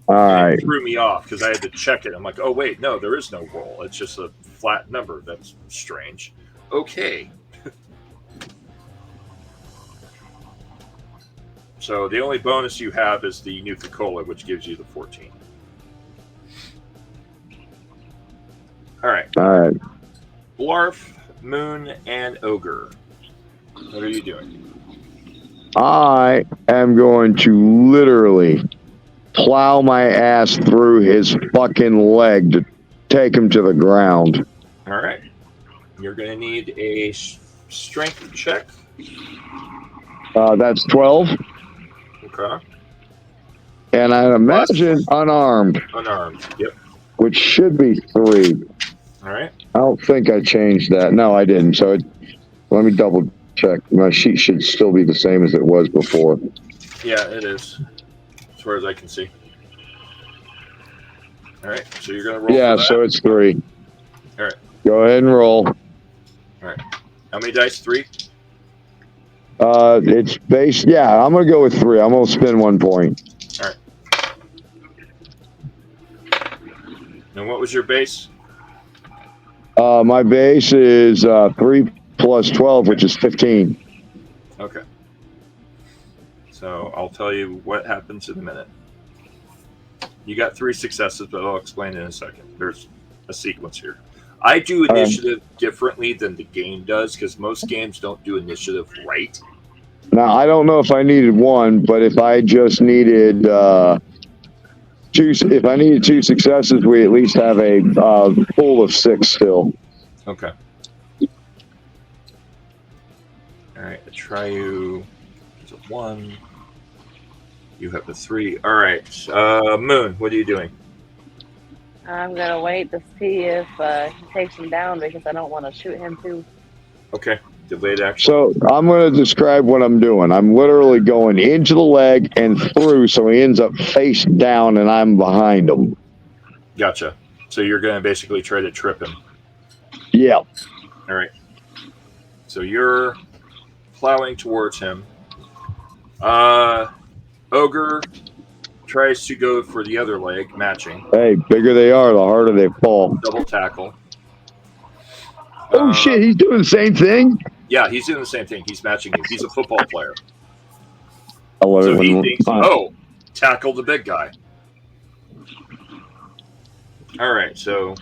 G: All right.
B: It threw me off because I had to check it. I'm like, oh wait, no, there is no roll. It's just a flat number. That's strange. Okay. So the only bonus you have is the Nuka-Cola, which gives you the 14. All right.
G: All right.
B: Blarf, Moon, and Ogre. What are you doing?
G: I am going to literally plow my ass through his fucking leg to take him to the ground.
B: All right. You're going to need a strength check.
G: That's 12.
B: Okay.
G: And I imagine unarmed.
B: Unarmed. Yep.
G: Which should be 3.
B: All right.
G: I don't think I changed that. No, I didn't. So let me double check. My sheet should still be the same as it was before.
B: Yeah, it is. As far as I can see. All right. So you're going to roll.
G: Yeah,
B: for that?
G: so it's 3.
B: All right.
G: Go ahead and roll.
B: All right. How many dice? 3?
G: It's based. Yeah, I'm going to go with 3. I'm going to spend 1 point.
B: All right. And what was your base?
G: My base is 3 plus 12, which is 15.
B: Okay. So I'll tell you what happens in a minute. You got 3 successes, but I'll explain in a second. There's a sequence here. I do initiative differently than the game does because most games don't do initiative right.
G: Now, I don't know if I needed 1, but if I just needed 2, if I needed 2 successes, we at least have a pool of 6 still.
B: Okay. All right, I try you. It's a 1. You have a 3. All right, Moon, what are you doing?
C: I'm gonna wait to see if he takes him down because I don't want to shoot him too.
B: Okay, delayed action.
G: So I'm going to describe what I'm doing. I'm literally going into the leg and through, so he ends up face down, and I'm behind him.
B: Gotcha. So you're going to basically try to trip him.
G: Yeah.
B: All right. So you're plowing towards him. Ogre tries to go for the other leg, matching.
G: Hey, bigger they are, the harder they fall.
B: Double tackle.
G: Oh, shit, he's doing the same thing?
B: Yeah, he's doing the same thing. He's matching you. He's a football player.
G: I love
B: So
G: it
B: he
G: when
B: thinks, tackle the big guy. All right, so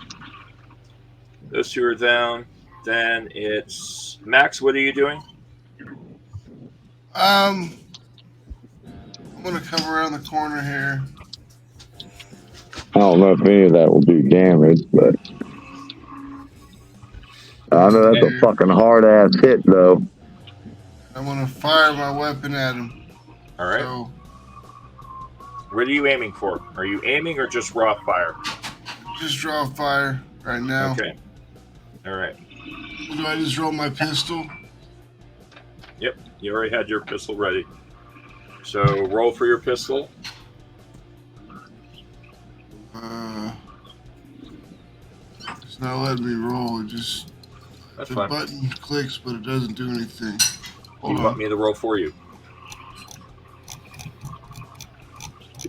B: those 2 are down. Then it's Max. What are you doing?
J: I'm gonna come around the corner here.
G: I don't know if any of that will do damage, but I know that's a fucking hard-ass hit, though.
J: I'm gonna fire my weapon at him.
B: All right.
J: So,
B: What are you aiming for? Are you aiming or just raw fire?
J: just draw fire right now.
B: Okay. All right.
J: Do I just roll my pistol?
B: Yep. You already had your pistol ready. So roll for your pistol.
J: It's not letting me roll. It just
B: That's
J: the
B: fine.
J: button clicks, but it doesn't do anything. Hold
B: You
J: on.
B: want me to roll for you?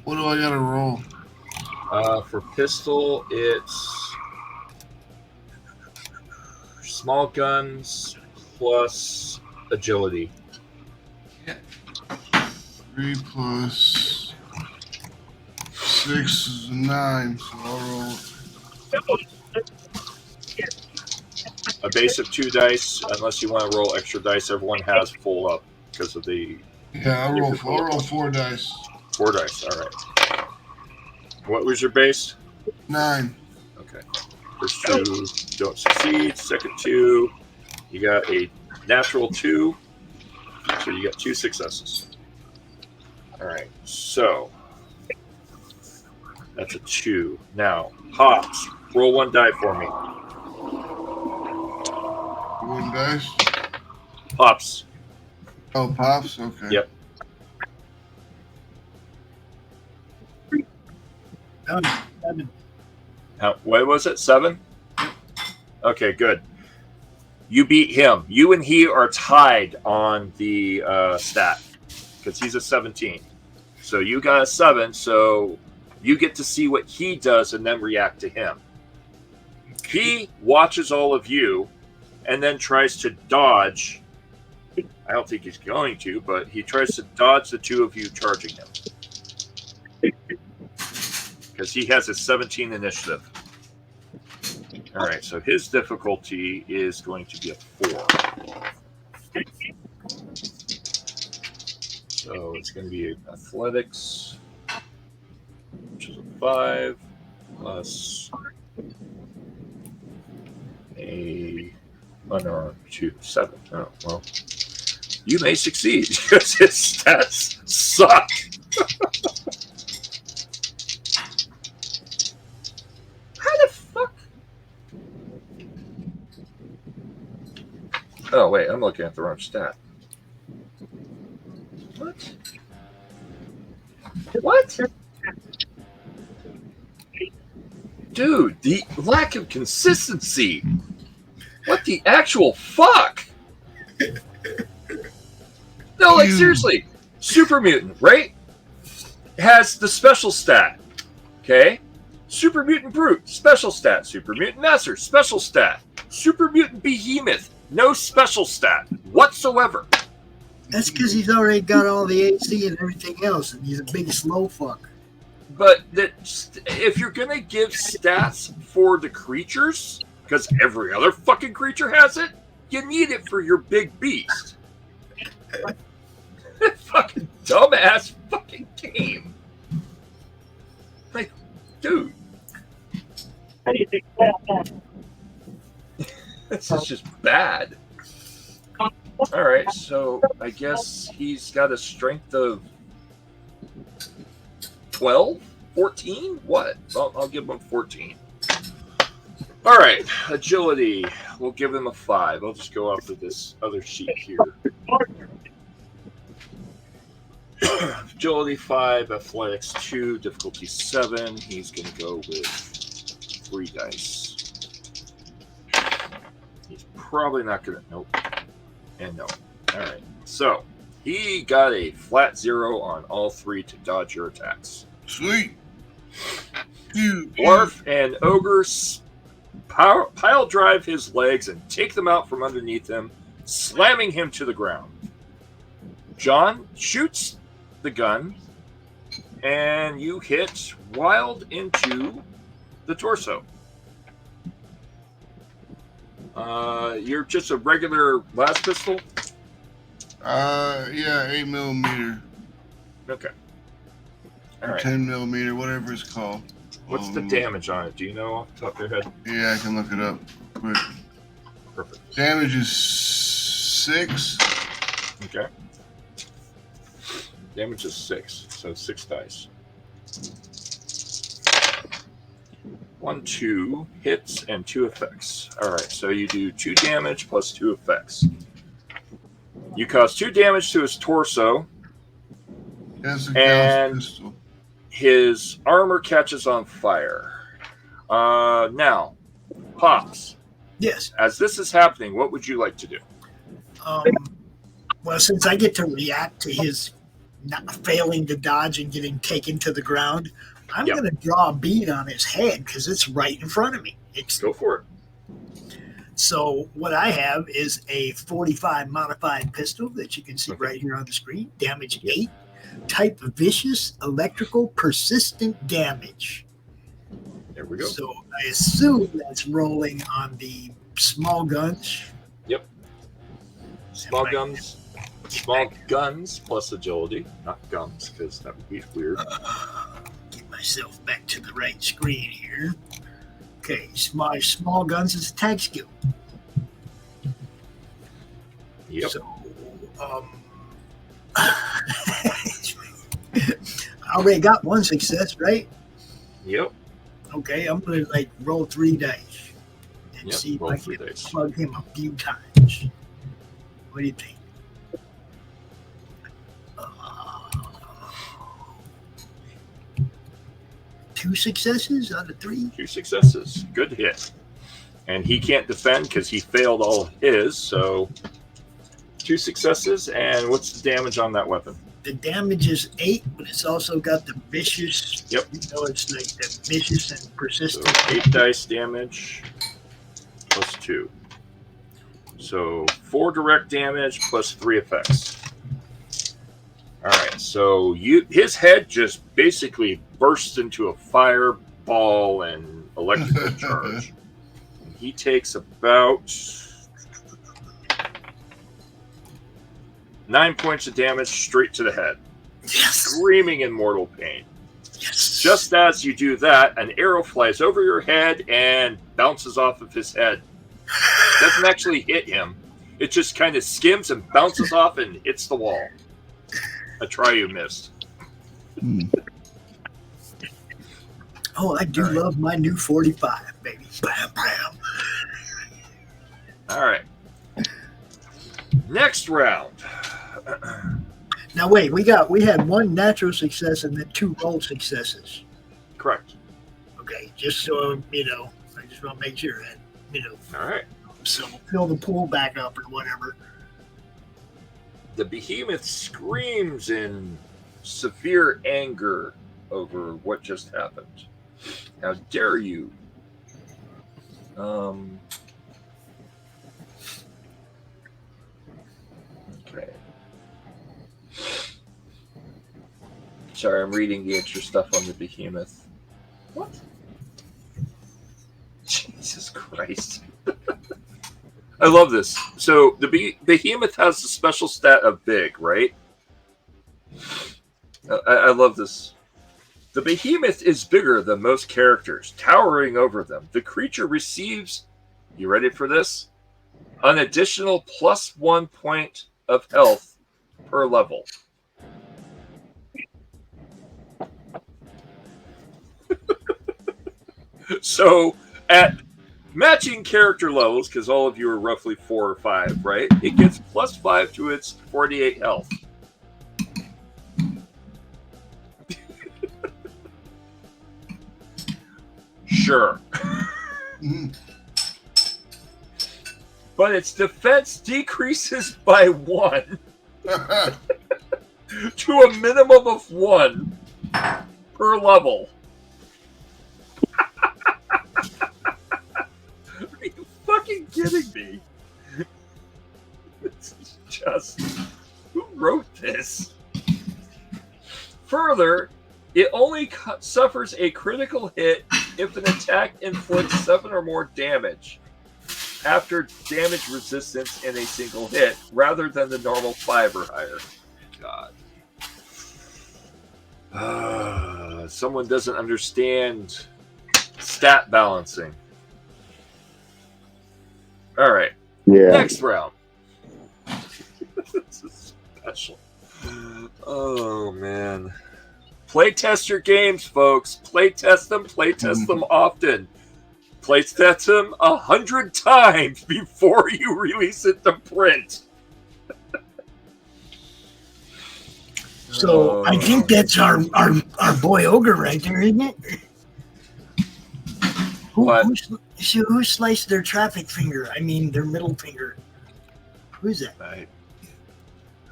J: What do I gotta roll?
B: For pistol, it's small guns plus agility.
J: 3 plus 6 is 9, so I'll roll.
B: A base of 2 dice, unless you want to roll extra dice. Everyone has full up because of the.
J: Yeah, I'll roll 4 dice.
B: 4 dice. All right. What was your base?
J: 9.
B: Okay. First 2 don't succeed. Second 2, you got a natural 2, so you got 2 successes. All right. So that's a 2. Now, Pops, roll 1 die for me.
J: 1 dice.
B: Pops.
J: Oh, pops. Okay.
B: Yep. What was it? 7? Okay, good. You beat him. You and he are tied on the stat because he's a 17. So you got a 7. So you get to see what he does and then react to him. He watches all of you and then tries to dodge. I don't think he's going to, but he tries to dodge the 2 of you charging him. Because he has a 17 initiative. All right, so his difficulty is going to be a 4. So it's going to be athletics, which is a 5, plus a unarmed 2, 7. Oh, well. You may succeed because his stats suck. How the fuck? Oh, wait, I'm looking at the wrong stat. What? What? Dude, the lack of consistency. What the actual fuck? No, like, seriously. Super Mutant, right? Has the special stat. Okay? Super Mutant Brute, special stat. Super Mutant Master, special stat. Super Mutant Behemoth, no special stat whatsoever.
F: That's because he's already got all the AC and everything else, and he's a big slow fuck.
B: But if you're going to give stats for the creatures, because every other fucking creature has it, you need it for your big beast. Fucking dumbass fucking game. Like, dude.
K: How do you think that?
B: This is just bad. Alright, so I guess he's got a strength of 12? 14? What? I'll give him 14. Alright, agility. We'll give him a 5. I'll just go off of this other sheet here. Agility 5, athletics 2, difficulty 7. He's going to go with 3 dice. He's probably not going to... Nope. And no. Alright, so he got a flat 0 on all 3 to dodge your attacks.
J: Sweet.
B: Dwarf and Ogre pile drive his legs and take them out from underneath him, slamming him to the ground. John shoots the gun, and you hit Wild into the torso. You're just a regular las pistol?
J: Yeah, 8mm.
B: Okay. All right.
J: 10mm, whatever it's called.
B: What's the damage on it? Do you know off the top of your head?
J: Yeah, I can look it up quick.
B: Perfect.
J: Damage is 6.
B: Okay. Damage is 6, so 6 dice. 1, 2 hits and 2 effects. All right, so you do 2 damage plus 2 effects. You cause 2 damage to his torso, and his armor catches on fire. Now, Pops.
F: Yes.
B: As this is happening, what would you like to do?
F: Well, since I get to react to his not failing to dodge and getting taken to the ground, I'm going to draw a bead on his head because it's right in front of me.
B: Go for it.
F: So what I have is a 45 modified pistol that you can see right here on the screen. Damage 8. Type vicious, electrical, persistent damage.
B: There we go.
F: So I assume that's rolling on the small guns.
B: Yep. Small guns plus agility, not guns, because that would be weird.
F: Get myself back to the right screen here. Okay, my small guns is attack skill.
B: Yep.
F: So, I already got 1 success, right?
B: Yep.
F: Okay, I'm gonna roll 3 dice and see if I can plug him a few times. What do you think? 2 successes out of 3.
B: 2 successes. Good hit. And he can't defend because he failed all his, so 2 successes. And what's the damage on that weapon?
F: The damage is 8, but it's also got the vicious.
B: Yep.
F: It's like the vicious and persistent.
B: So 8 dice damage plus 2. So 4 direct damage plus 3 effects. All right, so his head just basically bursts into a fireball and electrical charge. He takes about 9 points of damage straight to the head, screaming in mortal pain.
F: Yes.
B: Just as you do that, an arrow flies over your head and bounces off of his head. Doesn't actually hit him. It just kind of skims and bounces off and hits the wall. A try you missed.
F: Oh, I do love my new 45, baby. Bam, bam.
B: All right. Next round.
F: Now wait, we had 1 natural success and then 2 roll successes.
B: Correct.
F: Okay, just so I just want to make sure that
B: All right.
F: So fill the pool back up or whatever.
B: The behemoth screams in severe anger over what just happened. How dare you? Okay. Sorry, I'm reading the extra stuff on the behemoth. What? Jesus Christ. I love this. So the behemoth has a special stat of big, right? I love this. The behemoth is bigger than most characters, towering over them. The creature receives, you ready for this? An additional +1 point of health per level. So at matching character levels, because all of you are roughly 4 or 5, right? It gets +5 to its 48 health. Sure. But its defense decreases by 1 to a minimum of 1 per level. Are you fucking kidding me? This is just... Who wrote this? Further, it only suffers a critical hit if an attack inflicts 7 or more damage after damage resistance in a single hit, rather than the normal 5 or higher. God. Someone doesn't understand stat balancing. All right.
G: Yeah.
B: Next round. This is special. Oh, man. Play test your games, folks. Play test them. Play test them often. Play test them 100 times before you release it to print.
F: So I think that's our boy Ogre right there, isn't it? Who sliced their traffic finger? I mean, their middle finger. Who's that?
B: Right.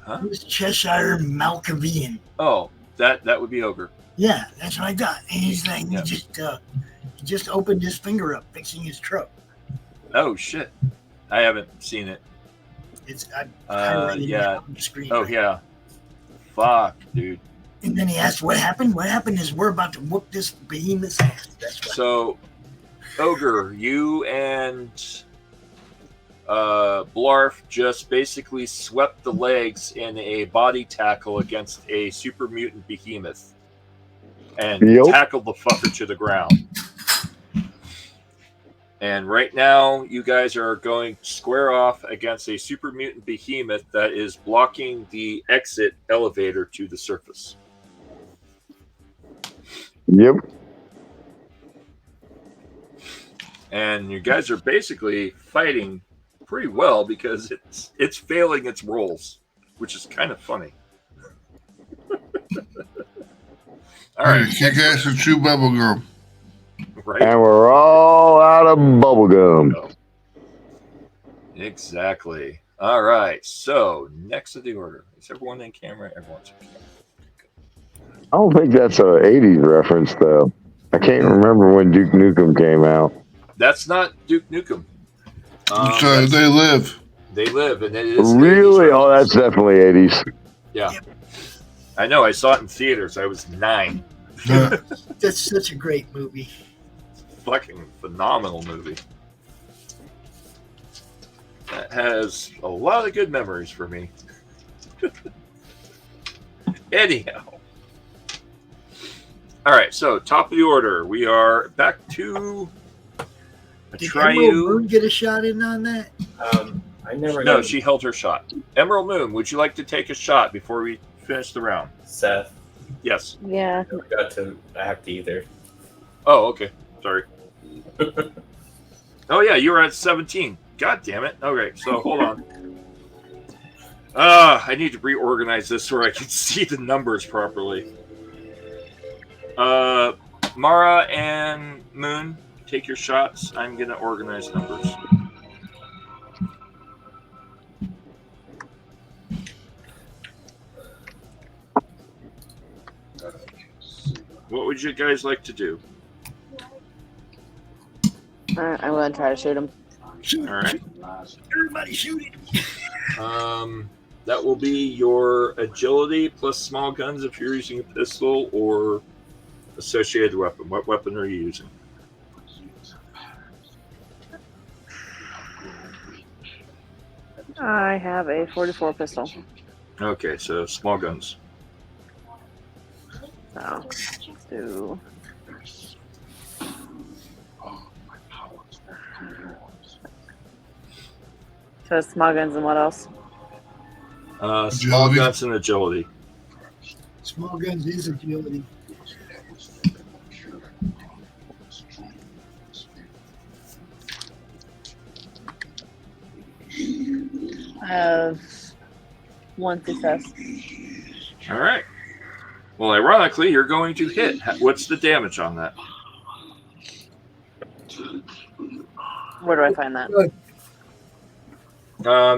B: Huh?
F: Who's Cheshire Malkavian?
B: Oh, that would be Ogre.
F: Yeah, that's what I got. And he's like, he just opened his finger up, fixing his truck.
B: Oh shit! I haven't seen it.
F: It's
B: yeah.
F: On the screen.
B: Oh yeah. Fuck, dude.
F: And then he asked, "What happened? What happened is we're about to whoop this behemoth's ass." That's what.
B: So, Ogre, you and Blarf just basically swept the legs in a body tackle against a super mutant behemoth and tackled the fucker to the ground. And right now, you guys are going square off against a super mutant behemoth that is blocking the exit elevator to the surface.
G: Yep.
B: And you guys are basically fighting pretty well because it's failing its rolls, which is kind of funny. All right,
J: kick ass and chew bubble gum.
B: Right.
G: And we're all out of bubble gum.
B: Exactly. All right. So next of the order. Is everyone in camera? Everyone's in camera.
G: I don't think that's a 80s reference, though. I can't remember when Duke Nukem came out.
B: That's not Duke Nukem.
J: They Live.
B: They Live, and it is
G: really. Oh, that's definitely 80s.
B: Yeah, I know. I saw it in theaters. I was 9.
F: That's such a great movie.
B: Fucking phenomenal movie. That has a lot of good memories for me. Anyhow. All right, so top of the order. We are back to
F: Did Emerald Moon get a shot in on that?
D: I never.
B: No, she held her shot. Emerald Moon, would you like to take a shot before we finish the round?
D: Seth.
B: Yes.
C: Yeah.
D: Never got to act either.
B: Oh, okay. Sorry. Oh yeah, you were at 17. God damn it. Okay, so hold on. I need to reorganize this so I can see the numbers properly. Mara and Moon, take your shots. I'm gonna organize numbers. What would you guys like to do?
C: Alright, I'm going to try to shoot him.
F: Shoot.
B: All right.
F: Everybody shoot it.
B: That will be your agility plus small guns if you're using a pistol or associated weapon. What weapon are you using?
C: I have a 44 pistol.
B: Okay, so small guns.
C: So, let's do... So small guns and what else?
B: Small
J: Agility.
B: guns and agility.
F: Small guns is agility.
C: I have 1 success.
B: All right. Well, ironically, you're going to hit. What's the damage on that?
C: Where do I find that?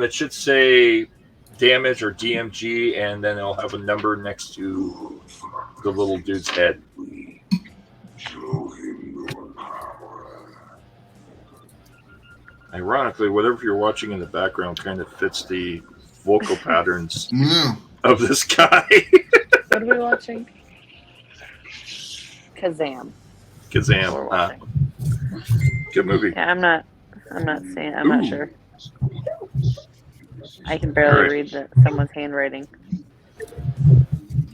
B: It should say damage or DMG, and then it'll have a number next to the little dude's head. Ironically, whatever you're watching in the background kind of fits the vocal patterns
J: Yeah.
B: of this guy.
C: What are we watching? Kazam. We're
B: Kazam.
C: watching.
B: Good movie.
C: Yeah, I'm not saying, I'm not
B: Ooh.
C: sure. I can barely
B: Alright.
C: read someone's handwriting.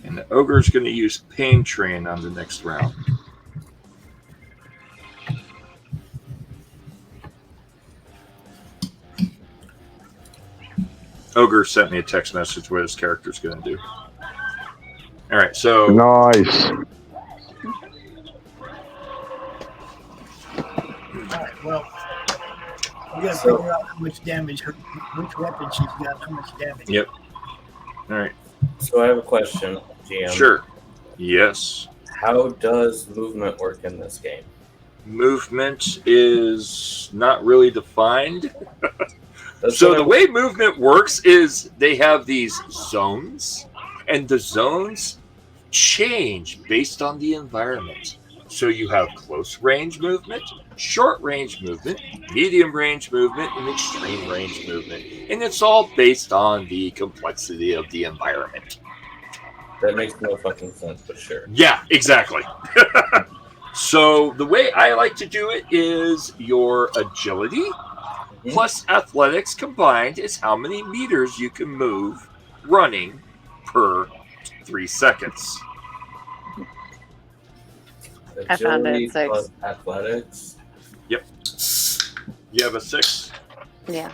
B: And the ogre's going to use Pain Train on the next round. Ogre sent me a text message what his character's going to do. All right, so
G: Nice.
F: Alright, well, we got to figure out how much damage, which weapon she's got, how much damage.
B: Yep. All right.
D: So I have a question, GM.
B: Sure. Yes.
D: How does movement work in this game?
B: Movement is not really defined.
D: That's
B: So
D: what
B: the
D: I-
B: way movement works is they have these zones, and the zones change based on the environment. So you have close range movement, short range movement, medium range movement, and extreme range movement. And it's all based on the complexity of the environment.
D: That makes no fucking sense, but sure.
B: Yeah, exactly. So the way I like to do it is your agility plus athletics combined is how many meters you can move running per 3 seconds.
C: I found it,
D: Agility
C: 6.
D: plus athletics.
B: Yep. You have a 6?
C: Yeah.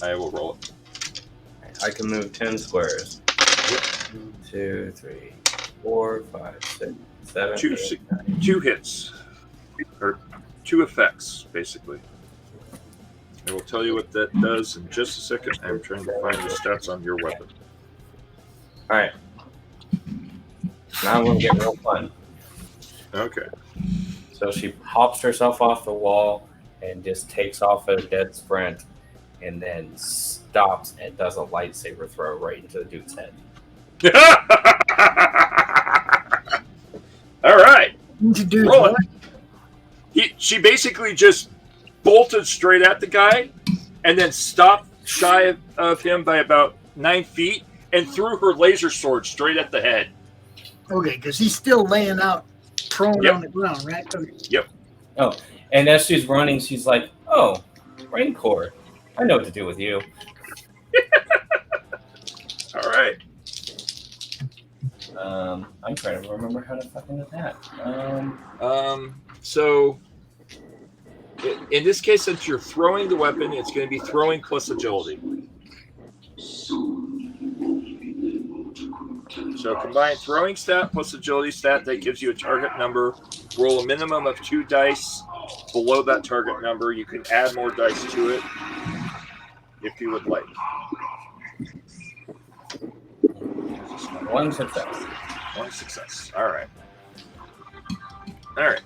B: I will roll it.
D: I can move 10 squares.
B: Yep.
D: 2, 3, 4, 5, 6, 7,
B: 2,
D: 8, 9.
B: 2 hits. Or 2 effects, basically. I will tell you what that does in just a second. I'm trying to find the stats on your weapon.
D: Alright. Now I'm going to get real fun.
B: Okay.
D: So she hops herself off the wall and just takes off at a dead sprint and then stops and does a lightsaber throw right into the dude's head.
B: All right.
F: Dude,
B: Roll it. She basically just bolted straight at the guy and then stopped shy of him by about 9 feet and threw her laser sword straight at the head.
F: Okay, because he's still laying out prone
B: Yep.
F: on the ground, right? Okay.
B: Yep.
D: Oh, and as she's running, she's like, "Oh, Raincore, I know what to do with you."
B: All right.
D: I'm trying to remember how to fucking attack.
B: So in this case, since you're throwing the weapon, it's going to be throwing plus agility. So combine throwing stat plus agility stat. That gives you a target number. Roll a minimum of 2 dice below that target number. You can add more dice to it if you would like.
D: 1 success.
B: 1 success. All right. All right.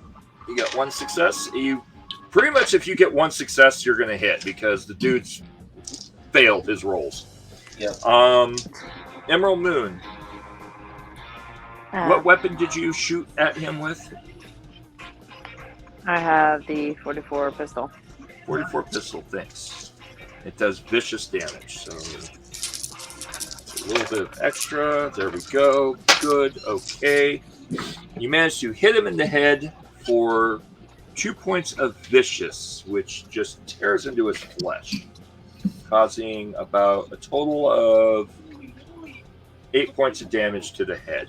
B: You got 1 success. You pretty much, if you get 1 success, you're going to hit because the dude's failed his rolls.
D: Yep.
B: Emerald Moon. What weapon did you shoot at him with?
C: I have the 44 pistol.
B: 44 pistol, thanks. It does vicious damage, so it's a little bit of extra. There we go. Good. Okay. You managed to hit him in the head for 2 points of vicious, which just tears into his flesh, causing about a total of 8 points of damage to the head.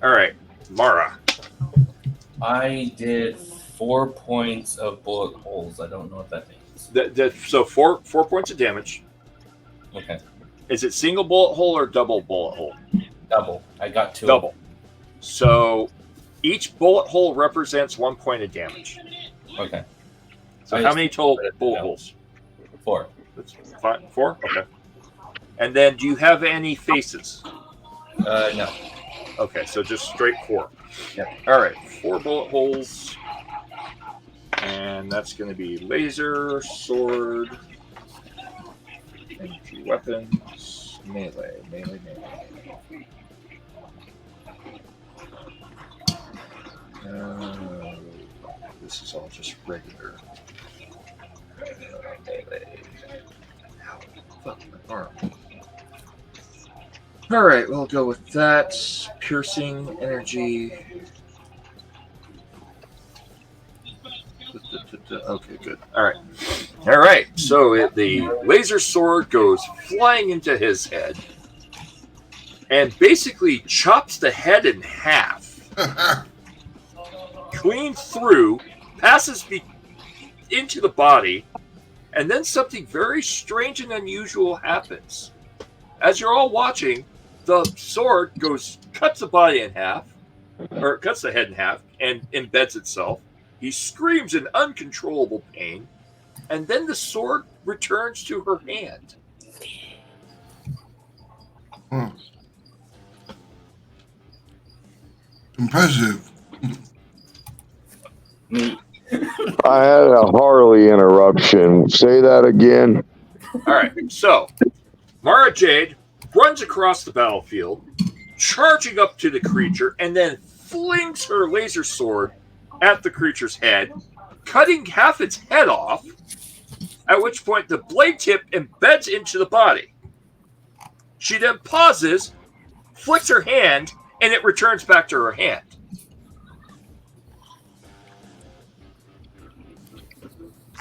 B: All right, Mara.
D: I did 4 points of bullet holes. I don't know what that means.
B: So four points of damage.
D: Okay.
B: Is it single bullet hole or double bullet hole?
D: Double. I got 2.
B: Double. So each bullet hole represents 1 point of damage.
D: Okay.
B: So how many total bullet holes?
D: 4.
B: That's fine. 4? Okay. And then do you have any faces?
D: No.
B: Okay, so just straight 4.
D: Yep.
B: All right, 4 bullet holes. And that's going to be laser, sword, energy weapons, melee. This is all just regular. Melee. Ow, fuck my arm. All right, we'll go with that. Piercing, energy. Okay, good. All right. So the laser sword goes flying into his head and basically chops the head in half, clean through, passes into the body, and then something very strange and unusual happens. As you're all watching, the sword cuts the body in half, or cuts the head in half, and embeds itself. He screams in uncontrollable pain, and then the sword returns to her hand.
J: Impressive.
G: I had a Harley interruption. Say that again.
B: All right, so Mara Jade runs across the battlefield, charging up to the creature, and then flings her laser sword at the creature's head, cutting half its head off, at which point the blade tip embeds into the body. She then pauses, flicks her hand, and it returns back to her hand.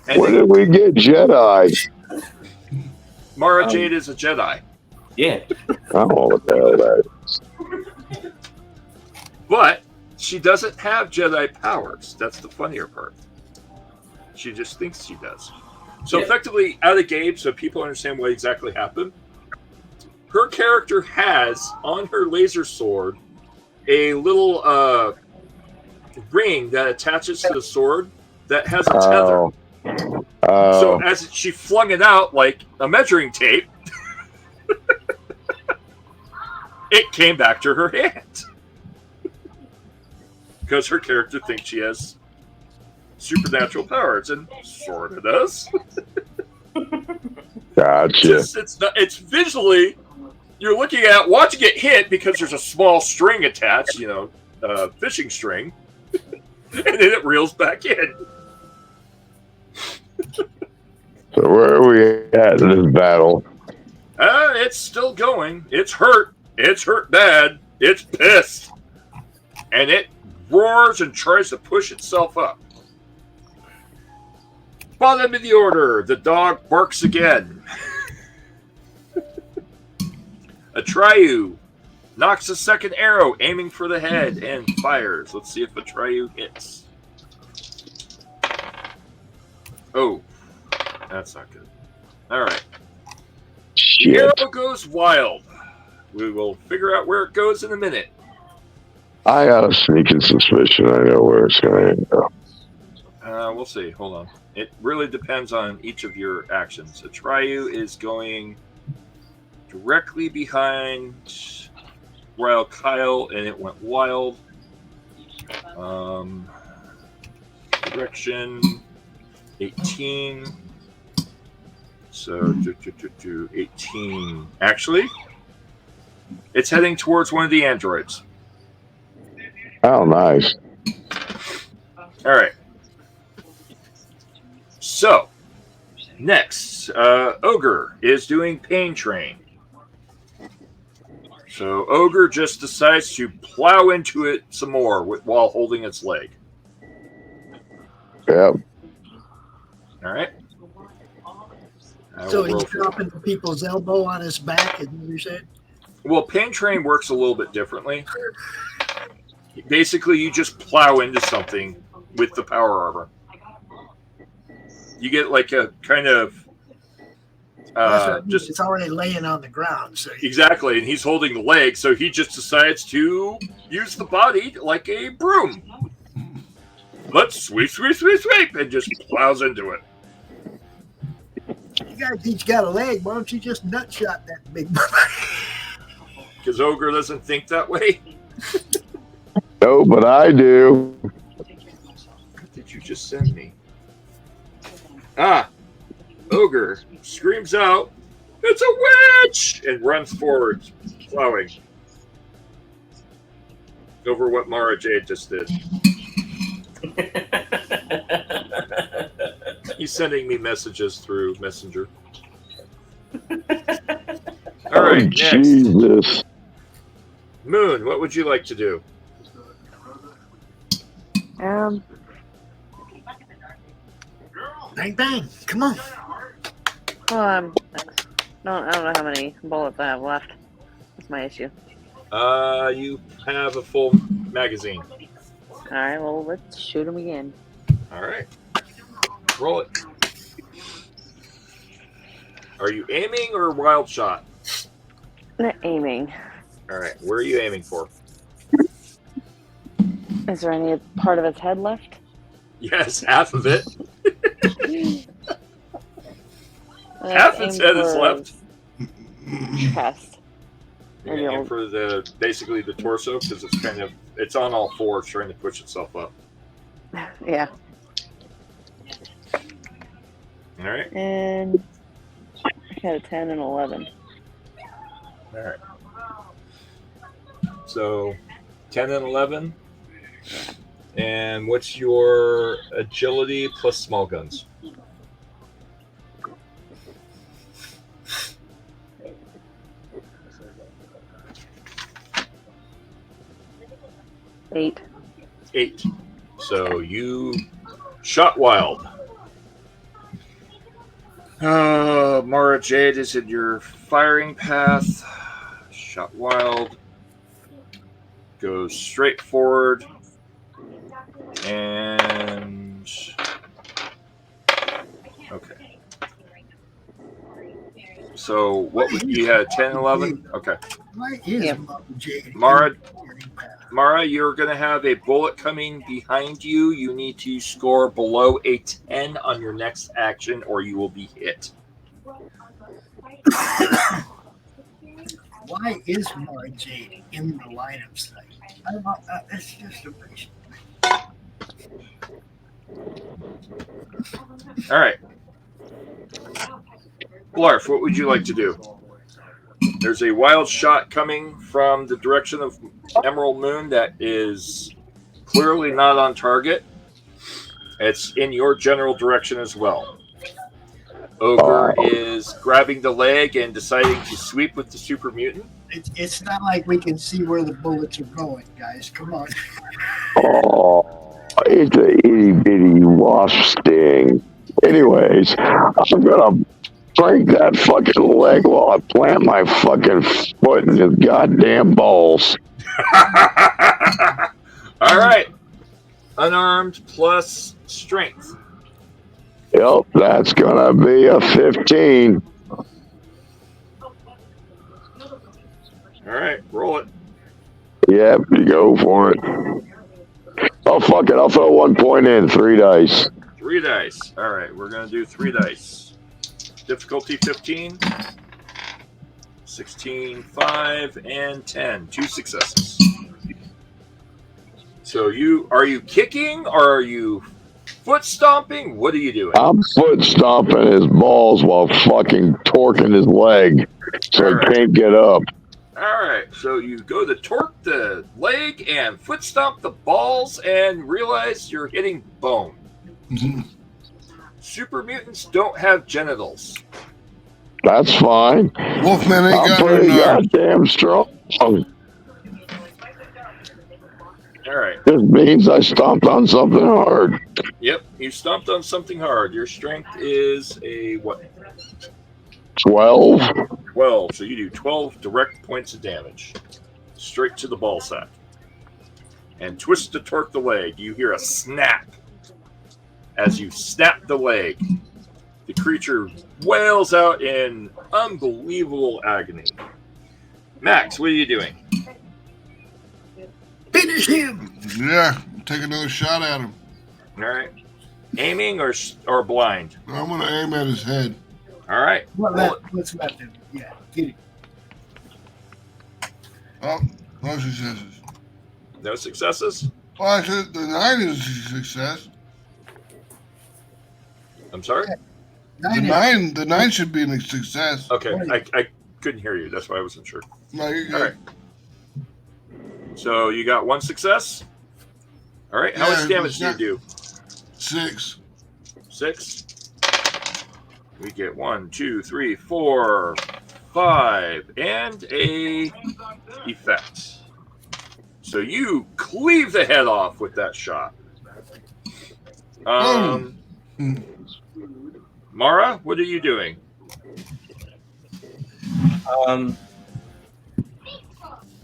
B: And
G: Where did we get Jedi?
B: Mara Jade is a Jedi.
D: Yeah.
G: I don't know what the hell that is.
B: But she doesn't have Jedi powers. That's the funnier part. She just thinks she does. So effectively, out of the gate, so people understand what exactly happened, her character has, on her laser sword, a little ring that attaches to the sword that has a tether. So as she flung it out like a measuring tape, it came back to her hand. Because her character thinks she has supernatural powers, and sort of does.
G: Gotcha.
B: It's visually, you're looking at watching it hit because there's a small string attached, fishing string, and then it reels back in.
G: So where are we at in this battle?
B: It's still going. It's hurt. It's hurt bad. It's pissed. And it roars and tries to push itself up. Bottom of the order, the dog barks again. Atreyu knocks a second arrow, aiming for the head, and fires. Let's see if Atreyu hits. Oh, that's not good. All right. The arrow goes wild. We will figure out where it goes in a minute.
G: I got a sneaking suspicion I know where it's going to go.
B: We'll see. Hold on. It really depends on each of your actions. Atreyu is going directly behind Royal Kyle, and it went wild. Direction 18. So 18. Actually, it's heading towards one of the androids.
G: Oh, nice.
B: All right. So, next, Ogre is doing Pain Train. So, Ogre just decides to plow into it some more while holding its leg.
G: Yep.
B: All right.
F: So he's dropping people's elbow on his back, is what you said?
B: Well, Pain Train works a little bit differently. Basically, you just plow into something with the power armor. You get like a kind of just
F: it's already laying on the ground. So
B: exactly, and he's holding the leg, so he just decides to use the body like a broom. Let's sweep, and just plows into it.
F: You guys each got a leg. Why don't you just nut shot that big boy?
B: Because Ogre doesn't think that way.
G: No, but I do.
B: What did you just send me? Ogre screams out, "It's a witch!" and runs forward, plowing over what Mara Jade just did. He's sending me messages through Messenger. All right, next.
G: Jesus.
B: Moon, what would you like to do?
F: Bang, bang. Come on.
C: Well, I don't know how many bullets I have left. That's my issue.
B: You have a full magazine.
C: All right, well, let's shoot him again.
B: All right. Roll it. Are you aiming or wild shot?
C: Not aiming.
B: All right. Where are you aiming for?
C: Is there any part of his head left?
B: Yes, half of it. Half its head is left.
C: Chest.
B: You're gonna aim for basically the torso because it's on all fours trying to push itself up.
C: Yeah.
B: All right.
C: And I got a 10 and 11.
B: All right. So 10 and 11. And what's your agility plus small guns?
C: Eight.
B: So you shot wild. Mara Jade is in your firing path. Shot wild. Goes straight forward. And okay. So what would you had 10, 11? Okay.
F: Why is Jade?
B: Mara, you're going to have a bullet coming behind you. You need to score below a 10 on your next action, or you will be hit.
F: Why is Mara Jade in the line of sight? It's just a patient.
B: All right. Blarf, what would you like to do? There's a wild shot coming from the direction of Emerald Moon that is clearly not on target. It's in your general direction as well. Ogre is grabbing the leg and deciding to sweep with the super mutant.
F: It's not like we can see where the bullets are going, guys. Come on.
G: Oh, it's a itty bitty wasp sting. Anyways, I'm gonna break that fucking leg while I plant my fucking foot in his goddamn balls.
B: All right. Unarmed plus strength.
G: Yep, that's gonna be a 15.
B: All right, roll it.
G: Yep, you go for it. Oh, fuck it. I'll throw 1 point in. 3 dice.
B: 3 dice. All right, we're going to do 3 dice. Difficulty 15, 16, 5, and 10. 2 successes. So are you kicking or are you foot stomping? What are you doing?
G: I'm foot stomping his balls while fucking torquing his leg so he can't get up.
B: All right, so you go to torque the leg and foot stomp the balls and realize you're hitting bone. Super mutants don't have genitals.
G: That's fine.
J: Wolfman ain't
G: I'm
J: got
G: pretty
J: no narc.
G: goddamn strong.
B: All right.
G: This means I stomped on something hard.
B: Yep, you stomped on something hard. Your strength is a what?
G: 12.
B: 12. So you do 12 direct points of damage. Straight to the ball sack. And twist to torque the leg. You hear a snap. As you snap the leg, the creature wails out in unbelievable agony. Max, what are you doing?
F: Finish him!
J: Yeah, take another shot at him.
B: All right. Aiming or blind?
J: I'm going to aim at his head.
B: All right.
F: What's left of him? Yeah, get it.
J: Oh, no successes.
B: No successes?
J: Well, I said the 9 is a success.
B: I'm sorry?
J: The 9 should be a success.
B: Okay, I couldn't hear you. That's why I wasn't sure.
J: No, you're good.
B: All right. So you got 1 success? All right. How much damage do you do?
J: 6.
B: 6? We get 1, 2, 3, 4, 5, and a effect. So you cleave the head off with that shot. Mara, what are you doing?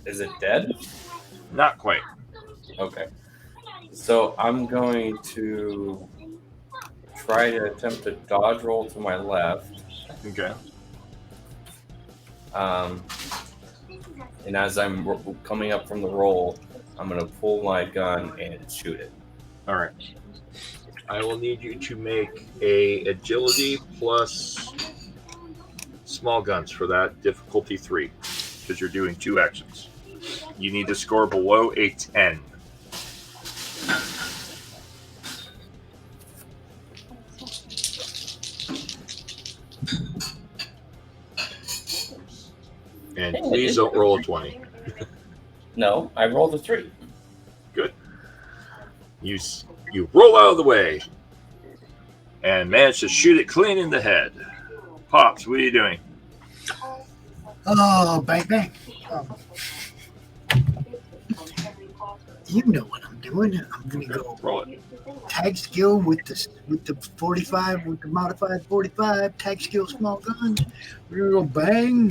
D: Is it dead?
B: Not quite.
D: Okay. So I'm going to try to attempt to dodge roll to my left.
B: Okay.
D: And as I'm coming up from the roll, I'm going to pull my gun and shoot it.
B: All right. I will need you to make a agility plus small guns for that, difficulty 3, because you're doing 2 actions. You need to score below a 10. And please don't roll a 20.
D: No, I rolled a 3.
B: Good. You roll out of the way and manage to shoot it clean in the head. Pops, what are you doing?
F: Oh, bang, bang. You know what I'm doing. I'm going to go
B: roll it.
F: Tag skill with the 45, with the modified 45, tag skill small guns. We're going to go bang,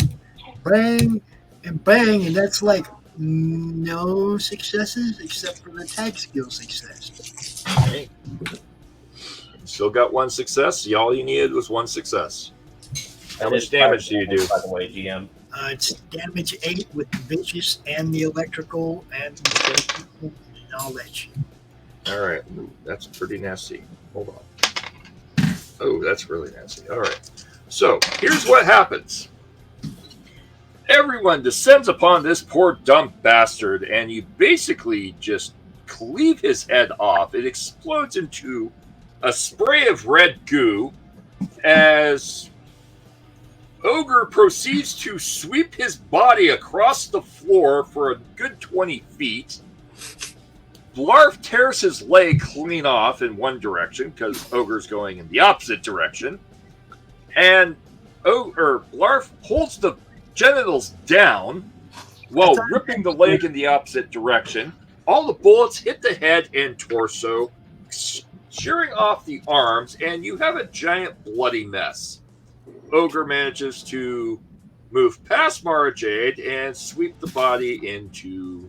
F: bang, and bang, and that's like no successes except for the tag skill success.
B: Okay. Still got 1 success. All you needed was 1 success. How much damage do you do?
D: By the way, GM.
F: It's damage 8 with the vicious and the electrical and all that shit.
B: All right. Ooh, that's pretty nasty. Hold on. Oh, that's really nasty. All right. So here's what happens. Everyone descends upon this poor dumb bastard, and you basically just cleave his head off. It explodes into a spray of red goo as Ogre proceeds to sweep his body across the floor for a good 20 feet. Blarf tears his leg clean off in one direction because Ogre's going in the opposite direction. And Blarf holds the genitals down while ripping the leg in the opposite direction. All the bullets hit the head and torso, shearing off the arms, and you have a giant bloody mess. Ogre manages to move past Mara Jade and sweep the body into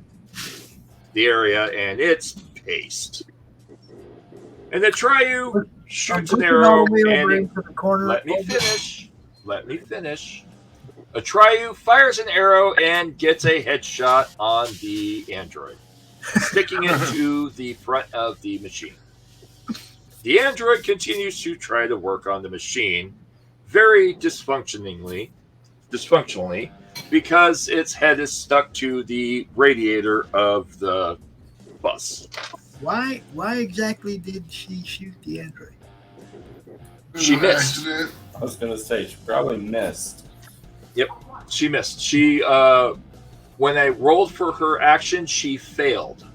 B: the area, and it's paste. And then Triu shoots an arrow, and let me finish. A Triu fires an arrow and gets a headshot on the android, sticking it to the front of the machine. The android continues to try to work on the machine, very dysfunctionally, because its head is stuck to the radiator of the bus.
F: Why exactly did she shoot the android?
B: She missed.
D: I was going to say, she probably missed.
B: Yep, she missed. She when I rolled for her action, she failed.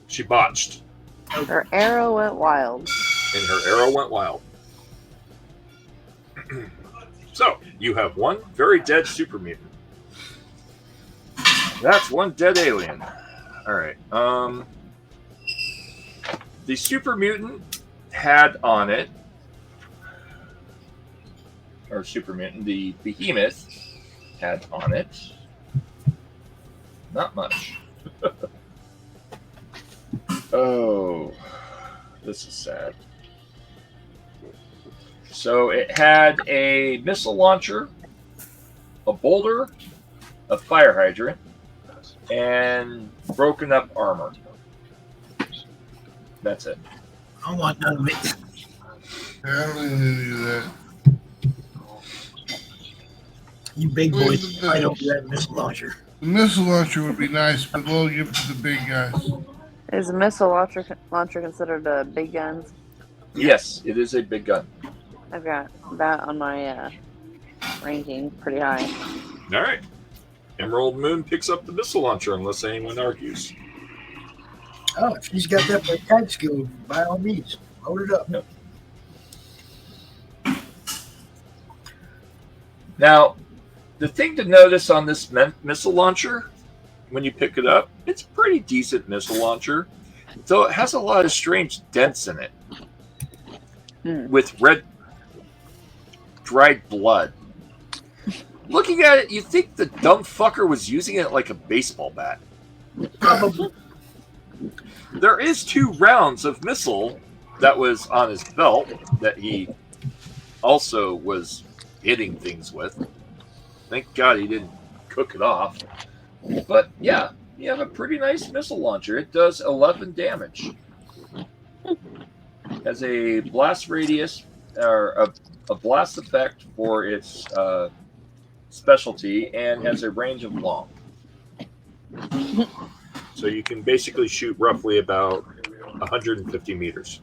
B: She botched.
C: Her arrow went wild.
B: And her arrow went wild. So, you have one very dead super mutant. That's one dead alien. Alright. The super mutant had on it, or super mutant, the behemoth had on it, not much. Oh, this is sad. So it had a missile launcher, a boulder, a fire hydrant, and broken up armor. That's it.
F: I want none of it.
J: I don't really do that.
F: You big boys fight over that missile launcher.
J: The missile launcher would be nice, but we'll give it to the big guys.
C: Is a missile launcher considered a big gun?
B: Yes, it is a big gun.
C: I've got that on my ranking pretty high.
B: All right. Emerald Moon picks up the missile launcher unless anyone argues.
F: Oh, if she's got that type skill, by all means, load it up.
B: Yep. Now, the thing to notice on this missile launcher, when you pick it up, it's a pretty decent missile launcher, though it has a lot of strange dents in it with red dried blood. Looking at it, you think the dumb fucker was using it like a baseball bat.
F: Probably.
B: There is 2 rounds of missile that was on his belt that he also was hitting things with. Thank God he didn't cook it off. But yeah, you have a pretty nice missile launcher. It does 11 damage. Has a blast radius, or a blast effect for its specialty, and has a range of long. So you can basically shoot roughly about 150 meters.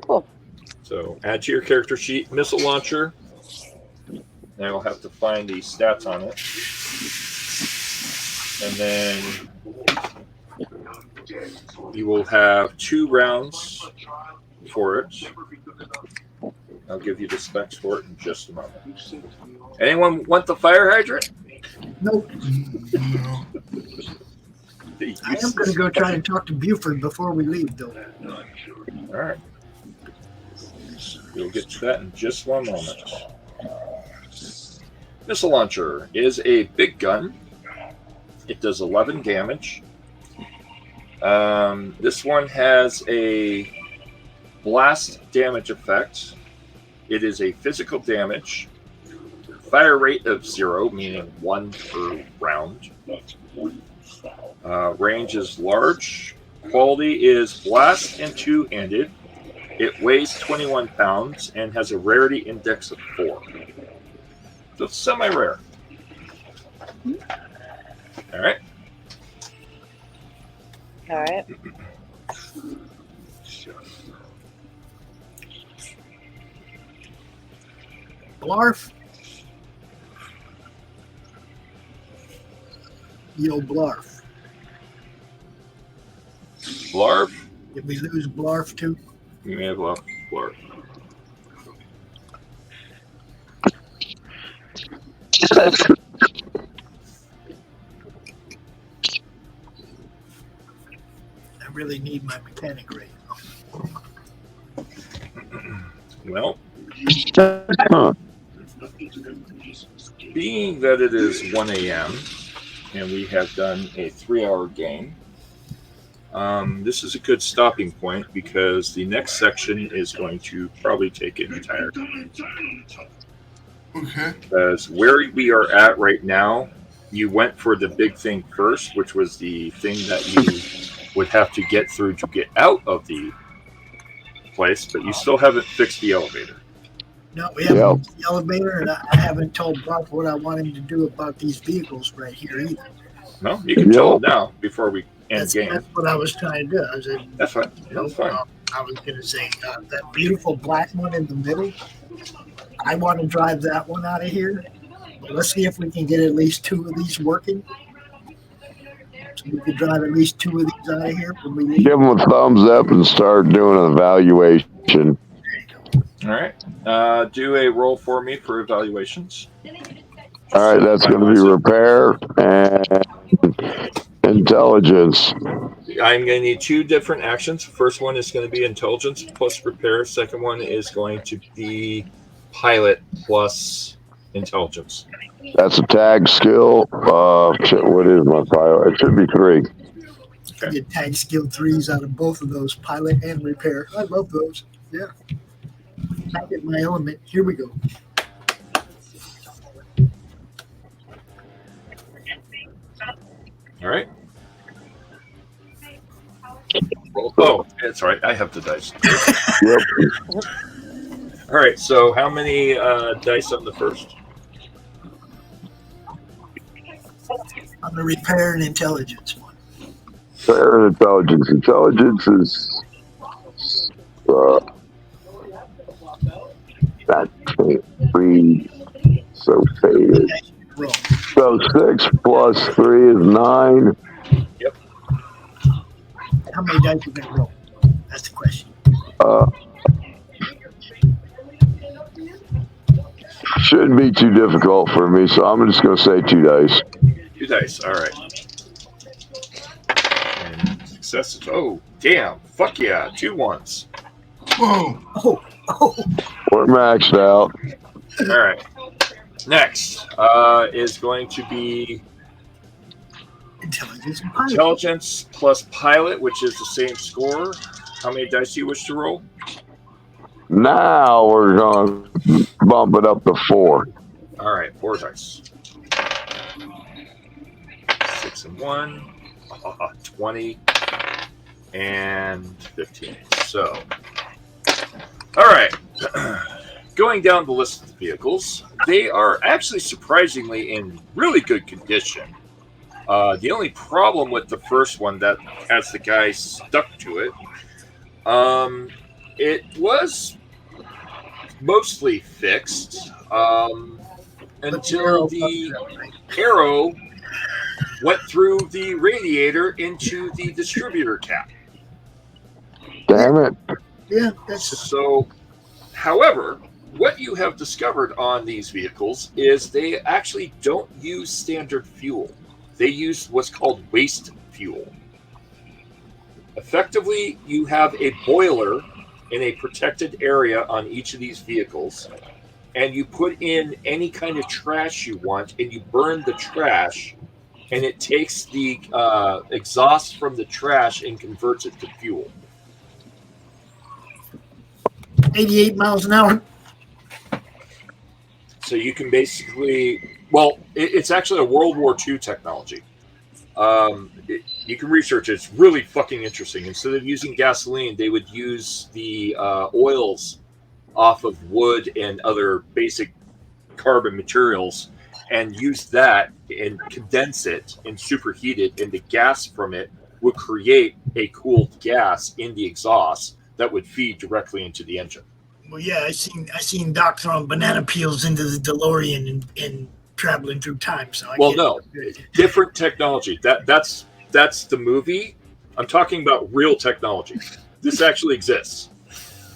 C: Cool.
B: So add to your character sheet, missile launcher. And I'll have to find the stats on it. And then you will have 2 rounds for it. I'll give you the specs for it in just a moment. Anyone want the fire hydrant?
F: Nope.
J: No.
F: I am going to go try and talk to Buford before we leave, though.
B: All right. We'll get to that in just one moment. Missile launcher is a big gun. It does 11 damage. This one has a blast damage effect. It is a physical damage. Fire rate of 0, meaning 1 per round. Range is large. Quality is blast and 2-handed. It weighs 21 pounds and has a rarity index of 4. So it's semi-rare. All right.
C: All right.
F: Blarf. Yo, Blarf.
B: Blarf?
F: Did we lose Blarf too?
B: You may have lost Blarf.
F: I really need my mechanic ray.
B: Well, being that it is 1 a.m. and we have done a 3-hour game, this is a good stopping point because the next section is going to probably take an entire time.
J: Okay.
B: Because where we are at right now, you went for the big thing first, which was the thing that you would have to get through to get out of the place, but you still haven't fixed the elevator.
F: No, we haven't fixed the elevator, and I haven't told Blarf what I want him to do about these vehicles right here either.
B: No, you can tell them now before we end game.
F: That's what I was trying to do. I said,
B: That's fine. That's fine.
F: I was going to say that beautiful black one in the middle. I want to drive that one out of here. Let's see if we can get at least 2 of these working. So we could drive at least 2 of these out of here when we leave.
G: Give them a thumbs up and start doing an evaluation.
B: All right. Do a roll for me for evaluations.
G: All right, that's going to be repair and intelligence.
B: I'm going to need 2 different actions. First one is going to be intelligence plus repair. Second one is going to be pilot plus intelligence.
G: That's a tag skill. Shit, what is my pilot? It should be 3.
F: Okay. Get tag skill 3s out of both of those, pilot and repair. I love those. Yeah. Back at my element. Here we go.
B: All right. Oh, it's all right. I have the dice.
G: Yep.
B: All right. So how many dice on the first?
F: On the repair and intelligence one.
G: Repair and intelligence. Intelligence is that can't read so faded. So 6 plus 3 is 9.
B: Yep.
F: How many dice you gonna roll? That's the question.
G: Shouldn't be too difficult for me, so I'm just going to say 2 dice.
B: 2 dice. All right. And success. Oh, damn. Fuck yeah. 2 ones.
J: Whoa.
F: Oh.
G: We're maxed out.
B: All right. Next is going to be
F: intelligence and pilot.
B: Intelligence plus pilot, which is the same score. How many dice do you wish to roll?
G: Now we're going to bump it up to 4.
B: All right, 4 dice. 6 and 1, 20, and 15. So, all right. Going down the list of the vehicles, they are actually surprisingly in really good condition. The only problem with the first one that has the guy stuck to it, it was mostly fixed until the arrow went through the radiator into the distributor cap.
G: Damn it.
F: Yeah, that's
B: so. However, what you have discovered on these vehicles is they actually don't use standard fuel. They use what's called waste fuel. Effectively, you have a boiler in a protected area on each of these vehicles, and you put in any kind of trash you want, and you burn the trash, and it takes the exhaust from the trash and converts it to fuel.
F: 88 miles an hour.
B: So you can basically, well, it's actually a World War II technology. You can research it. It's really fucking interesting. Instead of using gasoline, they would use the oils off of wood and other basic carbon materials and use that and condense it and superheat it, and the gas from it would create a cooled gas in the exhaust that would feed directly into the engine.
F: Well, yeah, I seen Doc throwing banana peels into the DeLorean and traveling through time. So
B: different technology. That's the movie. I'm talking about real technology. This actually exists.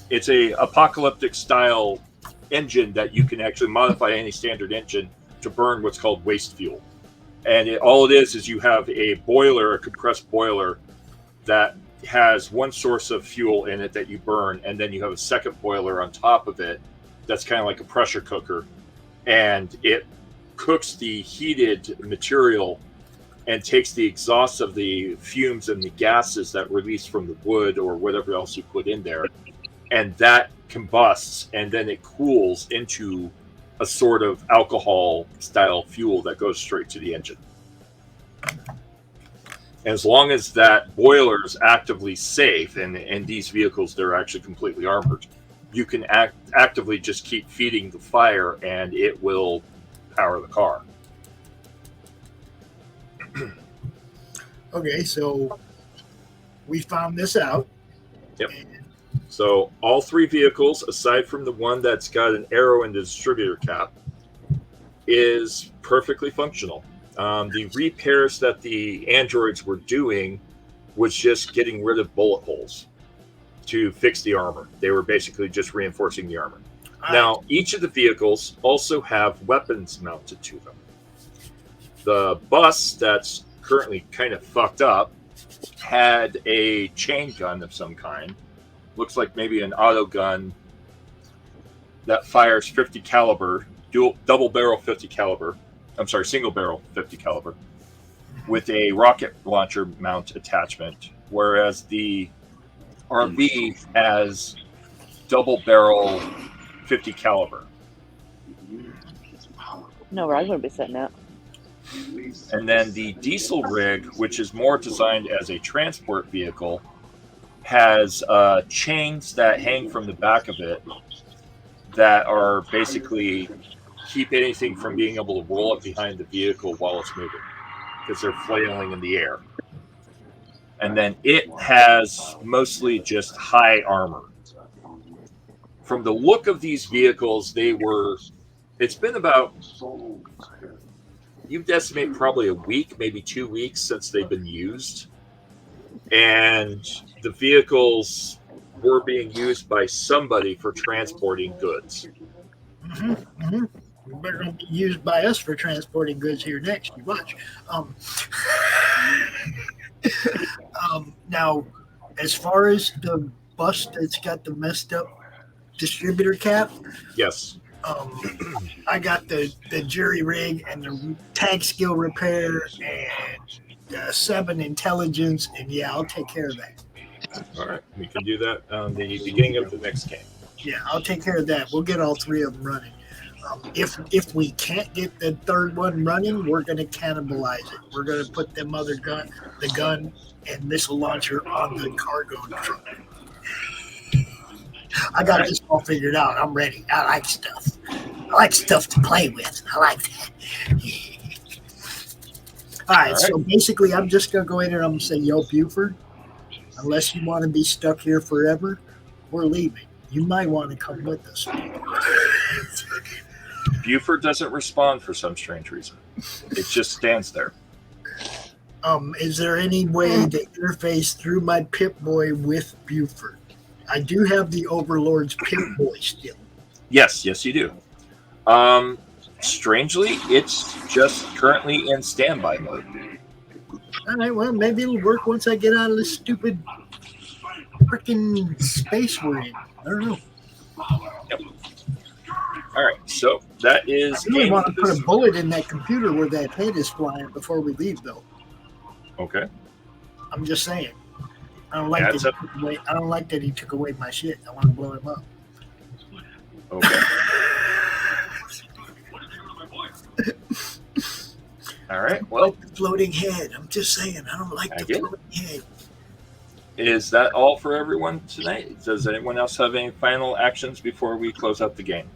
B: It's a apocalyptic style engine that you can actually modify any standard engine to burn what's called waste fuel. And all it is you have a boiler, a compressed boiler that has one source of fuel in it that you burn, and then you have a second boiler on top of it that's kind of like a pressure cooker, and it cooks the heated material and takes the exhaust of the fumes and the gases that release from the wood or whatever else you put in there, and that combusts, and then it cools into a sort of alcohol style fuel that goes straight to the engine. As long as that boiler is actively safe, and in these vehicles they're actually completely armored, you can actively just keep feeding the fire and it will power the car.
F: Okay, so we found this out.
B: Yep. So all 3 vehicles, aside from the one that's got an arrow in the distributor cap, is perfectly functional. The repairs that the androids were doing was just getting rid of bullet holes to fix the armor. They were basically just reinforcing the armor. Now, each of the vehicles also have weapons mounted to them. The bus that's currently kind of fucked up had a chain gun of some kind. Looks like maybe an auto gun that fires 50 caliber, double barrel 50 caliber. I'm sorry, single barrel 50 caliber with a rocket launcher mount attachment, whereas the RV has double barrel 50 caliber.
C: No, where I would be sitting at.
B: And then the diesel rig, which is more designed as a transport vehicle, has chains that hang from the back of it that are basically keep anything from being able to roll up behind the vehicle while it's moving, because they're flailing in the air. And then it has mostly just high armor. From the look of these vehicles, it's been about, you'd estimate probably a week, maybe 2 weeks since they've been used. And the vehicles were being used by somebody for transporting goods.
F: They're going to be used by us for transporting goods here next. You watch. Now, as far as the bus that's got the messed up distributor cap,
B: yes,
F: I got the jury rig and the tank skill repair and 7 intelligence, and yeah, I'll take care of that.
B: All right, we can do that on the beginning of the next game.
F: Yeah, I'll take care of that. We'll get all 3 of them running. If we can't get the third one running, we're going to cannibalize it. We're going to put them other the gun and missile launcher on the cargo truck. I got this all figured out. I'm ready. I like stuff. I like stuff to play with. I like that. All right, so basically I'm just going to go in and I'm going to say, yo, Buford, unless you want to be stuck here forever, we're leaving. You might want to come with us.
B: Buford doesn't respond for some strange reason. It just stands there.
F: Is there any way to interface through my Pip-Boy with Buford? I do have the Overlord's Pip-Boy still.
B: Yes, you do. Strangely, it's just currently in standby mode.
F: All right, well, maybe it'll work once I get out of this stupid freaking space we're in. I don't know.
B: Yep. All right, so that is.
F: I really want to put a bullet in that computer where that head is flying before we leave, though.
B: Okay.
F: I'm just saying. I don't like that he took away my shit. I want to blow him up.
B: Okay. All right. Well,
F: the floating head. I'm just saying. I don't like the floating head.
B: Is that all for everyone tonight? Does anyone else have any final actions before we close out the game?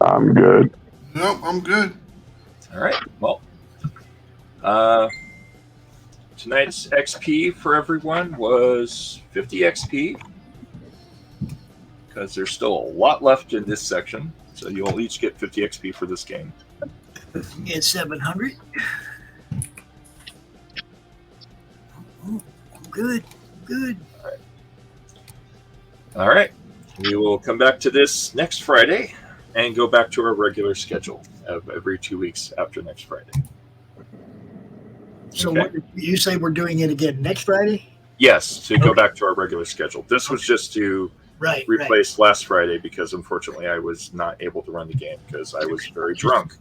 G: I'm good.
J: Nope, I'm good.
B: All right. Well, tonight's XP for everyone was 50 XP because there's still a lot left in this section. So you'll each get 50 XP for this game.
F: Get 700. Good.
B: All right. We will come back to this next Friday and go back to our regular schedule of every 2 weeks after next Friday.
F: So what, you say we're doing it again next Friday?
B: Yes, to go back to our regular schedule. This was just to replace last Friday because unfortunately I was not able to run the game because I was very drunk.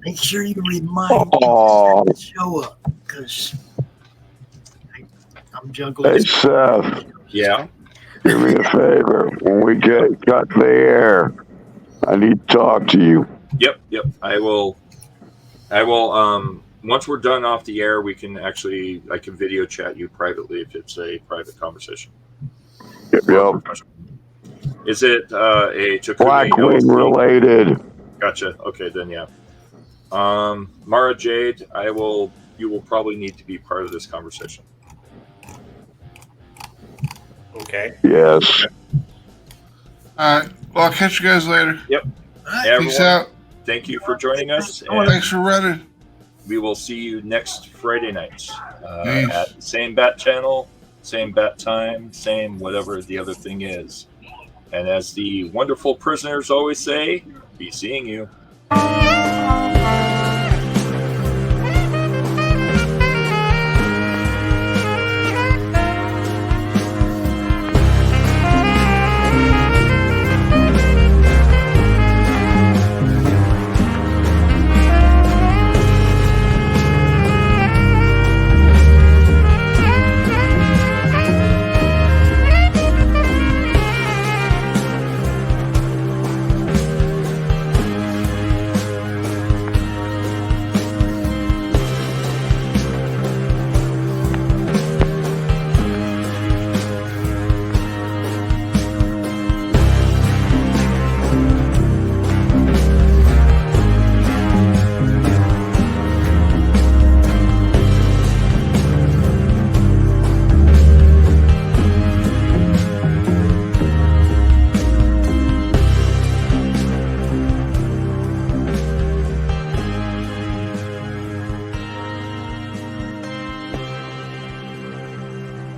F: Make sure you remind me to show up because I'm juggling.
G: Hey, Seth.
B: Yeah?
G: Do me a favor. When we cut the air, I need to talk to you.
B: Yep. I will, once we're done off the air, I can video chat you privately if it's a private conversation.
G: Yep.
B: Is it a Chakumi
G: Blackwing related?
B: Gotcha. Okay, then yeah. Mara Jade, you will probably need to be part of this conversation.
D: Okay.
G: Yes.
J: All right. Well, I'll catch you guys later.
B: Yep.
J: Peace out.
B: thank you for joining us.
J: Thanks for running.
B: We will see you next Friday night
J: Peace.
B: at the same bat channel, same bat time, same whatever the other thing is. And as the wonderful prisoners always say, be seeing you.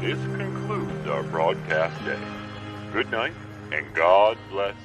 L: This concludes our broadcast day. Good night, and God bless